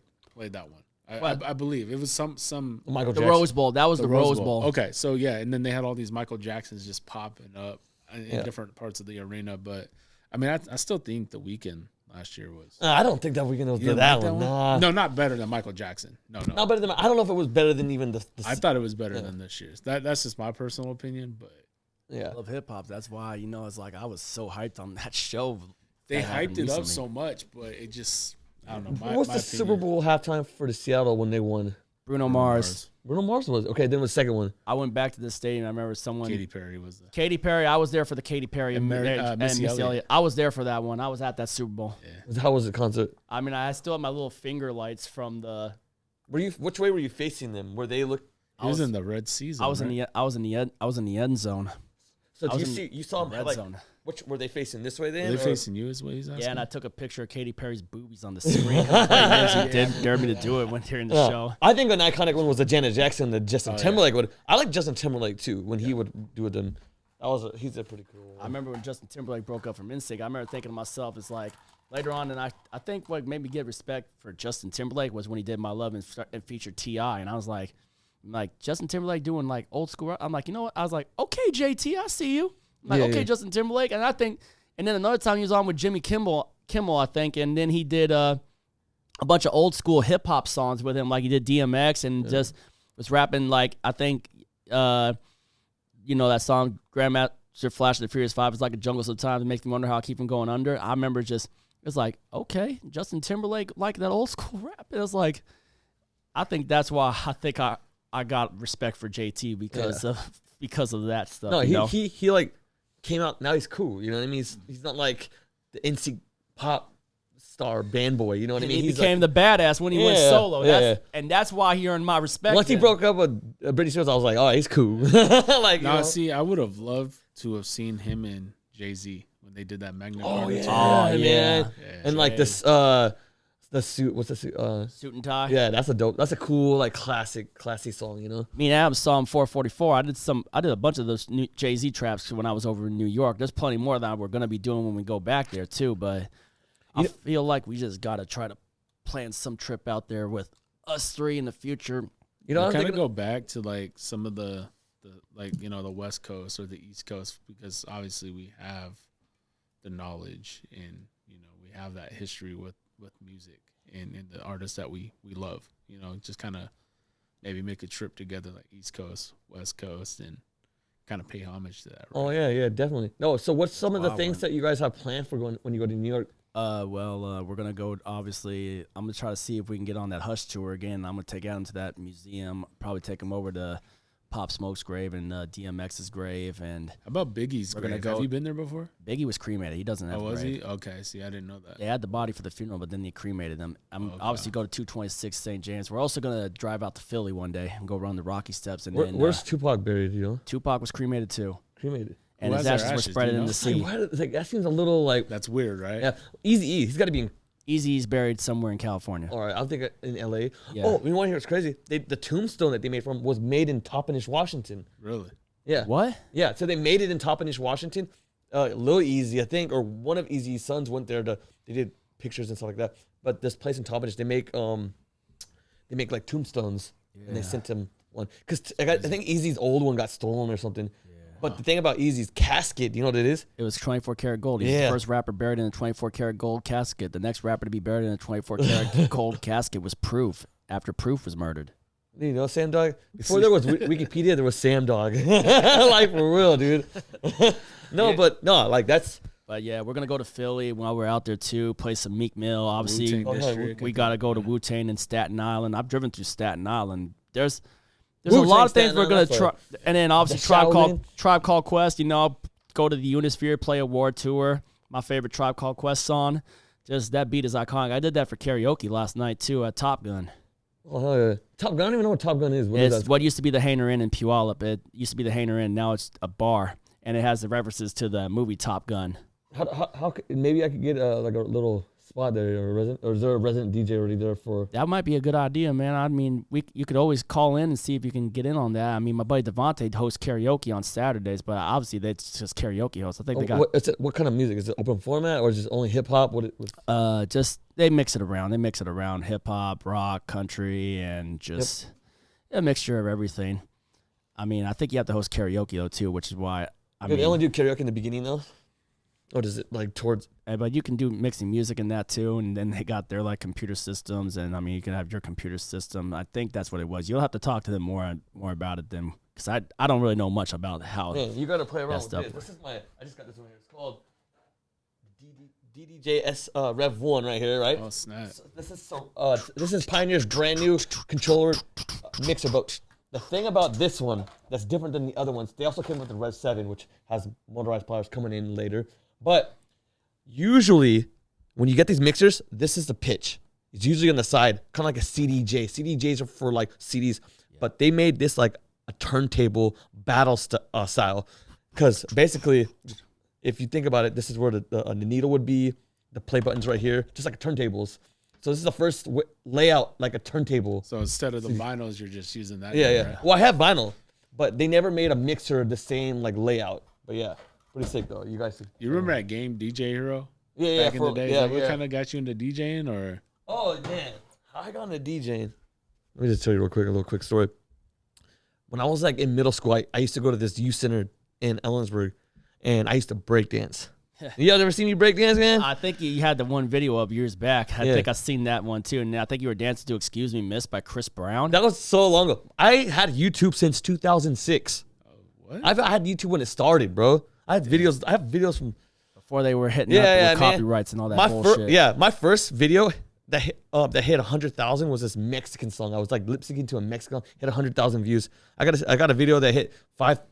that one. I believe it was some Michael The Jackson. Rose Bowl. That was the Rose Bowl. Okay, so yeah, and then they had all these Michael Jacksons just popping up in different parts of the arena. But I mean, I still think The Weeknd last year was. I don't think that Weeknd was You didn't that like one. Nah. No, not better than Michael Jackson. No. Not better than. I don't know if it was better than even the I thought it was better than this year's. That's just my personal opinion, but yeah. I love hip hop. That's why, you know, it's like I was so hyped on that show. they that happened hyped it up recently. so much. But it just, I don't know. What's the Super Bowl halftime for the Seattle when they won? Bruno Mars. Bruno Mars was okay. Then was the second one. I went back to the stadium. I remember someone. Katy Perry was the. Katy Perry. I was there for the Katy Perry And Missy Elliott. I was there for that one. I was at that Super Bowl. Yeah. How was the concert? I mean, I still have my little finger lights from the. Which way were you facing them? Were they look? He was in the red season. I was in the end zone. So you saw them red like zone. which were they facing this way then? Were they facing you is what he's asking? Yeah, and I took a picture of Katy Perry's boobies on the screen. She dared me to do it when during the show. I think an iconic one was the Janet Jackson, the Justin Timberlake one. I like Justin Timberlake too when he would do them. He's a pretty cool one. I remember when Justin Timberlake broke up from NSYNC. I remember thinking to myself, it's like later on, and I think what made me get respect for Justin Timberlake was when he did My Love and featured T.I. And I was like Justin Timberlake doing like old school rock. I'm like, you know what? I was like, okay, JT, I see you. I'm like, okay, Justin Timberlake. And I think, and then another time he was on with Jimmy Kimmel, I think, and then he did a bunch of old school hip hop songs with him, like he did DMX and just was rapping like, I think, that song, Grandmaster Flash of the Furious 5 is like a jungle sometimes. It makes me wonder how I keep him going under. I remember just, it's like, okay, Justin Timberlake like that old school rap. It was like, I think that's why I think I got respect for JT because of that stuff. No, he like came out. Now he's cool. You know what I mean? He's not like the NSYNC pop star band boy. You know what I mean? He became the badass when he went solo. And that's why he earned my respect. Once he broke up with Britney Spears, I was like, oh, he's cool. Like, see, I would have loved to have seen him and Jay-Z when they did that Magna Carta. Man. Yeah. And like this, the suit. What's the suit? Suit and tie. Yeah, that's a cool like classy song. You know. Me and Adam saw him 444. I did a bunch of those new Jay-Z traps when I was over in New York. There's plenty more that we're gonna be doing when we go back there too. But I feel like we just gotta try to plan some trip out there with us three in the future. You know, kind of go back to like some of the the West Coast or the East Coast, because obviously we have the knowledge and we have that history with music and the artists that we love. Just kind of maybe make a trip together, like East Coast, West Coast, and kind of pay homage to that. Right? Oh yeah, definitely. No, so what's some of the things that you guys have planned for when you go to New York? We're gonna go. Obviously, I'm gonna try to see if we can get on that Hush tour again. I'm gonna take Adam to that museum. Probably take him over to Pop Smoke's grave and DMX's grave. And how about Biggie's grave? Have you been there before? Biggie was cremated. He doesn't have a grave. Was he? Okay, see, I didn't know that. They had the body for the funeral, but then they cremated him. Obviously go to 226 St. James. We're also going to drive out to Philly one day and go run the Rocky Steps. And where's Tupac buried, Tupac was cremated too. Cremated. And his ashes were spread in the sea. That seems a little like... That's weird, right? Yeah. Eazy-E, he's got to be in... Eazy-E's buried somewhere in California. All right, I'll think in L.A. Yeah. Oh, you want to hear what's crazy? The tombstone that they made from was made in Toppenish, Washington. Really? Yeah. What? Yeah, so they made it in Toppenish, Washington. Lil Eazy, I think, or one of Eazy's sons went there they did pictures and stuff like that. But this place in Toppenish, they make like tombstones, and they sent him one. Because I think Eazy's old one got stolen or something. But the thing about Eazy's casket, you know what it is? It was 24 karat gold. He's the first rapper buried in a 24 karat gold casket. The next rapper to be buried in a 24 karat gold casket was Proof, after Proof was murdered. You know Sam Dog? Before there was Wikipedia, there was Sam Dog. Like, for real, dude. But yeah, we're going to go to Philly while we're out there too, play some Meek Mill. Obviously, we got to go to Wu-Tang in Staten Island. I've driven through Staten Island. There's a lot of things we're going to try. And then obviously Tribe Called Quest, go to the Unisphere, play a war tour. My favorite Tribe Called Quest song. Just that beat is iconic. I did that for karaoke last night too at Top Gun. Oh, yeah. Top Gun, I don't even know what Top Gun is. It's what used to be the Hainer Inn in Puyallup. It used to be the Hainer Inn. Now it's a bar. And it has the references to the movie Top Gun. How maybe I could get like a little spot there, or is there a resident DJ already there for? That might be a good idea, man. I mean, you could always call in and see if you can get in on that. I mean, my buddy Devontae hosts karaoke on Saturdays, but obviously that's just karaoke hosts. I think they got. What kind of music is it? Open format or is it only hip hop? Just they mix it around. They mix it around hip hop, rock, country, and just a mixture of everything. I mean, I think you have to host karaoke though too, which is why. They only do karaoke in the beginning though. Or does it like towards? But you can do mixing music in that too, and then they got their like computer systems, and I mean you can have your computer system. I think that's what it was. You'll have to talk to them more about it than because I don't really know much about how. Yeah, you got to play around with this. This is I just got this one here. It's called DDJ-S Rev 1 right here, right? Oh snap! So this is Pioneer's brand new controller mixer, but the thing about this one that's different than the other ones, they also came with the Rev 7, which has motorized pliers coming in later. But usually, when you get these mixers, this is the pitch. It's usually on the side, kind of like a CDJ. CDJs are for like CDs, but they made this like a turntable battle style. Because basically, if you think about it, this is where the needle would be, the play button's right here, just like turntables. So this is the first layout like a turntable. So instead of the vinyls, you're just using that. Yeah, yeah. Right? Well, I have vinyl, but they never made a mixer the same like layout. But yeah, pretty sick though. You guys. You remember that game DJ Hero? Yeah, Back in the day. Yeah, What kind of got you into DJing or? Oh man, how I got into DJing. Let me just tell you a little quick story. When I was like in middle school, I used to go to this youth center in Ellensburg, and I used to break dance. You guys ever seen me break dance, man? I think you had the one video up years back. I think I've seen that one too. And I think you were dancing to "Excuse Me, Miss" by Chris Brown. That was so long ago. I had YouTube since 2006. What? I've had YouTube when it started, bro. I have videos from Before they were hitting up with copyrights and all that bullshit. My first video that hit 100,000 was this Mexican song. I was like lip syncing to a Mexican, hit 100,000 views. I got a video that hit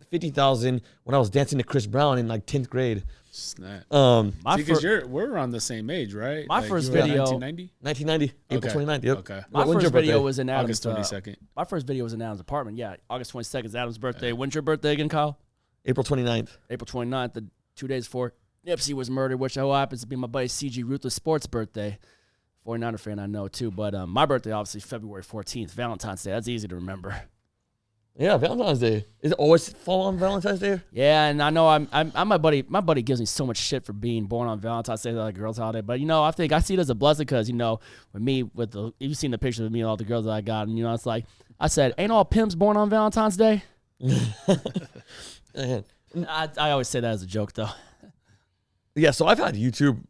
50,000 when I was dancing to Chris Brown in like 10th grade. Snap. Because we're around the same age, right? My first video, 1990. 1990, April 29th. Yep. Okay. My first video was in August Adam's. 22nd. My first video was in Adam's apartment. Yeah, August 22nd is Adam's birthday. When's your birthday again, Kyle? April 29th. April 29th, the 2 days before Nipsey was murdered, which happens to be my buddy CG Ruthless Sports' birthday. 49er fan, I know too. But my birthday, obviously, February 14th, Valentine's Day. That's easy to remember. Yeah, Valentine's Day. Is it always fall on Valentine's Day? Yeah, and I know I'm my buddy. My buddy gives me so much shit for being born on Valentine's Day, like girls' holiday. But I think I see it as a blessing because with me, you've seen the pictures of me and all the girls that I got, and it's like I said, ain't all pimps born on Valentine's Day? I always say that as a joke, though. Yeah, so I've had YouTube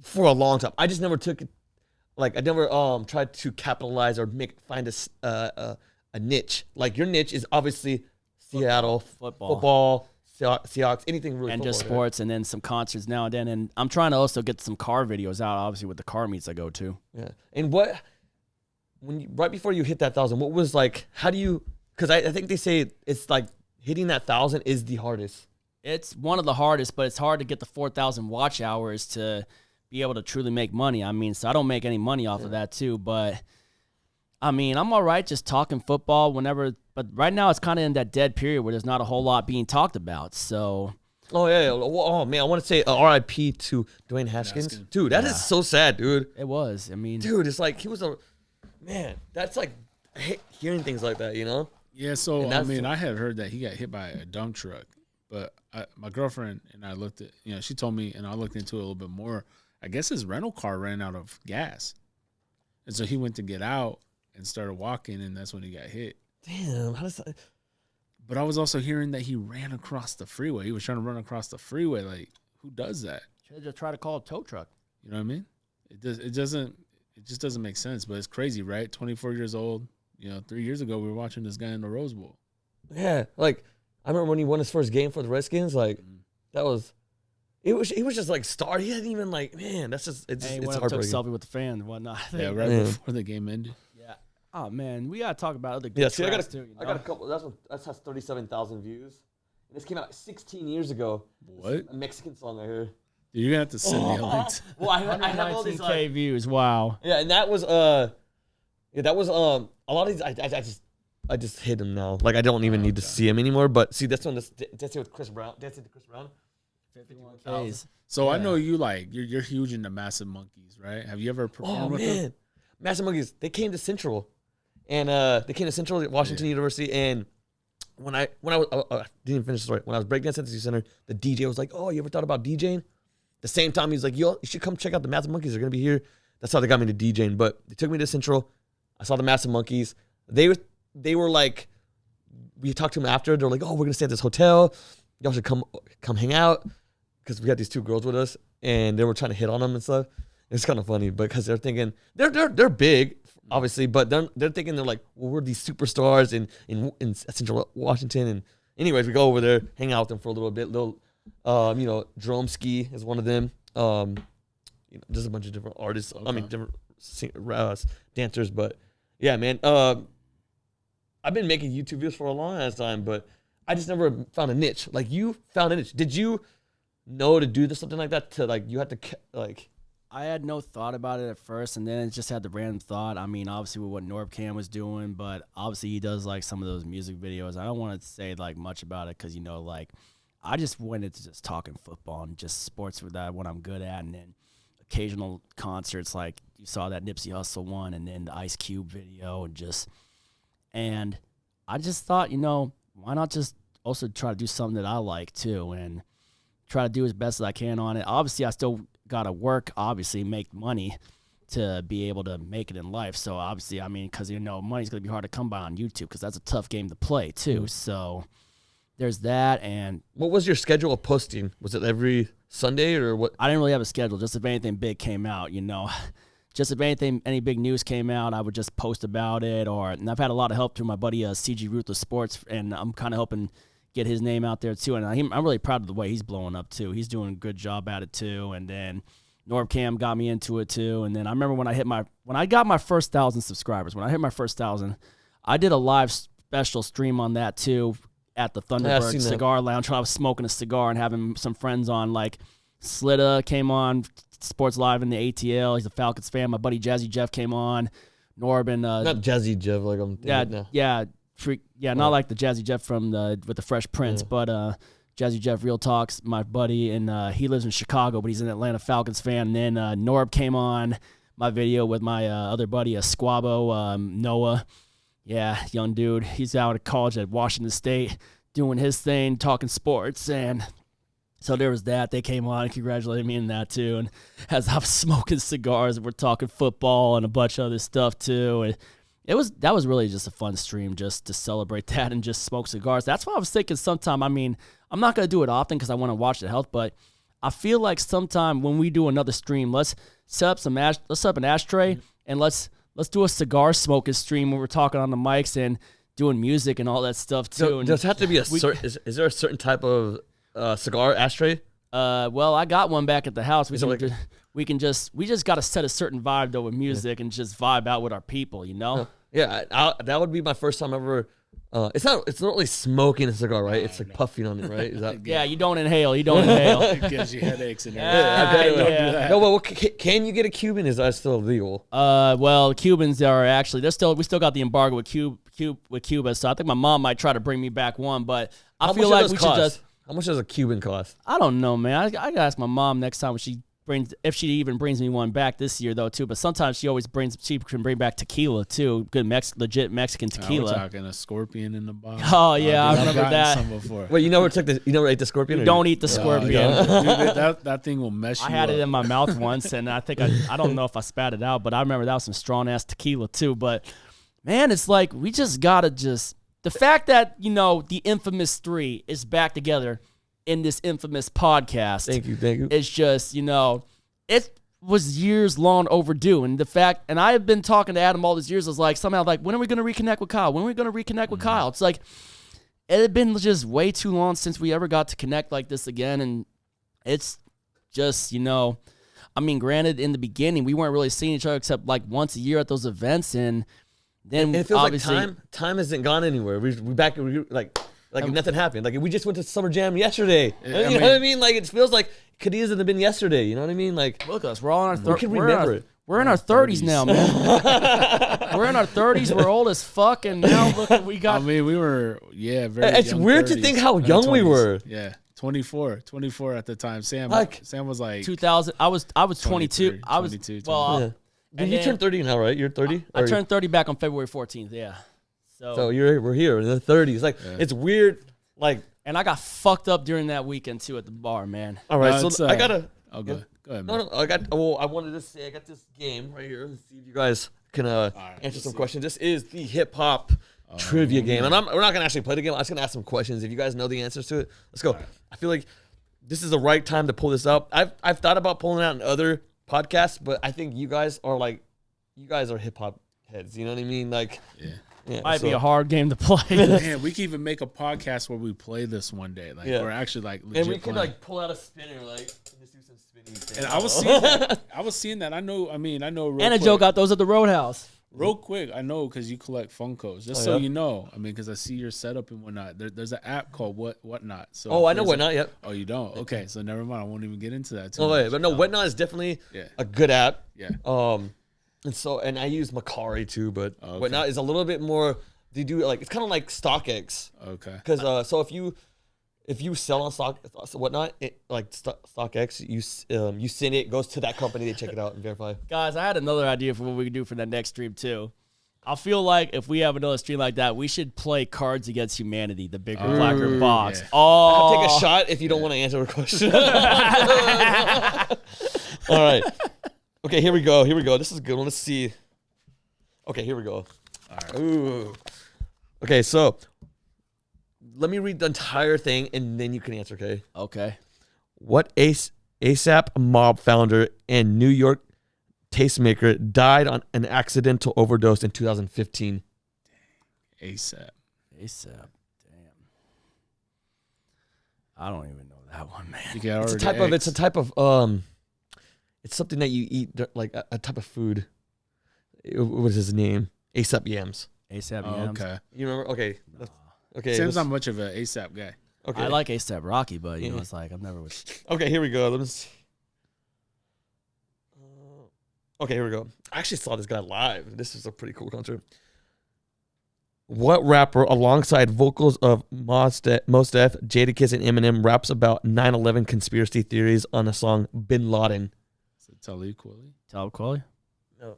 for a long time. I just never took it. Like I never tried to capitalize or find a niche. Like your niche is obviously Seattle football, Seahawks, anything really. And football, just sports, and then some concerts now and then. And I'm trying to also get some car videos out, obviously with the car meets I go to. Yeah. And right before you hit that 1,000, what was like? How do you? Because I think they say it's like hitting that 1,000 is the hardest. It's one of the hardest, but it's hard to get the 4,000 watch hours to be able to truly make money. I mean, so I don't make any money off of that too, but I mean, I'm all right just talking football whenever, but right now it's kind of in that dead period where there's not a whole lot being talked about. So, oh yeah. Oh man, I want to say R.I.P. to Dwayne Haskins. Dude, that is so sad, dude. It was. I mean, dude, it's like he was a man. That's like I hate hearing things like that, Yeah. So I mean, I had heard that he got hit by a dump truck, but my girlfriend and I looked at, she told me, and I looked into it a little bit more. I guess his rental car ran out of gas. And so he went to get out and started walking, and that's when he got hit. Damn, how does that? But I was also hearing that he ran across the freeway. He was trying to run across the freeway. Like, who does that? Should just try to call a tow truck. You know what I mean? It just doesn't make sense, but it's crazy, right? 24 years old. 3 years ago, we were watching this guy in the Rose Bowl. Yeah, like, I remember when he won his first game for the Redskins, like, that was... He was just like star. He hadn't even like, man, that's just it's he it's went up, took a heartbreaking. selfie with the fan and whatnot. Yeah, before the game ended. Yeah. Oh man, we gotta talk about other. Yeah, see, I got a couple. That has 37,000 views. And this came out 16 years ago. What? A Mexican song I heard. Dude, you're gonna have to send me a link. Well, I have all these K views. Wow. Yeah, and that was a lot of these. I just hid them now. Like I don't even need to see them anymore. But see, this one, dancing with Chris Brown, dancing to Chris Brown. 51Ks. So I know you're huge into Massive Monkeys, right? Have you ever performed with them? Massive Monkeys, they came to Central, and they came to Central Washington University. And when I didn't finish the story. When I was breakdancing at the center, the DJ was like, "Oh, you ever thought about DJing?" The same time, he was like, "Yo, you should come check out the Massive Monkeys. They're gonna be here." That's how they got me to DJing. But they took me to Central. I saw the Massive Monkeys. They were like, we talked to them after. They're like, "Oh, we're gonna stay at this hotel. Y'all should come hang out." Because we had these two girls with us, and they were trying to hit on them and stuff. It's kind of funny, because they're thinking they're big, obviously, but they're thinking they're like, well, we're these superstars in Central Washington. And anyways, we go over there, hang out with them for a little bit. Jerome Ski is one of them. just a bunch of different artists. I mean, Okay. different dancers. But yeah, man. I've been making YouTube videos for a long ass time, but I just never found a niche. Like you found a niche. Did you know to do something like that? To like you had to like. I had no thought about it at first, and then it just had the random thought. I mean, obviously with what Norbcam was doing, but obviously he does like some of those music videos. I don't want to say like much about it because like I just went into just talking football and just sports with that what I'm good at, and then occasional concerts like you saw that Nipsey Hussle one, and then the Ice Cube video, and I just thought why not just also try to do something that I like too, and try to do as best as I can on it. Obviously, I still gotta work, obviously make money to be able to make it in life. So obviously, I mean, because money's gonna be hard to come by on YouTube because that's a tough game to play too. So there's that. And what was your schedule of posting? Was it every Sunday or what? I didn't really have a schedule. Just if anything big came out, just if any big news came out, I would just post about it. And I've had a lot of help through my buddy CG Ruthless Sports, and I'm kind of helping get his name out there too, and I'm really proud of the way he's blowing up too. He's doing a good job at it too, and then Norbcam got me into it too. And then I remember when I got my first 1,000 subscribers, when I hit my first 1,000, I did a live special stream on that too at the Thunderbird Cigar Lounge. I was smoking a cigar and having some friends on, like Slitta came on Sports Live in the ATL. He's a Falcons fan. My buddy Jazzy Jeff came on. Norb and not Jazzy Jeff like I'm thinking not like the Jazzy Jeff with the Fresh Prince, but Jazzy Jeff Real Talks, my buddy, and he lives in Chicago, but he's an Atlanta Falcons fan. And then Norb came on my video with my other buddy, Squabo, Noah. Yeah, young dude. He's out of college at Washington State doing his thing, talking sports. And so there was that. They came on and congratulated me in that too. And as I was smoking cigars, we're talking football and a bunch of other stuff too. And that was really just a fun stream just to celebrate that and just smoke cigars. That's why I was thinking sometime, I mean, I'm not going to do it often because I want to watch the health, but I feel like sometime when we do another stream, let's set up an ashtray and let's do a cigar smoking stream where we're talking on the mics and doing music and all that stuff too. Does it have to be is there a certain type of cigar ashtray? Well, I got one back at the house. We just got to set a certain vibe though with music and just vibe out with our people, Yeah, that would be my first time ever. It's not really smoking a cigar, right? It's like puffing on it, right? Is that yeah, you don't inhale. It gives you headaches and everything. Don't do that. No, but can you get a Cuban? Is that still legal? Well, Cubans are actually we still got the embargo with Cuba, so I think my mom might try to bring me back one, but I feel like we should just. How much does a Cuban cost? I don't know, man. I gotta ask my mom next time if she even brings me one back this year though too. But sometimes she can bring back tequila too, good legit Mexican tequila. We're talking a scorpion in the bottle. Oh yeah, I remember that. Some before. Wait, you never ate the scorpion? Don't eat the scorpion. Dude, that thing will mess you up. I had it in my mouth once, and I think I don't know if I spat it out, but I remember that was some strong ass tequila too. But man, it's like we just gotta the fact that the Infamous 3 is back together in this infamous podcast. Thank you. It's just, it was years long overdue. And I have been talking to Adam all these years. I was like, somehow, like, when are we going to reconnect with Kyle? When are we going to reconnect with Kyle? It's like, it had been just way too long since we ever got to connect like this again. And it's just, I mean, granted, in the beginning, we weren't really seeing each other except like once a year at those events. And then it feels like time hasn't gone anywhere. We're back, like nothing happened. Like we just went to Summer Jam yesterday. You know what I mean? Like it feels like could easily have been yesterday. You know what I mean? Like look at us. We're all in our 30s. We can remember it. We're in our 30s now, man. We're in our 30s. We're old as fuck, and now look what we got. I mean, we were very. It's weird 30s, to think how young 20s. We were. Yeah, 24 at the time. Sam was like 2000. I was 22. I was 22. Well. Yeah. And you turned 30 now, right? You're 30. I turned 30 back on February 14th. Yeah. So we're here in the 30s. Like it's weird. Like, and I got fucked up during that weekend too at the bar, man. All right, so I gotta. Oh, go ahead. Man. No, I got. Well, I wanted to say I got this game right here. Let's see if you guys can answer some questions. This is the hip hop trivia game, and we're not gonna actually play the game. I'm just gonna ask some questions. If you guys know the answers to it, let's go. Right. I feel like this is the right time to pull this up. I've thought about pulling it out in other podcasts, but I think you guys are hip hop heads. You know what I mean? Like, Yeah, Might be so- a hard game to play. Man, we can even make a podcast where we play this one day. Like Yeah. we're actually like legit And we could playing. like pull out a spinner, like just do some spinning thing. And I was seeing that. I was seeing that. I know. Real And a quick, Joe got those at the Roadhouse. real quick. I know because you collect Funkos. Just Oh, so yeah? you know. I mean, because I see your setup and whatnot. There's an app called Whatnot. So Oh, if I know there's Whatnot. Yep. Oh, you don't? Okay, so never mind. I won't even get into that. Too Oh, wait, much. but no, Whatnot is definitely Yeah. a good app. Yeah. And I use Macari too, but Okay. Whatnot is a little bit more. They do like it's kind of like StockX. Okay. Because so if you sell on Whatnot, like StockX, you send it, goes to that company, they check it out and verify. Guys, I had another idea for what we could do for that next stream too. I feel like if we have another stream like that, we should play Cards Against Humanity, the bigger, blacker box. yeah. Oh, Take a shot if you don't want to answer the question. All right. Okay, here we go. This is a good one. Let's see. Okay, here we go. All right. Ooh. Okay, so let me read the entire thing and then you can answer, okay? Okay. What ASAP Mob founder and New York tastemaker died on an accidental overdose in 2015? ASAP. ASAP. Damn. I don't even know that one, man. You got It's a type of it's something that you eat like a type of food. What is his name? ASAP Yams. ASAP Oh, Yams. okay. You remember? Okay. Okay. Sam's let's- not much of an ASAP guy. okay. I like ASAP Rocky, but you know, Yeah. it's like I've never with. Okay, here we go. Let me see. Okay, here we go. I actually saw this guy live. This is a pretty cool concert. What rapper, alongside vocals of Mos Def, Jadakiss, and Eminem, raps about 9/11 conspiracy theories on the song Bin Laden? Is it Talib Kweli? Talib Kweli? No.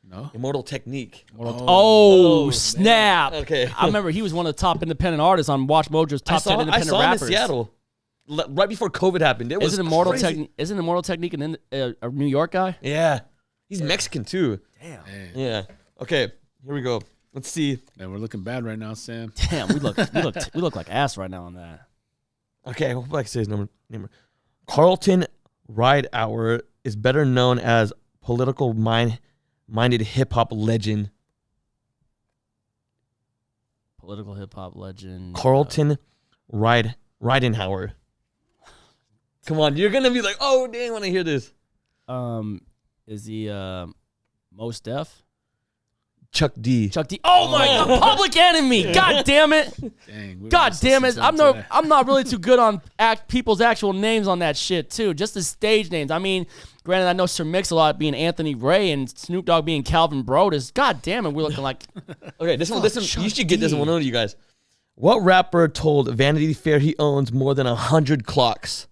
No. Immortal Technique. Oh, man. snap! Okay. I remember he was one of the top independent artists on Watch Mojo's top 10 I independent saw him rappers. in Seattle right before COVID happened. It was Isn't Immortal crazy. Technique a New York guy? Yeah. He's Mexican too. Damn. Man. Yeah. Okay, here we go. Let's see. Man, we're looking bad right now, Sam. Damn, we look like ass right now on that. Okay, I hope I can say his name. Carlton Rideour is better known as political minded hip hop legend. Political hip hop legend. Carlton Ridenhour. Come on, you're gonna be like, oh dang, when I hear this. Is he Mos Def? Chuck D. Chuck D. Oh my God, Public Enemy. God damn it. Dang. we God must damn it. listen to I'm him no today. I'm not really too good on people's actual names on that shit too. Just the stage names. I mean, granted, I know Sir Mix-a-Lot being Anthony Ray and Snoop Dogg being Calvin Brodus. God damn it, we're looking like Okay, this one, Chuck you should get this D. one on you guys. What rapper told Vanity Fair he owns more than 100 clocks?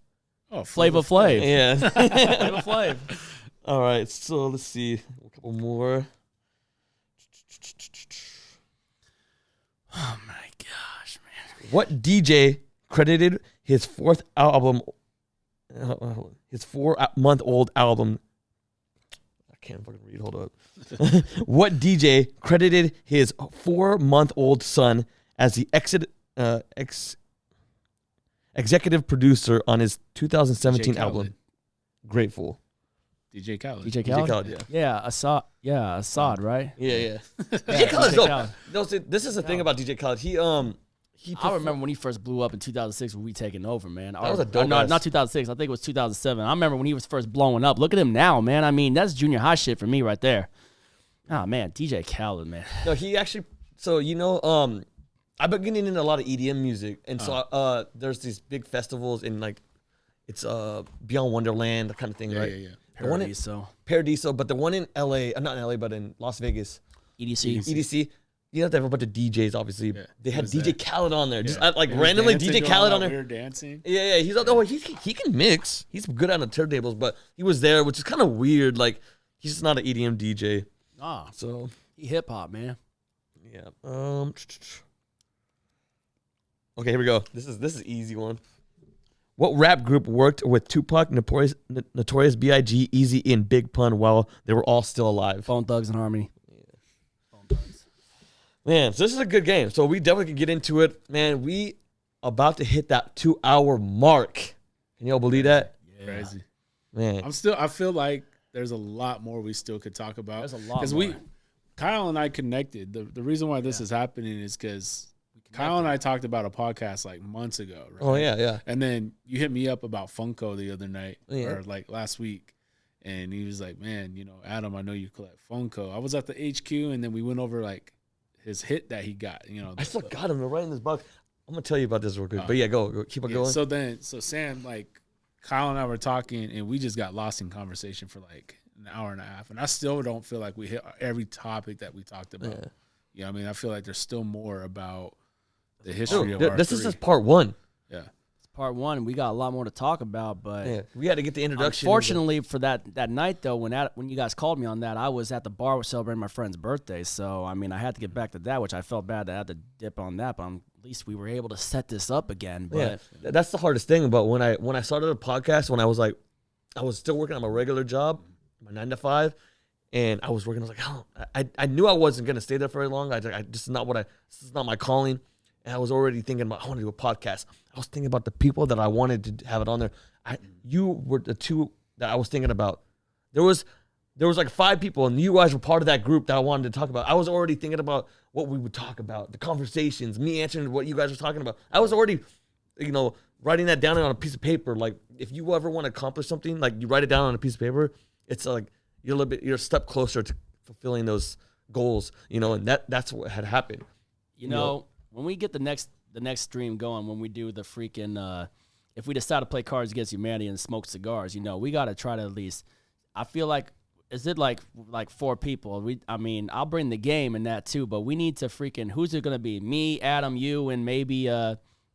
Oh, Flavor Flav. Yeah. Flavor Flav. All right, so let's see a couple more. Oh my gosh, man. What DJ credited his fourth album, his 4-month-old album? I can't fucking read. Hold up. What DJ credited his 4-month-old son as the executive producer on his 2017 DJ album? Khaled. Grateful. DJ Khaled. DJ DJ Khaled? Khaled, yeah. Yeah, Assad, right? Yeah. Yeah, DJ Khaled's DJ dope. Khaled. No, see, this is the thing about DJ Khaled. He I remember when he first blew up in 2006 when we taking over, man. That was a dope ass- not 2006. I think it was 2007. I remember when he was first blowing up. Look at him now, man. I mean, that's junior high shit for me right there. Oh, man. DJ Khaled, man. No, he actually. So I've been getting into a lot of EDM music, and so there's these big festivals in like, it's Beyond Wonderland, that kind of thing, Yeah, right? yeah, yeah. The one in Paradiso. Paradiso, but the one in LA, not in LA, but in Las Vegas, EDC. EDC. You have to have a bunch of DJs, obviously. Yeah. They had Who's DJ that? Khaled on there, just Yeah. like He was randomly dancing, DJ doing Khaled all on that there. Weird dancing. Yeah, he's like, oh, he can mix. He's good on the turntables, but he was there, which is kind of weird. Like, he's just not an EDM DJ. Ah, So he hip hop, man. yeah. Okay, here we go. This is an easy one. What rap group worked with Tupac, Notorious B.I.G., Eazy, and Big Pun while they were all still alive? Bone Thugs and Harmony. Bone Thugs. Man, so this is a good game. So we definitely can get into it. Man, we about to hit that 2-hour mark. Can y'all believe that? Yeah. Crazy. Man. I feel like there's a lot more we still could talk about. There's a lot Because more. Kyle and I connected. The reason why this is happening is because Kyle and I talked about a podcast like months ago. Right? Oh yeah. And then you hit me up about Funko the other night or like last week. And he was like, man, you know, Adam, I know you collect Funko. I was at the HQ and then we went over like his hit that he got, you know. I still got him right in this box. I'm going to tell you about this real quick. But yeah, go. Keep on going. So Sam, like Kyle and I were talking and we just got lost in conversation for like an hour and a half. And I still don't feel like we hit every topic that we talked about. Yeah. You know what I mean? I feel like there's still more about the history of our This is just part one. Yeah. Part one. We got a lot more to talk about, but we had to get the introduction. Unfortunately, for that night though, when you guys called me on that, I was at the bar celebrating my friend's birthday. So I mean, I had to get back to that, which I felt bad that I had to dip on that. But at least we were able to set this up again. But that's the hardest thing about when I started a podcast. When I was still working on my regular job, my 9 to 5, and I was working. I was like, oh, I knew I wasn't gonna stay there for very long. This is not my calling. And I was already thinking about, I want to do a podcast. I was thinking about the people that I wanted to have it on there. You were the two that I was thinking about. There was like 5 people, and you guys were part of that group that I wanted to talk about. I was already thinking about what we would talk about, the conversations, me answering what you guys were talking about. I was already, writing that down on a piece of paper. Like, if you ever want to accomplish something, like you write it down on a piece of paper, it's like you're a step closer to fulfilling those goals, and that's what had happened. When we get the next stream going, when we do the freaking, if we decide to play Cards Against Humanity and smoke cigars, we got to try to at least, I feel like, is it like 4 people? I'll bring the game and that too, but we need to freaking, who's it going to be? Me, Adam, you, and maybe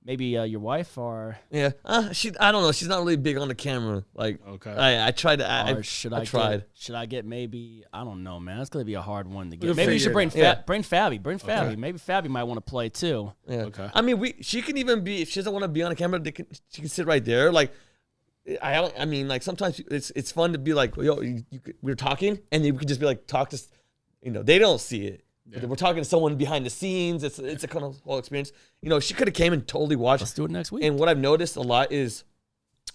your wife or? Yeah, I don't know. She's not really big on the camera. Like, okay. I tried to. Should I get maybe? I don't know, man. It's gonna be a hard one to get. Maybe you should bring Fabby. Bring Fabby. Okay. Maybe Fabby might want to play too. Yeah. Okay. I mean, she can even be, if she doesn't want to be on the camera, she can sit right there. Like, like sometimes it's fun to be like, yo, we're talking, and we could just be like, talk to, they don't see it. Yeah. We're talking to someone behind the scenes. It's a kind of whole experience. She could have came and totally watched. Let's do it next week. And what I've noticed a lot is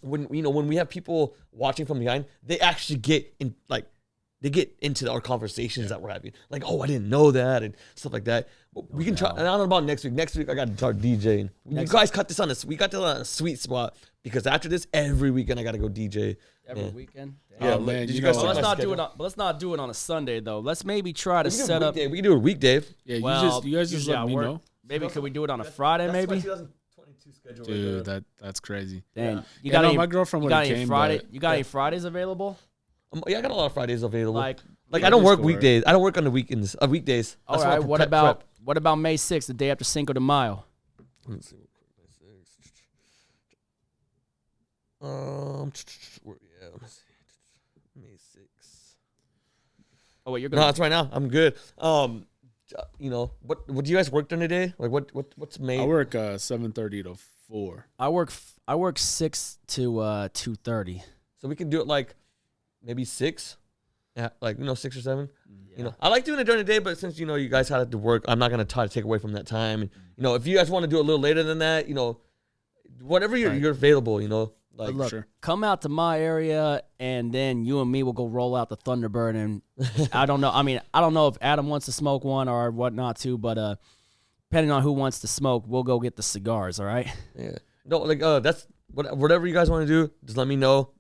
when we have people watching from behind, they actually get into our conversations that we're having. Like, oh, I didn't know that and stuff like that. But we can try. And I don't know about next week. Next week I got to start DJing. You guys cut this on we got this on a sweet spot, because after this, every weekend I got to go DJ. Every weekend. Yeah, man. Did you guys? Let's not do it on a Sunday though. Let's maybe try to set up. We can do a weekday. Yeah, you guys just let me know. Maybe could we do it on a Friday? Maybe. That's my 2022 schedule. Dude, that's crazy. Dang, my girlfriend would have came. You got any Fridays available? Yeah, I got a lot of Fridays available. Like I don't work weekdays. I don't work on the weekends. Weekdays. All right. What about May 6th, the day after Cinco de Mayo? Let's see. May 6th. Oh wait, you're gonna. No, that's right now. I'm good. What do you guys work during the day? Like what's May? I work 7:30 to 4. I work 6 to 2:30. So we can do it like maybe 6. Yeah, 6 or 7. Yeah. I like doing it during the day, but since you guys had to work, I'm not gonna try to take away from that time. And, if you guys want to do it a little later than that, whatever you're available. Like, look, come out to my area, and then you and me will go roll out the Thunderbird. And I don't know. I don't know if Adam wants to smoke one or whatnot too, but depending on who wants to smoke, we'll go get the cigars. All right. Yeah. No, that's whatever you guys want to do. Just let me know.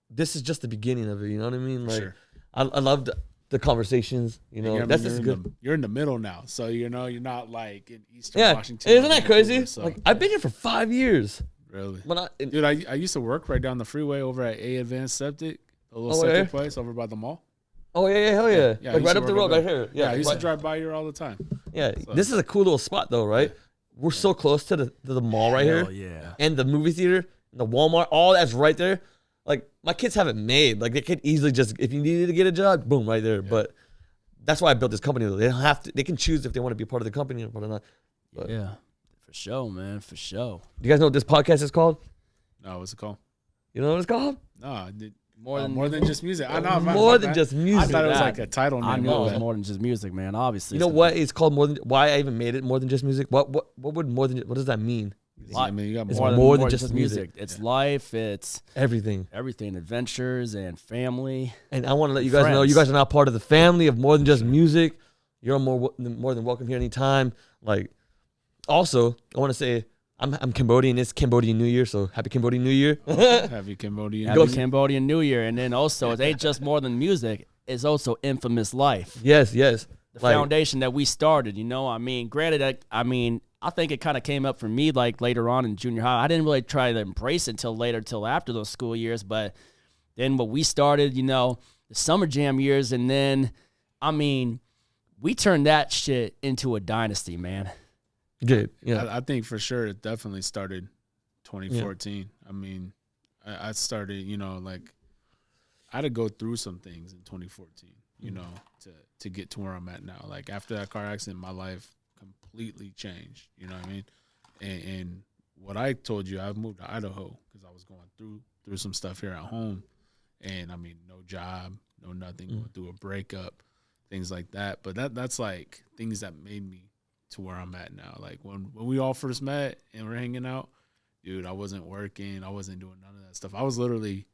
This is just the beginning of it. You know what I mean? Like, sure. I love the conversations. That's just good. You're in the middle now, so you're not like in Eastern Washington. Isn't that crazy? So. Like, I've been here for 5 years. Really? Dude, I used to work right down the freeway over at A Advanced Septic, a little septic place over by the mall. Oh, yeah, hell yeah. Like right up the road, right here. Yeah, I used to drive by here all the time. Yeah, so. This is a cool little spot, though, right? We're so close to the mall right here. Yeah. And the movie theater, the Walmart, all that's right there. Like, my kids have it made. Like, they could easily just, if you needed to get a job, boom, right there. Yeah. But that's why I built this company, though. They don't have to. They can choose if they want to be part of the company or not. But, yeah, for sure, man, for sure. Do you guys know what this podcast is called? No, what's it called? You know what it's called? No, more than just music. I know. More than just music. I thought it was like a title name. I know it was more than just music, man. Obviously. You know what it's called? More than, why I even made it more than just music? What does that mean? I mean, you got It's more, more than just music. It's life. It's Everything. adventures and family. And I want to let you guys know, you guys are now part of the family of more than just music. You're more than welcome here anytime. Like, also, I want to say I'm Cambodian. It's Cambodian New Year, so happy Cambodian New Year. Happy Cambodian. Happy Cambodian New Year, and then also it ain't just more than music. It's also infamous life. Yes, yes. The foundation that we started. You know, I mean, granted, I think it kind of came up for me like later on in junior high. I didn't really try to embrace it till after those school years, but then what we started, you know, the summer jam years, and then I mean, we turned that shit into a dynasty, man. Good. Yeah. I think for sure it definitely started 2014. Yeah. I mean, I started, you know, like I had to go through some things in 2014, you know, to get to where I'm at now. Like after that car accident, my life completely changed. You know what I mean? And what I told you, I moved to Idaho because I was going through some stuff here at home. And I mean, no job, no nothing, going through a breakup, things like that. But that's like things that made me to where I'm at now. Like when we all first met and we're hanging out, dude, I wasn't working. I wasn't doing none of that stuff. I was literally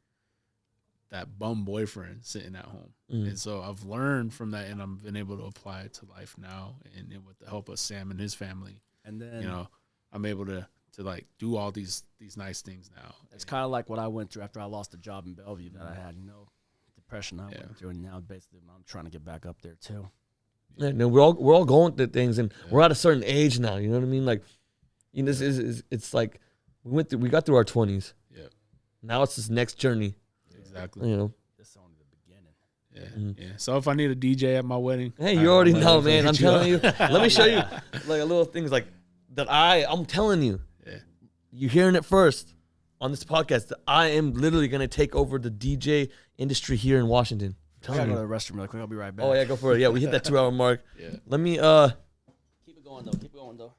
that bum boyfriend sitting at home. And so I've learned from that, and I've been able to apply it to life now. And with the help of Sam and his family, and then, you know, I'm able to like do all these nice things now. It's kind of like what I went through after I lost a job in Bellevue that I had, you know, depression I went through, and now basically I'm trying to get back up there too. Yeah, no, we're all going through things, and we're at a certain age now. You know what I mean? Like, you know, it's like we got through our 20s. Yeah. Now it's this next journey. Exactly. You know. This is only the beginning. Yeah. Yeah. So if I need a DJ at my wedding, hey, you already know, man. I'm telling you. Let me show you like a little things like that. I'm telling you. Yeah. You're hearing it first on this podcast. That I am literally gonna take over the DJ industry here in Washington. I gotta go to the restroom real quick. I'll be right back. Oh yeah, go for it. Yeah, we hit that 2-hour mark. Yeah. Let me Keep it going though.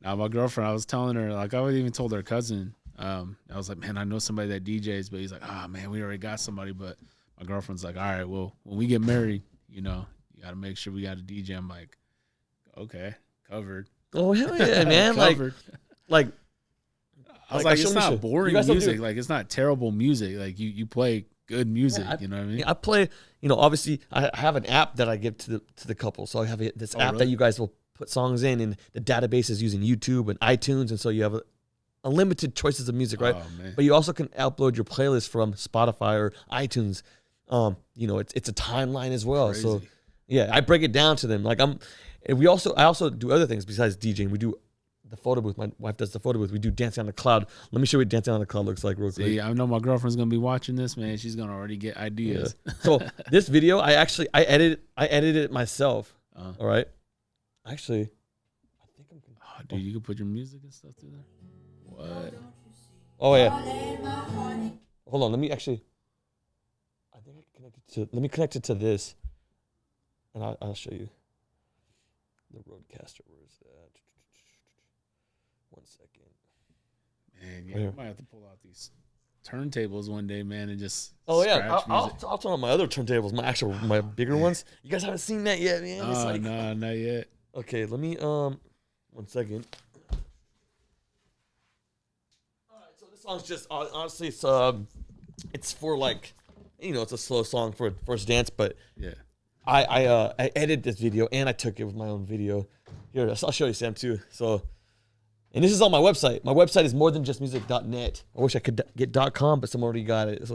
Now my girlfriend, I was telling her, like I even told her cousin, I was like, man, I know somebody that DJs, but he's like, man, we already got somebody. But my girlfriend's like, all right, well, when we get married, you know, you got to make sure we got a DJ. I'm like, okay, covered. Oh hell yeah, man! Covered. like I was like, it's not boring music. Like it's not terrible music. Like you play good music. You know what I mean? I play. You know, obviously, I have an app that I give to the couple. So I have this app that you guys will put songs in, and the database is using YouTube and iTunes, and so you have unlimited choices of music, right? Oh, man. But you also can upload your playlist from Spotify or iTunes. You know, it's a timeline as well. Crazy. So yeah, I break it down to them. Like I also do other things besides DJing. We do the photo booth. My wife does the photo booth. We do Dancing on the Cloud. Let me show you what Dancing on the Cloud looks like real quick. See, I know my girlfriend's gonna be watching this, man. She's gonna already get ideas. Yeah. So this video, I edited it myself. All right. Actually, I think I'm gonna. Oh, dude, you can put your music and stuff through there. What? Oh yeah. Hold on. Let me actually. I think I connected to. Let me connect it to this, and I'll show you. The Roadcaster. Where is that? 1 second. Man, yeah, I might have to pull out these turntables one day, man, and just. Oh yeah, I'll I'll turn on my other turntables, my bigger ones. You guys haven't seen that yet, man. It's like, no, not yet. Okay, let me 1 second. All right, so this song's just honestly it's for like, you know, it's a slow song for first dance, but yeah. I edited this video and I took it with my own video. Here, I'll show you, Sam, too. So, and this is on my website. My website is morethanjustmusic.net. I wish I could get .com, but someone already got it.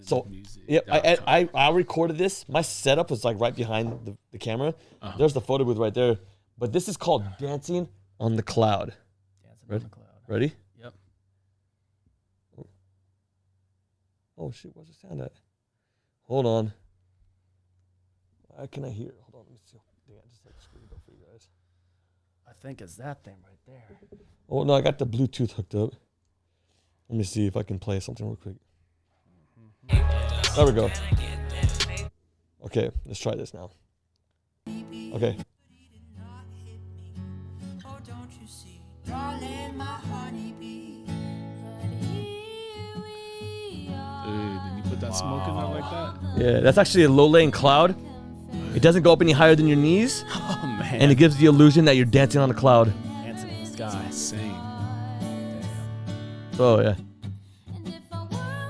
So, yep, I recorded this. My setup was like right behind the camera. There's the photo booth right there. But this is called Dancing on the Cloud. Dancing on the Cloud. Ready? Yep. Oh, shoot. What's the sound at? Hold on. Why can I hear it? Hold on. Let me see. Dang, I just like screwed it up for you guys. I think it's that thing right there. Oh, no, I got the Bluetooth hooked up. Let me see if I can play something real quick. There we go. Okay, let's try this now. Okay. Did you put that smoke in there like that? Yeah, that's actually a low-laying cloud. It doesn't go up any higher than your knees. Oh man. And it gives the illusion that you're dancing on a cloud. Dancing guy. Insane. So yeah.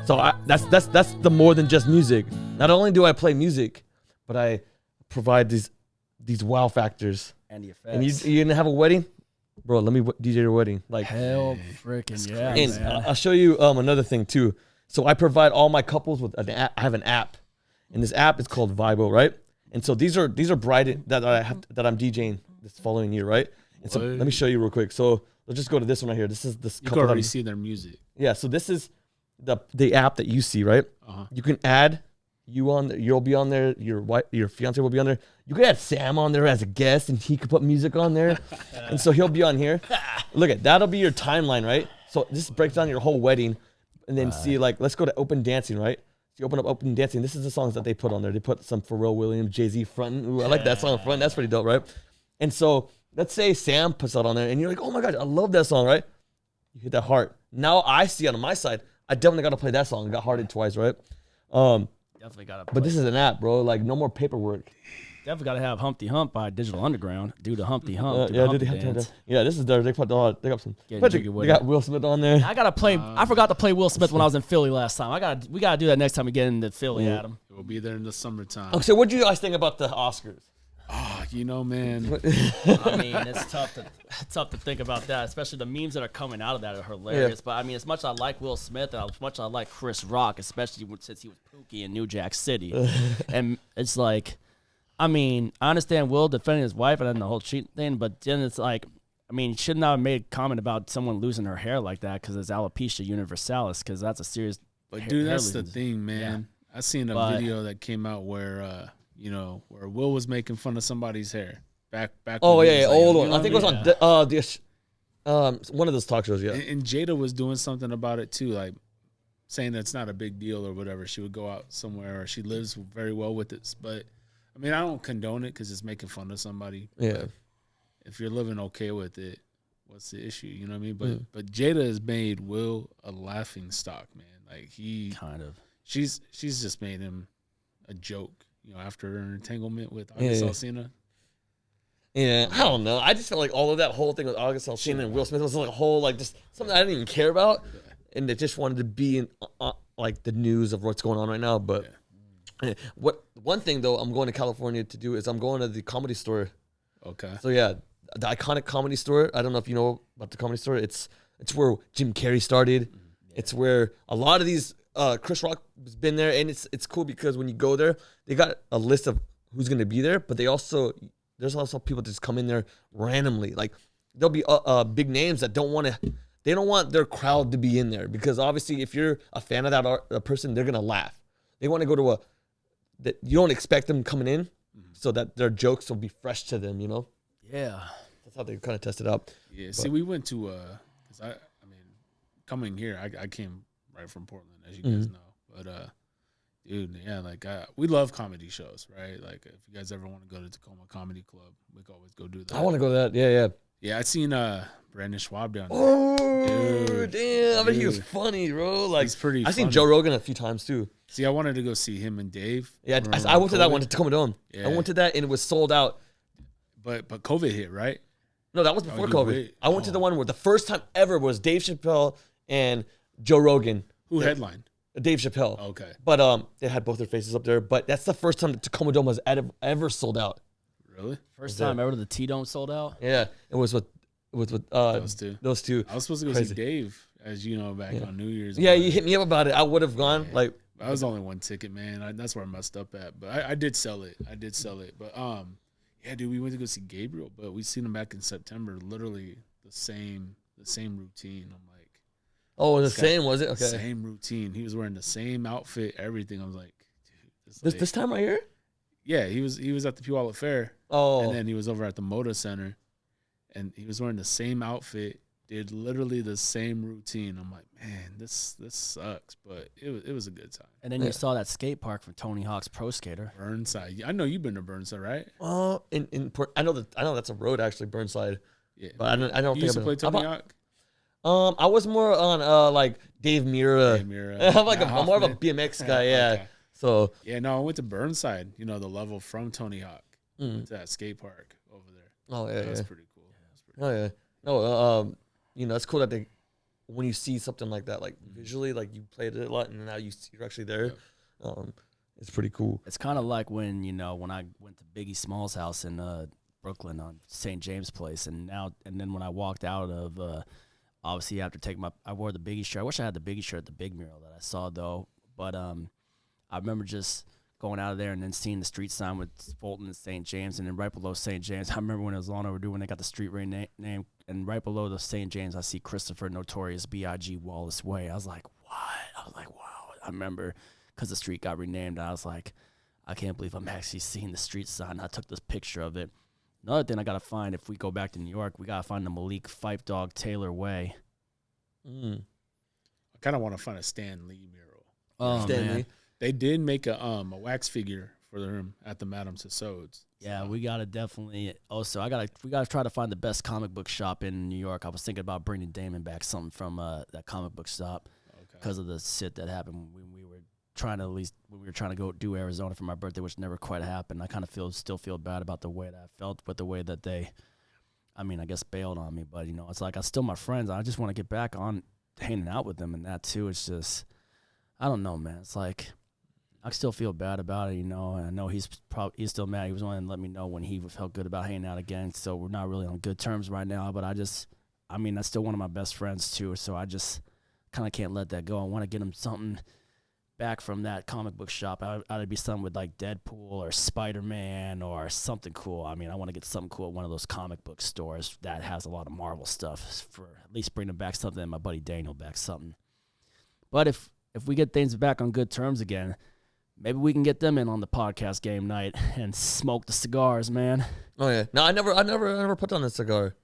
So that's the more than just music. Not only do I play music, but I provide these wow factors. And the effects. And you gonna have a wedding, bro? Let me DJ your wedding. Like hell, freaking yeah. And Man. I'll show you another thing too. So I provide all my couples with an app. I have an app, and this app is called Vibo, right? And so these are bride that I'm DJing this following year, right? And so let me show you real quick. So let's just go to this one right here. This is this You couple. can already see their music. Yeah. So this is the app that you see, right? You can add you on there. You'll be on there. Your fiance will be on there. You could add Sam on there as a guest, and he could put music on there, and so he'll be on here. Look at that'll be your timeline, right? So this breaks down your whole wedding, and then see like let's go to open dancing, right? So you open up open dancing. This is the songs that they put on there. They put some Pharrell Williams, Jay-Z fronting. Ooh, I like that song front. That's pretty dope, right? And so let's say Sam puts that on there, and you're like, oh my gosh, I love that song, right? You hit that heart. Now I see on my side, I definitely got to play that song. Got hearted twice, right? Definitely got to. But this is an app, bro. Like no more paperwork. Definitely got to have Humpty Hump by Digital Underground. Do the Humpty Hump. Yeah, dude, this is there. They got some. Get But jiggy they with got it. Will Smith on there. I gotta play. I forgot to play Will Smith when I was in Philly last time. We gotta do that next time we get into Philly, Adam. It will be there in the summertime. Oh, so what do you guys think about the Oscars? Oh, you know, man. I mean, it's tough to think about that, especially the memes that are coming out of that are hilarious. Yeah. But I mean, as much as I like Will Smith and as much as I like Chris Rock, especially since he was Pookie in New Jack City, and it's like, I mean, I understand Will defending his wife and then the whole cheating thing, but then it's like, I mean, should not have made a comment about someone losing her hair like that because it's alopecia universalis, because that's a serious. But dude, hair that's the losing. thing, man. I seen a video that came out where where Will was making fun of somebody's hair back. Oh when he yeah, was, like, old you one. know I think what it was on one of those talk shows. Yeah. And Jada was doing something about it too, like saying that it's not a big deal or whatever. She would go out somewhere, or she lives very well with it. But I mean, I don't condone it because it's making fun of somebody. Yeah. But if you're living okay with it, what's the issue? You know what I mean? But Jada has made Will a laughing stock, man. Like kind of. She's just made him a joke. You know, after her entanglement with August Alsina. Yeah, I don't know. I just felt like all of that whole thing with August Alsina and Will Smith was like a whole like just something I didn't even care about, and it just wanted to be in like the news of what's going on right now. But one thing though, I'm going to California to do is I'm going to the Comedy Store. Okay. So yeah, the iconic Comedy Store. I don't know if you know about the Comedy Store. It's where Jim Carrey started. Yeah. It's where a lot of these Chris Rock has been there, and it's cool because when you go there, they got a list of who's going to be there, but there's also people that just come in there randomly. Like there'll be big names that don't want their crowd to be in there, because obviously if you're a fan of that person, they're going to laugh. They want to go to that you don't expect them coming in, so that their jokes will be fresh to them, you know? Yeah. That's how they kind of test it out. Yeah, see, we went to, because I mean, coming here, I came right from Portland, as you guys know. But, dude, yeah, like, we love comedy shows, right? Like, if you guys ever want to go to Tacoma Comedy Club, we can always go do that. I want to go to that. Yeah. Yeah, I seen Brandon Schwab down there. Oh, dude, damn. I mean, he was funny, bro. Like, he's pretty I've seen funny. Joe Rogan a few times, too. See, I wanted to go see him and Dave. Yeah, I went to that one, to Tacoma Dome. Yeah. I went to that, and it was sold out. But COVID hit, right? No, that was before you COVID. wait. I went to the one where the first time ever was Dave Chappelle and Joe Rogan. Who headlined? Dave Chappelle. Okay. But they had both their faces up there. But that's the first time that Tacoma Dome has ever sold out. Really? First time ever the T-Dome sold out? Yeah, it was with Those two. Those two. I was supposed to go Crazy. see Dave, as you know, back on New Year's. Yeah, but you hit me up about it. I would have gone. Like, I was only one ticket, man. That's where I messed up at. But I did sell it. But yeah, dude, we went to go see Gabriel, but we seen him back in September. Literally the same routine. I'm like, oh, the same, was it? Okay. Same routine. He was wearing the same outfit, everything. I was like, dude, This time right here? Yeah, he was at the Puyallup Fair. Oh, And then he was over at the Moda Center, and he was wearing the same outfit, did literally the same routine. I'm like, man, this sucks, but it was a good time. And then you saw that skate park from Tony Hawk's Pro Skater. Burnside. I know you've been to Burnside, right? I know that's a road actually, Burnside. Yeah. But I don't You think used to play Tony Hawk? I was more on like Dave Mira. Dave Mira. I'm like Matt I'm more of a Hoffman. BMX guy. Yeah. Okay. So Yeah, no, I went to Burnside, the level from Tony Hawk. Went to that skate park over there. oh yeah, That was yeah. pretty cool. Oh yeah. No, you know, it's cool that they, when you see something like that, like visually, like you played it a lot, and now you're actually there. It's pretty cool. It's kind of like when, you know, when I went to Biggie Small's house in Brooklyn on St. James Place, and then when I walked out of, obviously after taking I wore the Biggie shirt. I wish I had the Biggie shirt at the big mural that I saw though, but I remember just going out of there and then seeing the street sign with Fulton and St. James, and then right below St. James, I remember when it was long overdue when they got the street name, and right below the St. James, I see Christopher Notorious B.I.G. Wallace Way. I was like, what? I was like, wow. I remember because the street got renamed, I was like, I can't believe I'm actually seeing the street sign. I took this picture of it. Another thing I got to find, if we go back to New York, we got to find the Malik Fife Dog Taylor Way. I kind of want to find a Stan Lee mural. Oh, Stan man. Lee. They did make a wax figure for him at the Madame Tussauds. Yeah, we gotta definitely. Also, we gotta try to find the best comic book shop in New York. I was thinking about bringing Damon back something from that comic book shop because of the shit that happened when we were trying to go do Arizona for my birthday, which never quite happened. I kind of still feel bad about the way that I felt, but the way that they, I mean, I guess bailed on me. But you know, it's like I'm still my friends. I just want to get back on hanging out with them, and that too. It's just, I don't know, man. It's like, I still feel bad about it, you know, and I know he's still mad. He was wanting to let me know when he felt good about hanging out again, so we're not really on good terms right now, but that's still one of my best friends, too, so I just kind of can't let that go. I want to get him something back from that comic book shop. I'd be something with, like, Deadpool or Spider-Man or something cool. I mean, I want to get something cool at one of those comic book stores that has a lot of Marvel stuff for at least bringing back something and my buddy Daniel back something. But if we get things back on good terms again, maybe we can get them in on the podcast game night and smoke the cigars, man. Oh yeah. No, I never put down a cigar.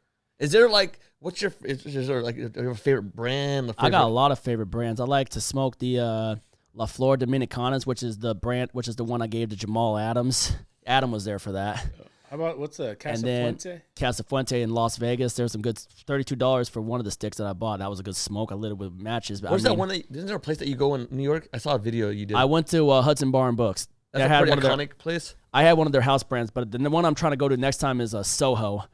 Is there like, is there like your favorite brand? I got a lot of favorite brands. I like to smoke the La Flor Dominicanas, which is the one I gave to Jamal Adams. Adam was there for that. How about what's a Casa And then Fuente? Casa Fuente in Las Vegas. There's some good $32 for one of the sticks that I bought. That was a good smoke. I lit it with matches. But Where's that one? Isn't there a place that you go in New York? I saw a video you did. I went to Hudson Bar and Books. That's I a pretty one of their- iconic place. I had one of their house brands, but the one I'm trying to go to next time is Soho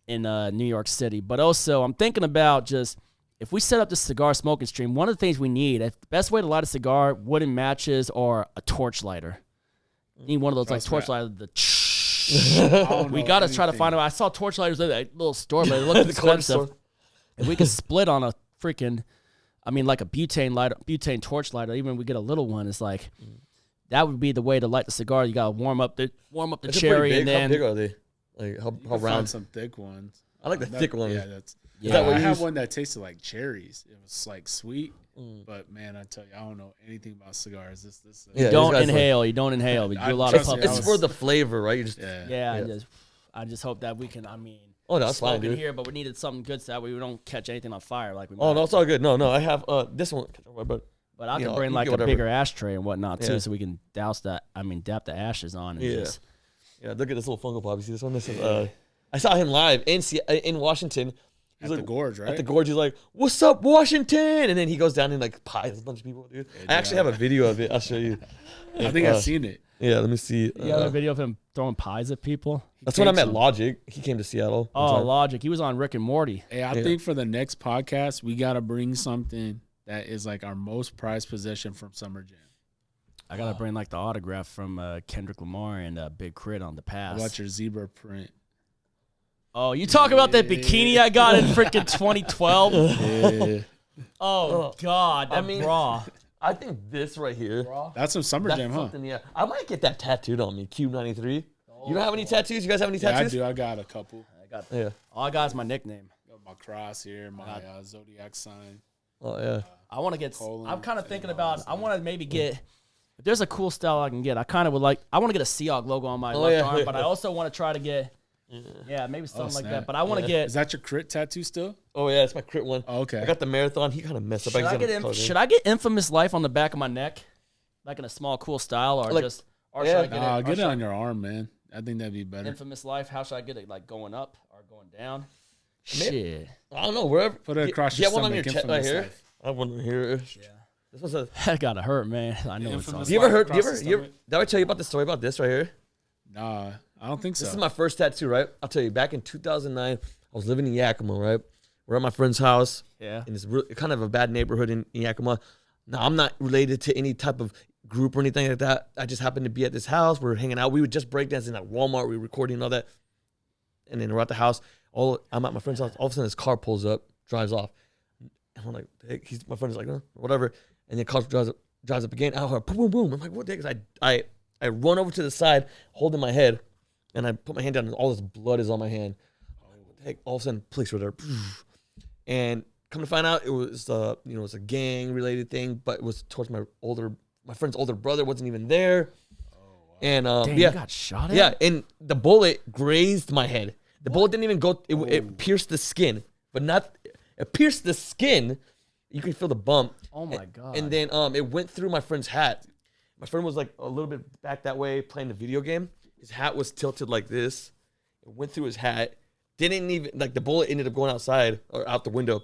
in New York City. But also, I'm thinking about just, if we set up this cigar smoking stream, one of the things we need, the best way to light a cigar, wooden matches or a torch lighter. You need one of those like torch lighters. We got to try to find out. I saw torch lighters at that little store, but it looked expensive. If we could split on a freaking, like a butane torch lighter, even if we get a little one, it's like, that would be the way to light the cigar. You got to warm up the cherry, and then. How big are they? Like how round? Find some thick ones. I like the thick ones. Yeah, that's. Yeah. Is that what I you had use? one that tasted like cherries. It was like sweet, but man, I tell you, I don't know anything about cigars. This. Yeah, You don't these guys inhale. You don't inhale. You do a lot of trust me, puffs. It's for the flavor, right? You just Yeah. I just hope that we can. Oh, no, that's fine, smoke in dude. here, but we needed something good so that way we don't catch anything on fire. Like we. Oh might. no, it's all good. No, I have this one, but But I you can know, bring you like get a whatever. bigger ashtray and whatnot too, Yeah. so we can dap the ashes on. And just, yeah. Look at this little Funko Pop. You see this one? This is I saw him live in Washington. He's At like, the Gorge, right? At the Gorge, he's like, "What's up, Washington?" And then he goes down and like pies a bunch of people, dude. I actually have a video of it. I'll show you. I think I've seen it. Yeah, let me see. you have a video of him throwing pies at people. That's when I takes met them. Logic. He came to Seattle. one Oh, time. Logic. He was on Rick and Morty. Hey, I think for the next podcast, we got to bring something that is like our most prized possession from Summer Jam. I gotta bring like the autograph from Kendrick Lamar and Big Crit on the How pass. about your zebra print? Oh, you talk about that bikini I got in freaking 2012? Yeah. Oh God, that bra. I think this right here. That's some Summer That's Jam, huh? something. Yeah, I might get that tattooed on me. KUBE 93. You don't have any tattoos? You guys have any Yeah, I tattoos? do. I got a couple. Yeah. All I got is my nickname. Got my cross here, my zodiac sign. Oh yeah. I want to get. Colon, I'm kind of and thinking all about. that I want to maybe get. If there's a cool style I can get, I kind of would like. I want to get a Seahawk logo on my left arm, but I also want to try to get. Yeah, maybe something like snap. that. But I want to get. Is that your crit tattoo still? Oh yeah, it's my crit one. Oh, okay. I got the marathon. He kind of messed up. Should I get Infamous Life on the back of my neck, like in a small, cool style, or Like- just? Or yeah. should I get it? or Get it should I- on your arm, man. I think that'd be better. Infamous Life. How should I get it? Like going up or going down? May- Shit. I don't know. Wherever. Put it across Do your you have one on your stomach, chest right Infamous here? Life. I have one here. Yeah. This one says. That gotta hurt, man. I know it's Infamous on. Do you ever Life heard? across the stomach? Did I tell you about the story about this right here? Nah, I don't think so. This is my first tattoo, right? I'll tell you. Back in 2009, I I was living in Yakima, right? We're at my friend's house. Yeah. And it's really, kind of a bad neighborhood in Yakima. Now, I'm not related to any type of group or anything like that. I just happened to be at this house. We were hanging out. We would just breakdancing at Walmart. We were recording and all that. And then we're at the house. I'm at my friend's house. All of a sudden, his car pulls up, drives off. And I'm like, hey, my friend's like, whatever. And the car drives up again. I heard boom, boom, boom. I'm like, what the heck? I run over to the side, holding my head, and I put my hand down, and all this blood is on my hand. What the heck? All of a sudden, police were there. And come to find out, it was it's a gang related thing, but it was towards my friend's older brother wasn't even there. Oh, wow. And Damn, you got shot at? Yeah, and the bullet grazed my head. The bullet didn't even go. It pierced the skin, but not. It pierced the skin. You can feel the bump. Oh my god! And then it went through my friend's hat. My friend was like a little bit back that way playing the video game. His hat was tilted like this. It went through his hat. Didn't even the bullet ended up going outside or out the window.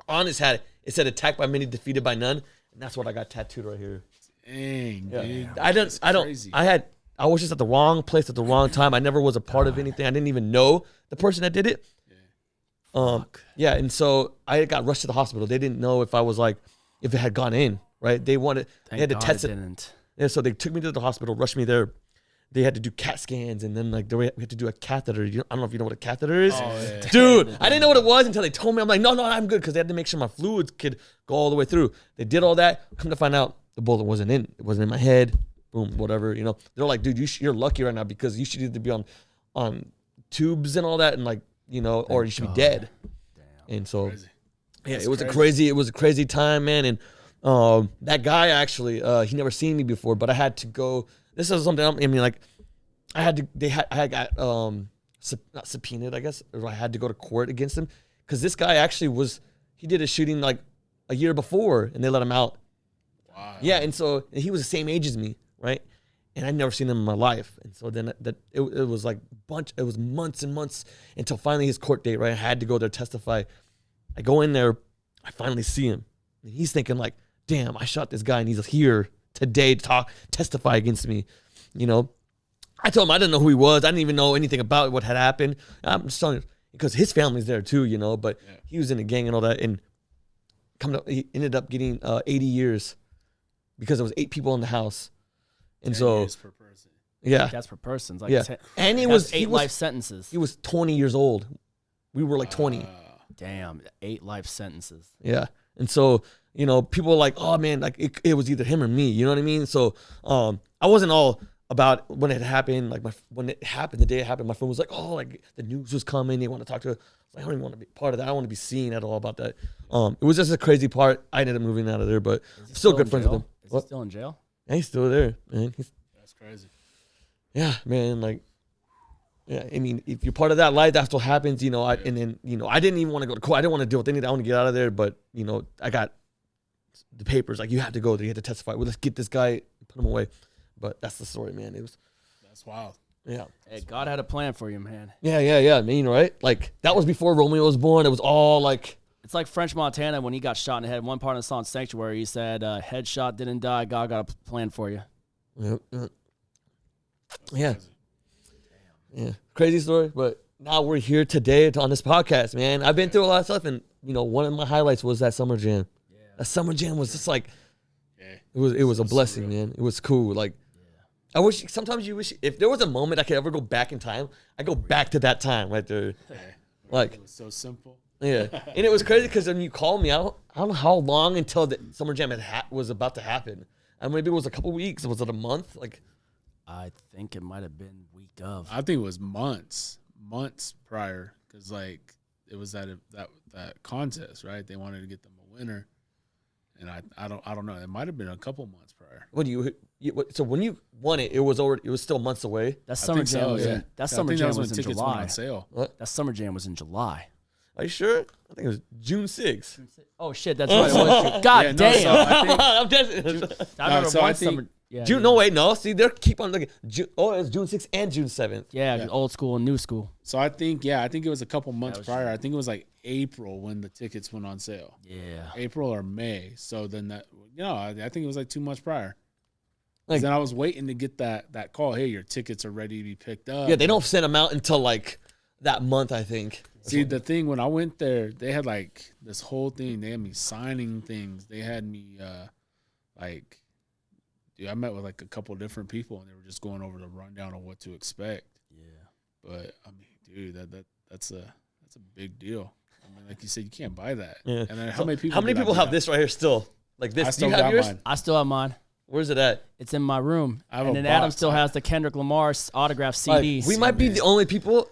On his hat, it said "attacked by many, defeated by none," and that's what I got tattooed right here. Dang, dude. I was just at the wrong place at the wrong time. I never was a part of anything. I didn't even know the person that did it. Yeah, and so I got rushed to the hospital. They didn't know if it had gone in, right? They had to test it. Yeah, so they took me to the hospital, rushed me there. They had to do CAT scans, and then we had to do a catheter. I don't know if you know what a catheter is. Oh, yeah. Dude, I didn't know what it was until they told me. I'm like, no, I'm good, because they had to make sure my fluids could go all the way through. They did all that. Come to find out, the bullet wasn't in. It wasn't in my head. Boom, whatever. They're like, dude, you're lucky right now because you should either be on tubes and all that, and or you should be dead. Damn. And so, Crazy. Yeah, That's it was a crazy time, man. And that guy actually, he never seen me before, but I had to go. This is something. I got not subpoenaed, I guess, or I had to go to court against him because this guy actually he did a shooting like a year before, and they let him out. Wow. Yeah, and so he was the same age as me, right? And I'd never seen him in my life, and so then it was like it was months and months until finally his court date, right? I had to go there testify. I go in there, I finally see him, and he's thinking like, damn, I shot this guy, and he's here today to testify against me, I told him I didn't know who he was. I didn't even know anything about what had happened. I'm just telling you, because his family's there too, but he was in a gang and all that, and he ended up getting 80 years because there was 8 people in the house. And 10 so, years per person. Yeah, that's per person. It's like 10, and he was 8 life sentences. He was 20 years old. We were like 20. Damn, 8 life sentences. Yeah, and so people were like, oh man, like it was either him or me. You know what I mean? So I wasn't all about when it happened. Like when it happened, the day it happened, my friend was like, oh, like the news was coming. They want to talk to us. I don't even want to be part of that. I don't want to be seen at all about that. It was just a crazy part. I ended up moving out of there, but still good friends with him. Is he still in jail? Yeah, he's still there, man. That's crazy. Yeah, man. Like, yeah. I mean, if you're part of that life, that's what happens. And then I didn't even want to go to court. I didn't want to deal with anything. I want to get out of there. But I got the papers. Like, you have to go there. You have to testify. Well, let's get this guy, put him away. But that's the story, man. That's wild. Yeah. Hey, God had a plan for you, man. Yeah. I mean, right? Like, that was before Romeo was born. It was all like. It's like French Montana when he got shot in the head. One part of the song Sanctuary, he said, headshot didn't die. God got a plan for you. Yep. Yeah. Yeah. Crazy story. But now we're here today on this podcast, man. I've been through a lot of stuff. And, one of my highlights was that Summer Jam. Yeah. That Summer Jam was just like, it was a blessing, man. It was cool. Like, sometimes you wish, if there was a moment I could ever go back in time, I go back to that time right there. Yeah. Like, it was so simple. Yeah, and it was crazy because when you called me, I don't know how long until the Summer Jam was about to happen. And maybe it was a couple weeks. Was it a month? Like, I think it might have been week of. I think it was months prior, because like it was that contest, right? They wanted to get them a winner, and I don't know. It might have been a couple months prior. So when you won it, it was still months away. That Summer Jam was in. That Summer Jam was in July. Went on sale. What? That Summer Jam was in July. Are you sure? I think it was June 6th. Oh shit, that's right. It was God damn. So I think, I'm just. I remember so one I think summer. Yeah, June. No, wait, no. See, they keep on looking. It's June 6th and June 7th. Yeah, old school and new school. So I think it was a couple months prior. I think it was like April when the tickets went on sale. Yeah. April or May. So then I think it was like 2 months prior. Like, then I was waiting to get that call. Hey, your tickets are ready to be picked up. Yeah, they don't send them out until like that month, I think. See, the thing when I went there, they had like this whole thing. They had me signing things. They had me like, dude, I met with like a couple different people, and they were just going over the rundown of what to expect. Yeah. But I mean, dude, that's a big deal. I mean, like you said, you can't buy that. Yeah. And then How many people have this right here still? Like this? I Do still you have got yours? mine. I still have mine. Where's it at? It's in my room. I have and a then Adam box. still has the Kendrick Lamar autographed CD. Like, we might be the only people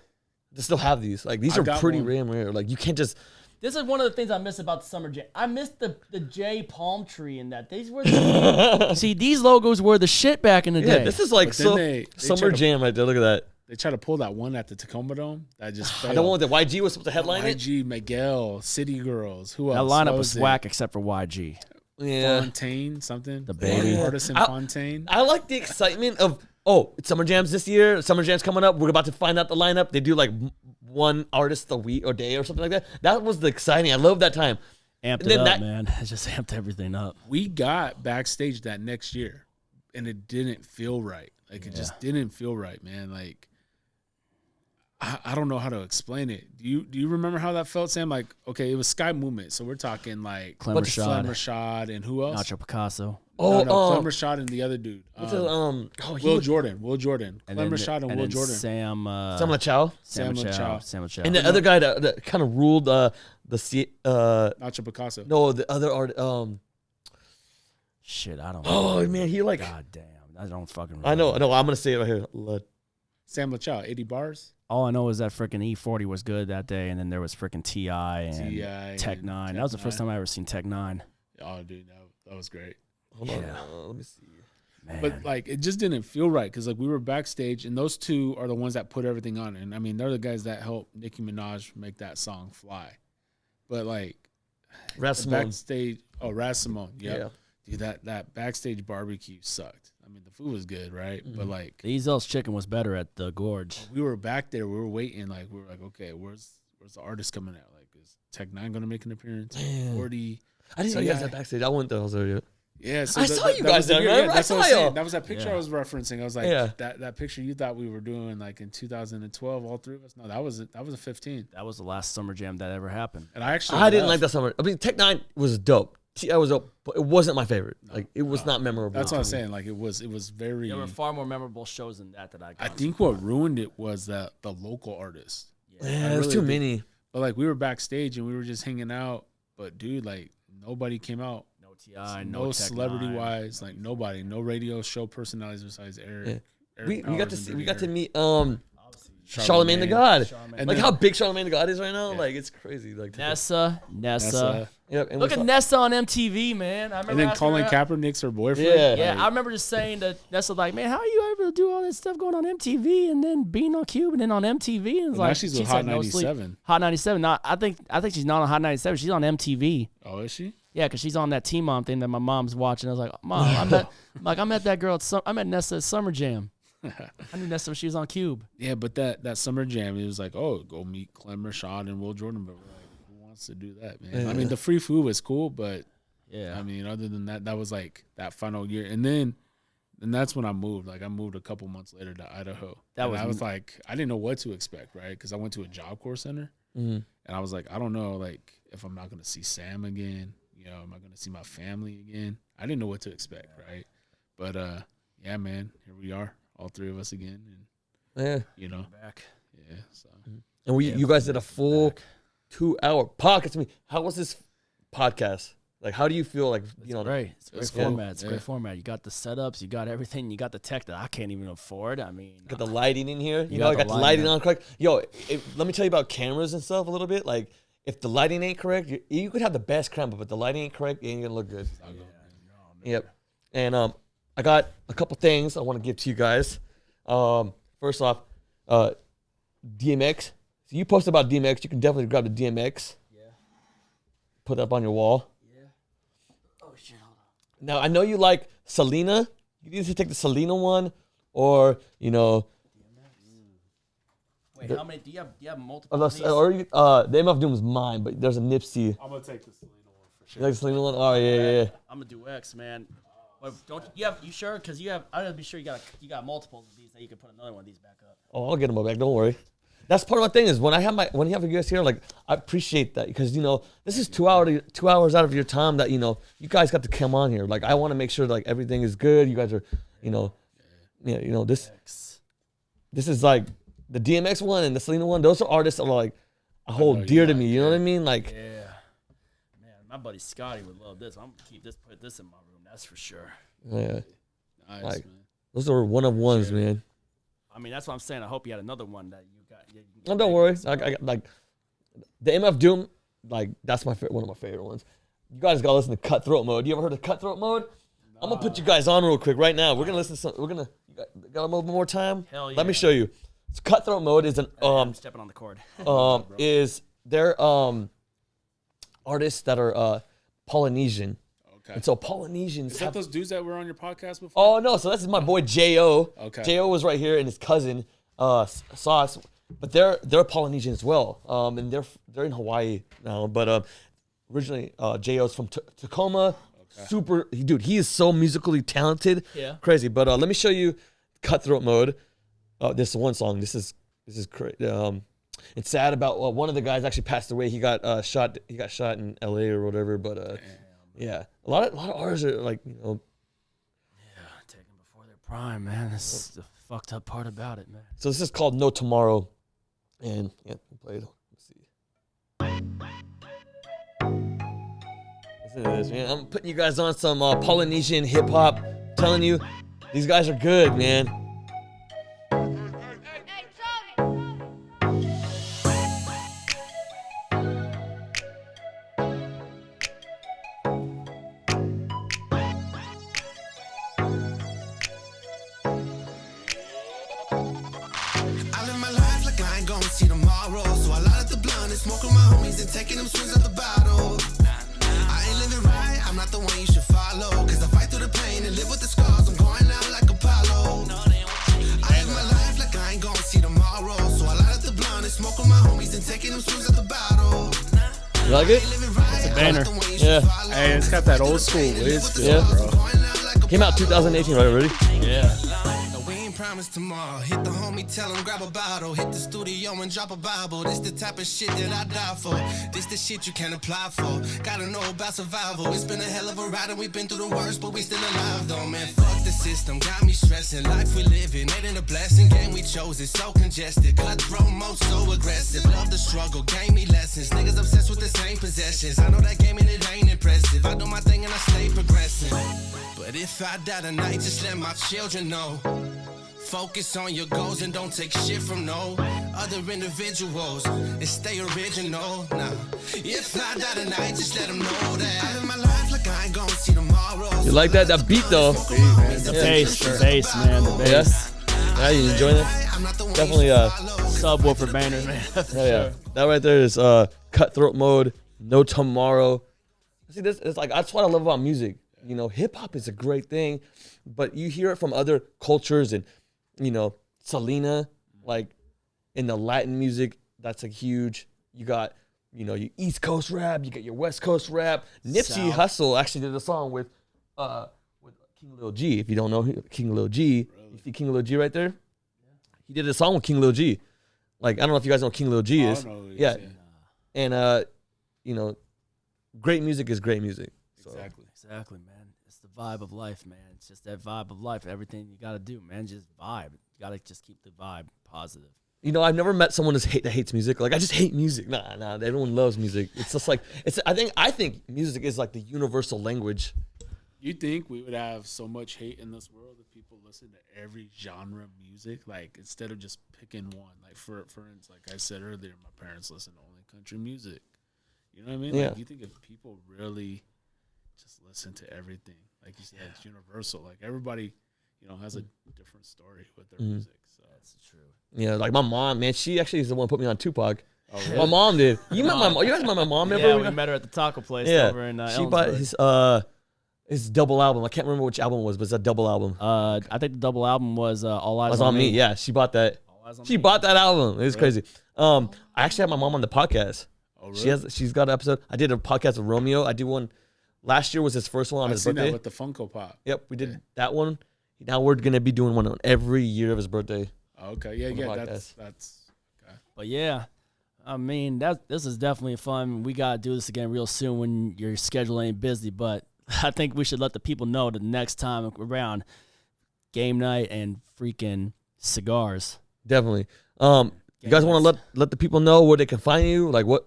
that still have these. Like these I are got pretty one. rare. Like you can't just. This is one of the things I miss about the Summer Jam. I miss the J palm tree and that. These were the, see, these logos were the shit back in the Yeah, day. this is like But then so they Summer try to- Jam right there. Look at that. They tried to pull that one at the Tacoma Dome. That just failed. The one with the YG was supposed to headline it. YG, Miguel, City Girls. Who that else? lineup What was it? whack except for YG. Yeah, Fontaine, something. The baby. Artisan I- Fontaine. I like the excitement of it's Summer Jams this year. Summer Jams coming up. We're about to find out the lineup. They do like one artist a week or day or something like that. That was the exciting. I love that time. Amped And it then up, that- man. It just amped everything up. We got backstage that next year, and it didn't feel right. Like it just didn't feel right, man. Like I don't know how to explain it. Do you remember how that felt, Sam? Like, okay, it was Sky Movement, so we're talking like Clem What's Rashad, Clem Rashad and who else? Nacho Picasso. Oh, Clem Rashad and the other dude. what's it, he Will was- Jordan. And Clem then, Rashad and Will then Jordan. Sam Samuel Chow. Sam Sam Chow. Chow. Sam Chow. And the other guy that kind of ruled the Nacho Picasso. no, the other art Shit, I don't know. oh man, he like God damn. I don't fucking remember. I know, I'm gonna say it right here. Sam Chow, 80 bars. All I know is that freaking E40 was good that day, and then there was freaking T.I. and T.I. Tech and 9. Tech That was the first 9. time I ever seen Tech 9. Oh, dude, that was great. Hold on, Yeah. let me see. Man. But like, it just didn't feel right because like we were backstage, and those two are the ones that put everything on. And I mean, they're the guys that helped Nicki Minaj make that song fly. But like, the Rasmus. backstage, Raz Simone, Yeah. dude, that backstage barbecue sucked. I mean, the food was good, right? But like, the Ezel's chicken was better at the Gorge. we were back there, we were waiting, like we were like, okay, where's the artist coming out? Like, is Tech 9 gonna make an appearance? Man. 40. I didn't know you guys had backstage. I went there. I was there. Yeah, so I saw you guys was the there, year- remember? I that's what saw I'm saying. y'all. That was that picture Yeah. I was referencing. I was like, Yeah. that picture you thought we were doing like in 2012, all three of us. No, that was a 15. That was the last Summer Jam that ever happened. And I actually I didn't like left. that summer. I mean, Tech 9 was dope. T.I. was dope, but it wasn't my favorite. Like, it was not memorable. That's what I'm to me. saying. Like it was very. There were far more memorable shows than that I got. I think what ruined it was the local artists. Yeah, I there's really too do. many. But like we were backstage and we were just hanging out. But dude, like nobody came out. No T.I., No Tech celebrity 9. wise, like nobody, no radio show personalities besides Eric. Yeah. Eric We got Powers to and see. We Dirty got to Eric. meet Charlemagne the God. And Like then- how big Charlemagne the God is right now. Yeah. Like it's crazy. Like Nessa. Yep. And Look at Nessa on MTV, man. I remember And then asking Colin her- Kaepernick's her boyfriend. Yeah. Yeah, Like, I remember just saying to Nessa, like, man, how are you able to do all this stuff going on MTV and then being on KUBE and then on MTV? And it's now like, she's with she Hot said no sleep. 97. Hot 97. No, I think she's not on Hot 97. She's on MTV. Oh, is she? Yeah, because she's on that Teen Mom thing that my mom's watching. I was like, Mom, I met that girl. I met Nessa at Summer Jam. I knew Nessa when she was on KUBE. Yeah, but that summer jam, it was like, oh, go meet Clem Rashad and Will Jordan. But we're like, who wants to do that, man? I mean, the free food was cool, but Yeah. I mean, other than that, that was like that final year. And that's when I moved. Like I moved a couple months later to Idaho. That I was like, I didn't know what to expect, right? Because I went to a Job Corps center, and I was like, I don't know, like if I'm not gonna see Sam again, am I gonna see my family again? I didn't know what to expect, right? But yeah, man, here we are, all three of us again, and Yeah. Back. yeah. So And you guys did a full 2-hour podcast. I mean, how was this podcast? Like, how do you feel? Like, Great. It's a great It's cool. format. It's a Yeah. great format. You got the setups. You got everything. You got the tech that I can't even afford. I mean, got the lighting in here. You You know, I got got the the lighting lighting on correct. Yo, let me tell you about cameras and stuff a little bit. Like, if the lighting ain't correct, you could have the best camera, but the lighting ain't correct, it ain't gonna look good. Yep. And I got a couple things I want to give to you guys. First off, DMX. So you posted about DMX. You can definitely grab the DMX. Yeah. Put that up on your wall. Yeah. Oh shit! Hold on. Now I know you like Selena. You need to take the Selena one, or Wait, how many? Do you have multiple? unless of these? or the MF Doom is mine, but there's a Nipsey. I'm gonna take the Selena one for You sure. like the Selena one? Oh yeah. I'm gonna do X, man. Wait, don't you have? You sure? Because you have. I gotta be sure you got multiples of these. That you can put another one of these back up. Oh, I'll get them back. Don't worry. that's part of my thing is when you have you guys here, like I appreciate that because this is 2 hours out of your time that you guys got to come on here. Like I want to make sure like everything is good. You guys are this is like the DMX one and the Selena one. Those are artists that are like hold dear to me. You know what I mean? Like man, my buddy Scotty would love this. I'm gonna put this in my room. That's for sure. Yeah, Nice, like man. those are one of ones, man. I mean, that's what I'm saying. I hope you had another one that you got. Oh, don't worry. I got like the MF Doom. Like that's one of my favorite ones. You guys gotta listen to Cutthroat Mode. You ever heard of Cutthroat Mode? I'm gonna put you guys on real quick right now. We're gonna listen to some. Got a little bit more time. Hell yeah. Let me show you. So Cutthroat Mode is I'm stepping on the cord. is they're artists that are Polynesian. Okay. And so Polynesians Is that have. those dudes that were on your podcast before? Oh no! So this is my boy Jo. Okay. Jo was right here, and his cousin Sauce, but they're Polynesian as well. And they're in Hawaii now. But originally Jo's from Tacoma. Okay. Super, dude. He is so musically talented. Yeah. Crazy. But let me show you Cutthroat Mode. This is one song. This is crazy. It's sad about one of the guys actually passed away. He got shot. He got shot in L.A. or whatever. But yeah, a lot of artists are like Yeah, taken before their prime, man. That's the fucked up part about it, man. So this is called No Tomorrow, and yeah, we played. Let's see. Listen to this, man. I'm putting you guys on some Polynesian hip hop. Telling you, these guys are good, man. See tomorrow, so I light up the blunt and smoke with my homies and taking them swings at the bottle. I ain't living right, I'm not the one you should follow, cause I fight through the pain and live with the scars. I'm going out like Apollo. I live my life like I ain't gonna see tomorrow, so I light up the blunt and smoke with my homies and taking them swings at the bottle. You like it? It's a banner. Yeah. Hey, it's got that old school whiz feel, bro. Came out 2018, right? Ready? Yeah. Promise tomorrow. Hit the homie, tell him grab a bottle. Hit the studio and drop a Bible. This the type of shit that I die for. This the shit you can apply for. Gotta know about survival. It's been a hell of a ride and we've been through the worst, but we still alive though, man. Fuck the system, got me stressing. Life we living, ain't a blessing. Game we chose is so congested. Cutthroat mode, so aggressive. Love the struggle, gave me lessons. Niggas obsessed with the same possessions. I know that game and it ain't impressive. I do my thing and I stay progressing. But if I die tonight, just let my children know. Focus on your goals and don't take shit from no other individuals and stay original. Nah, if I die tonight, just let them know that I live my life like I ain't gonna see tomorrow. You like that beat though? The bass, man. The bass. Yeah, you enjoying it? Definitely Subwoofer banner, man. yeah. That right there is Cutthroat Mode, No Tomorrow. See, this it's like that's what I love about music. Hip hop is a great thing, but you hear it from other cultures and Selena, like in the Latin music, that's like huge. You got, your East Coast rap, you got your West Coast rap. Nipsey Hussle actually did a song with King Lil G. If you don't know King Lil G, you see King Lil G right there? He did a song with King Lil G. Like, I don't know if you guys know who King Lil G is. Yeah. And, great music is great music. So. Exactly, man. It's the vibe of life, man. It's just that vibe of life. Everything you got to do, man, just vibe. You got to just keep the vibe positive. I've never met someone that hates music. Like, I just hate music. Nah. Everyone loves music. It's just like I think music is like the universal language. You think we would have so much hate in this world if people listen to every genre of music, like instead of just picking one? Like for instance, like I said earlier, my parents listen to only country music. You know what I mean? Yeah. Like, you think if people really just listen to everything, like you said, it's universal. Like everybody, has a different story with their music. So that's true. Yeah, like my mom, man, she actually is the one who put me on Tupac. Oh, really? My mom did. You guys met my mom ever? Yeah, we met her at the taco place over in she bought Ellensburg. his double album. I can't remember which album it was, but it's a double album. I think the double album was All Eyes Was on Me. Yeah, she bought that. She bought that album. It was crazy. I actually had my mom on the podcast. Oh, really? She's got an episode. I did a podcast with Romeo. I did one last year was his first one on his birthday. That with the Funko Pop. Yep, we did that one. Now we're gonna be doing one on every year of his birthday. Okay, yeah, that's okay. But yeah, I mean, this is definitely fun. We got to do this again real soon when your schedule ain't busy. But I think we should let the people know the next time around, game night and freaking cigars. Definitely. You guys want to let the people know where they can find you? Like what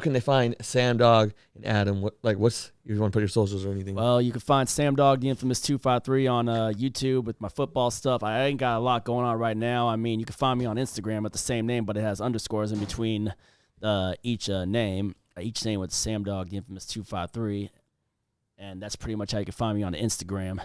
can they find Sam Dogg and Adam? What's you want to put your socials or anything? Well, you can find Sam Dogg The Infamous 253 on YouTube with my football stuff. I ain't got a lot going on right now. I mean, you can find me on Instagram at the same name, but it has underscores in between each name. Each name with Sam Dogg The Infamous 253, and that's pretty much how you can find me on Instagram.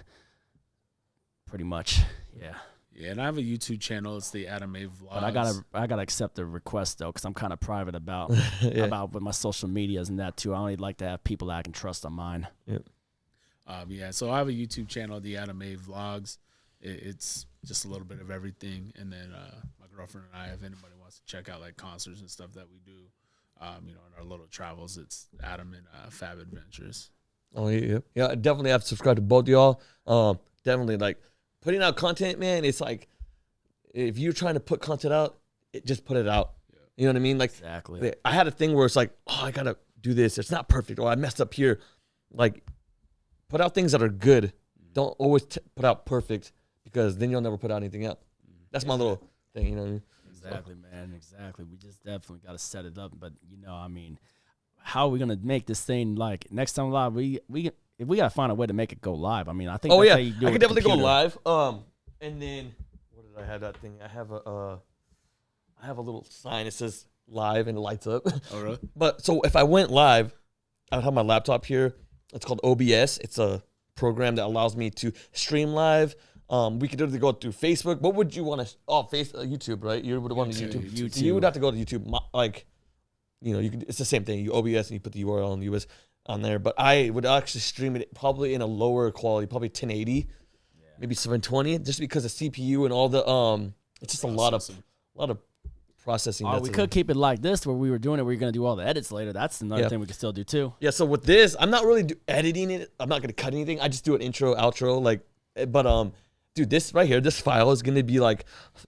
Pretty much, yeah. Yeah, and I have a YouTube channel. It's the Adam A Vlogs. But I gotta accept the request though, because I'm kind of private about with my social medias and that too. I only like to have people that I can trust on mine. Yep. Yeah, so I have a YouTube channel, the Adam A Vlogs. It's just a little bit of everything, and then my girlfriend and I, if anybody wants to check out like concerts and stuff that we do, in our little travels, it's Adam and Fab Adventures. Oh yeah, yeah. I definitely have to subscribe to both of y'all. Definitely like. Putting out content, man, it's like if you're trying to put content out, just put it out. Yeah. You know what I mean? Like, exactly. I had a thing where it's like, oh, I gotta do this. It's not perfect, or I messed up here. Like, put out things that are good. Don't always put out perfect, because then you'll never put out anything out. That's my little thing, you know what I mean? Exactly, man. Exactly. We just definitely got to set it up. But I mean, how are we gonna make this thing like next time live? If we gotta find a way to make it go live. I mean, I think. Oh yeah, I can definitely go live. And then what did I have that thing? I have a little sign. It says live and it lights up. Oh really? But so if I went live, I would have my laptop here. It's called OBS. It's a program that allows me to stream live. We could either go through Facebook. What would you want to? Oh, YouTube, right? You would want to YouTube. You would have to go to YouTube. You can. It's the same thing. You OBS and you put the URL in the US on there. But I would actually stream it probably in a lower quality, probably 1080, maybe 720, just because of CPU and all the it's just a lot of processing. We could keep it like this, where we were doing it. We're gonna do all the edits later. That's another thing we can still do too. Yeah. So with this, I'm not really editing it. I'm not gonna cut anything. I just do an intro, outro, But dude, this right here, this file is gonna be like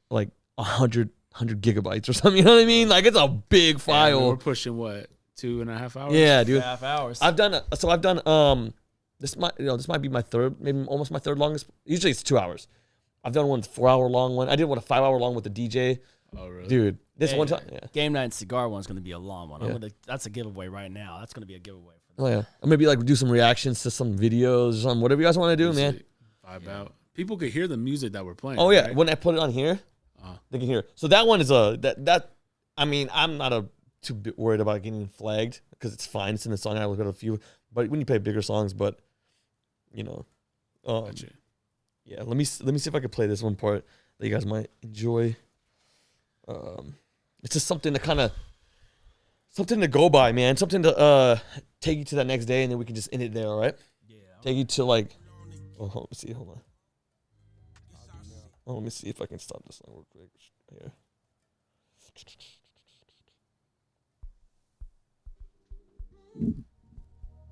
100 gigabytes or something. You know what I mean? Like it's a big file. Yeah, we're pushing what? 2.5 hours? Yeah, dude. 2.5 hours. I've done this might be my third, maybe almost my third longest. Usually it's 2 hours. I've done one 4 hour long one. I did one a 5 hour long with the DJ. Oh really? Dude, this one time, Game night and cigar one's gonna be a long one. Yeah. That's a giveaway right now. That's gonna be a giveaway. Oh yeah. Or maybe do some reactions to some videos or something. Whatever you guys want to do, man. Vibe out. People could hear the music that we're playing. Oh yeah, right? when I put it on here, they can hear. So that one is I mean, I'm not too worried about getting flagged because it's fine. It's in the song. I look at a few, but when you play bigger songs, but Gotcha. Yeah. Let me see if I can play this one part that you guys might enjoy. It's just something to go by, man. Something to take you to that next day, and then we can just end it there. All right? Yeah. Take you to let me see. Hold on. Let me see if I can stop this real quick here.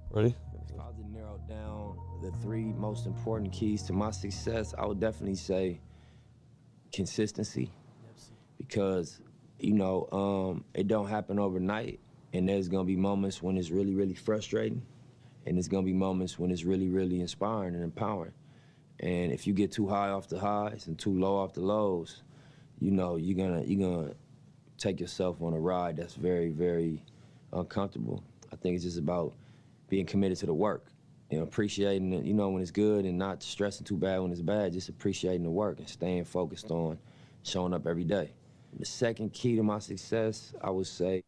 Ready? If I was to narrow down the 3 most important keys to my success, I would definitely say consistency. Because, it don't happen overnight. And there's going to be moments when it's really, really frustrating. And there's going to be moments when it's really, really inspiring and empowering. And if you get too high off the highs and too low off the lows, you're gonna take yourself on a ride that's very, very uncomfortable. I think it's just about being committed to the work, appreciating it, when it's good and not stressing too bad when it's bad, just appreciating the work and staying focused on showing up every day. The second key to my success, I would say,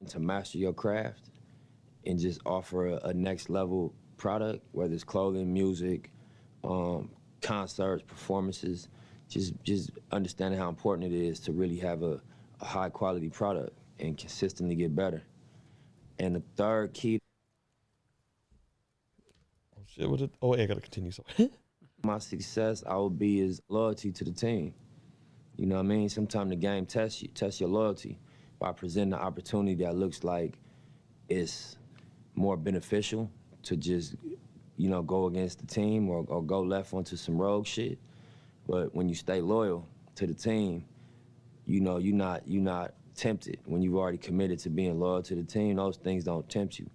to master your craft and just offer a next level product, whether it's clothing, music, concerts, performances, just understanding how important it is to really have a high quality product and consistently get better. And the third key. Oh shit! I gotta continue. Sorry. My success, I would be is loyalty to the team. You know what I mean? Sometimes the game tests your loyalty by presenting an opportunity that looks like it's more beneficial to just go against the team or go left onto some rogue shit. But when you stay loyal to the team, you know, you're not tempted. When you've already committed to being loyal to the team, those things don't tempt you.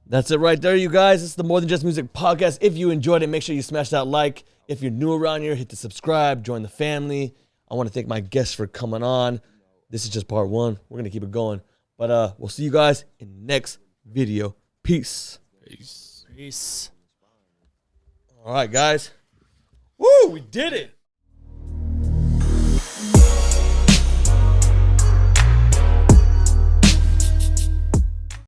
That's it right there, you guys. It's the More Than Just Music podcast. If you enjoyed it, make sure you smash that like. If you're new around here, hit the subscribe, join the family. I want to thank my guests for coming on. This is just part one. We're going to keep it going. But we'll see you guys in the next video. Peace. Peace. All right, guys. Woo, we did it.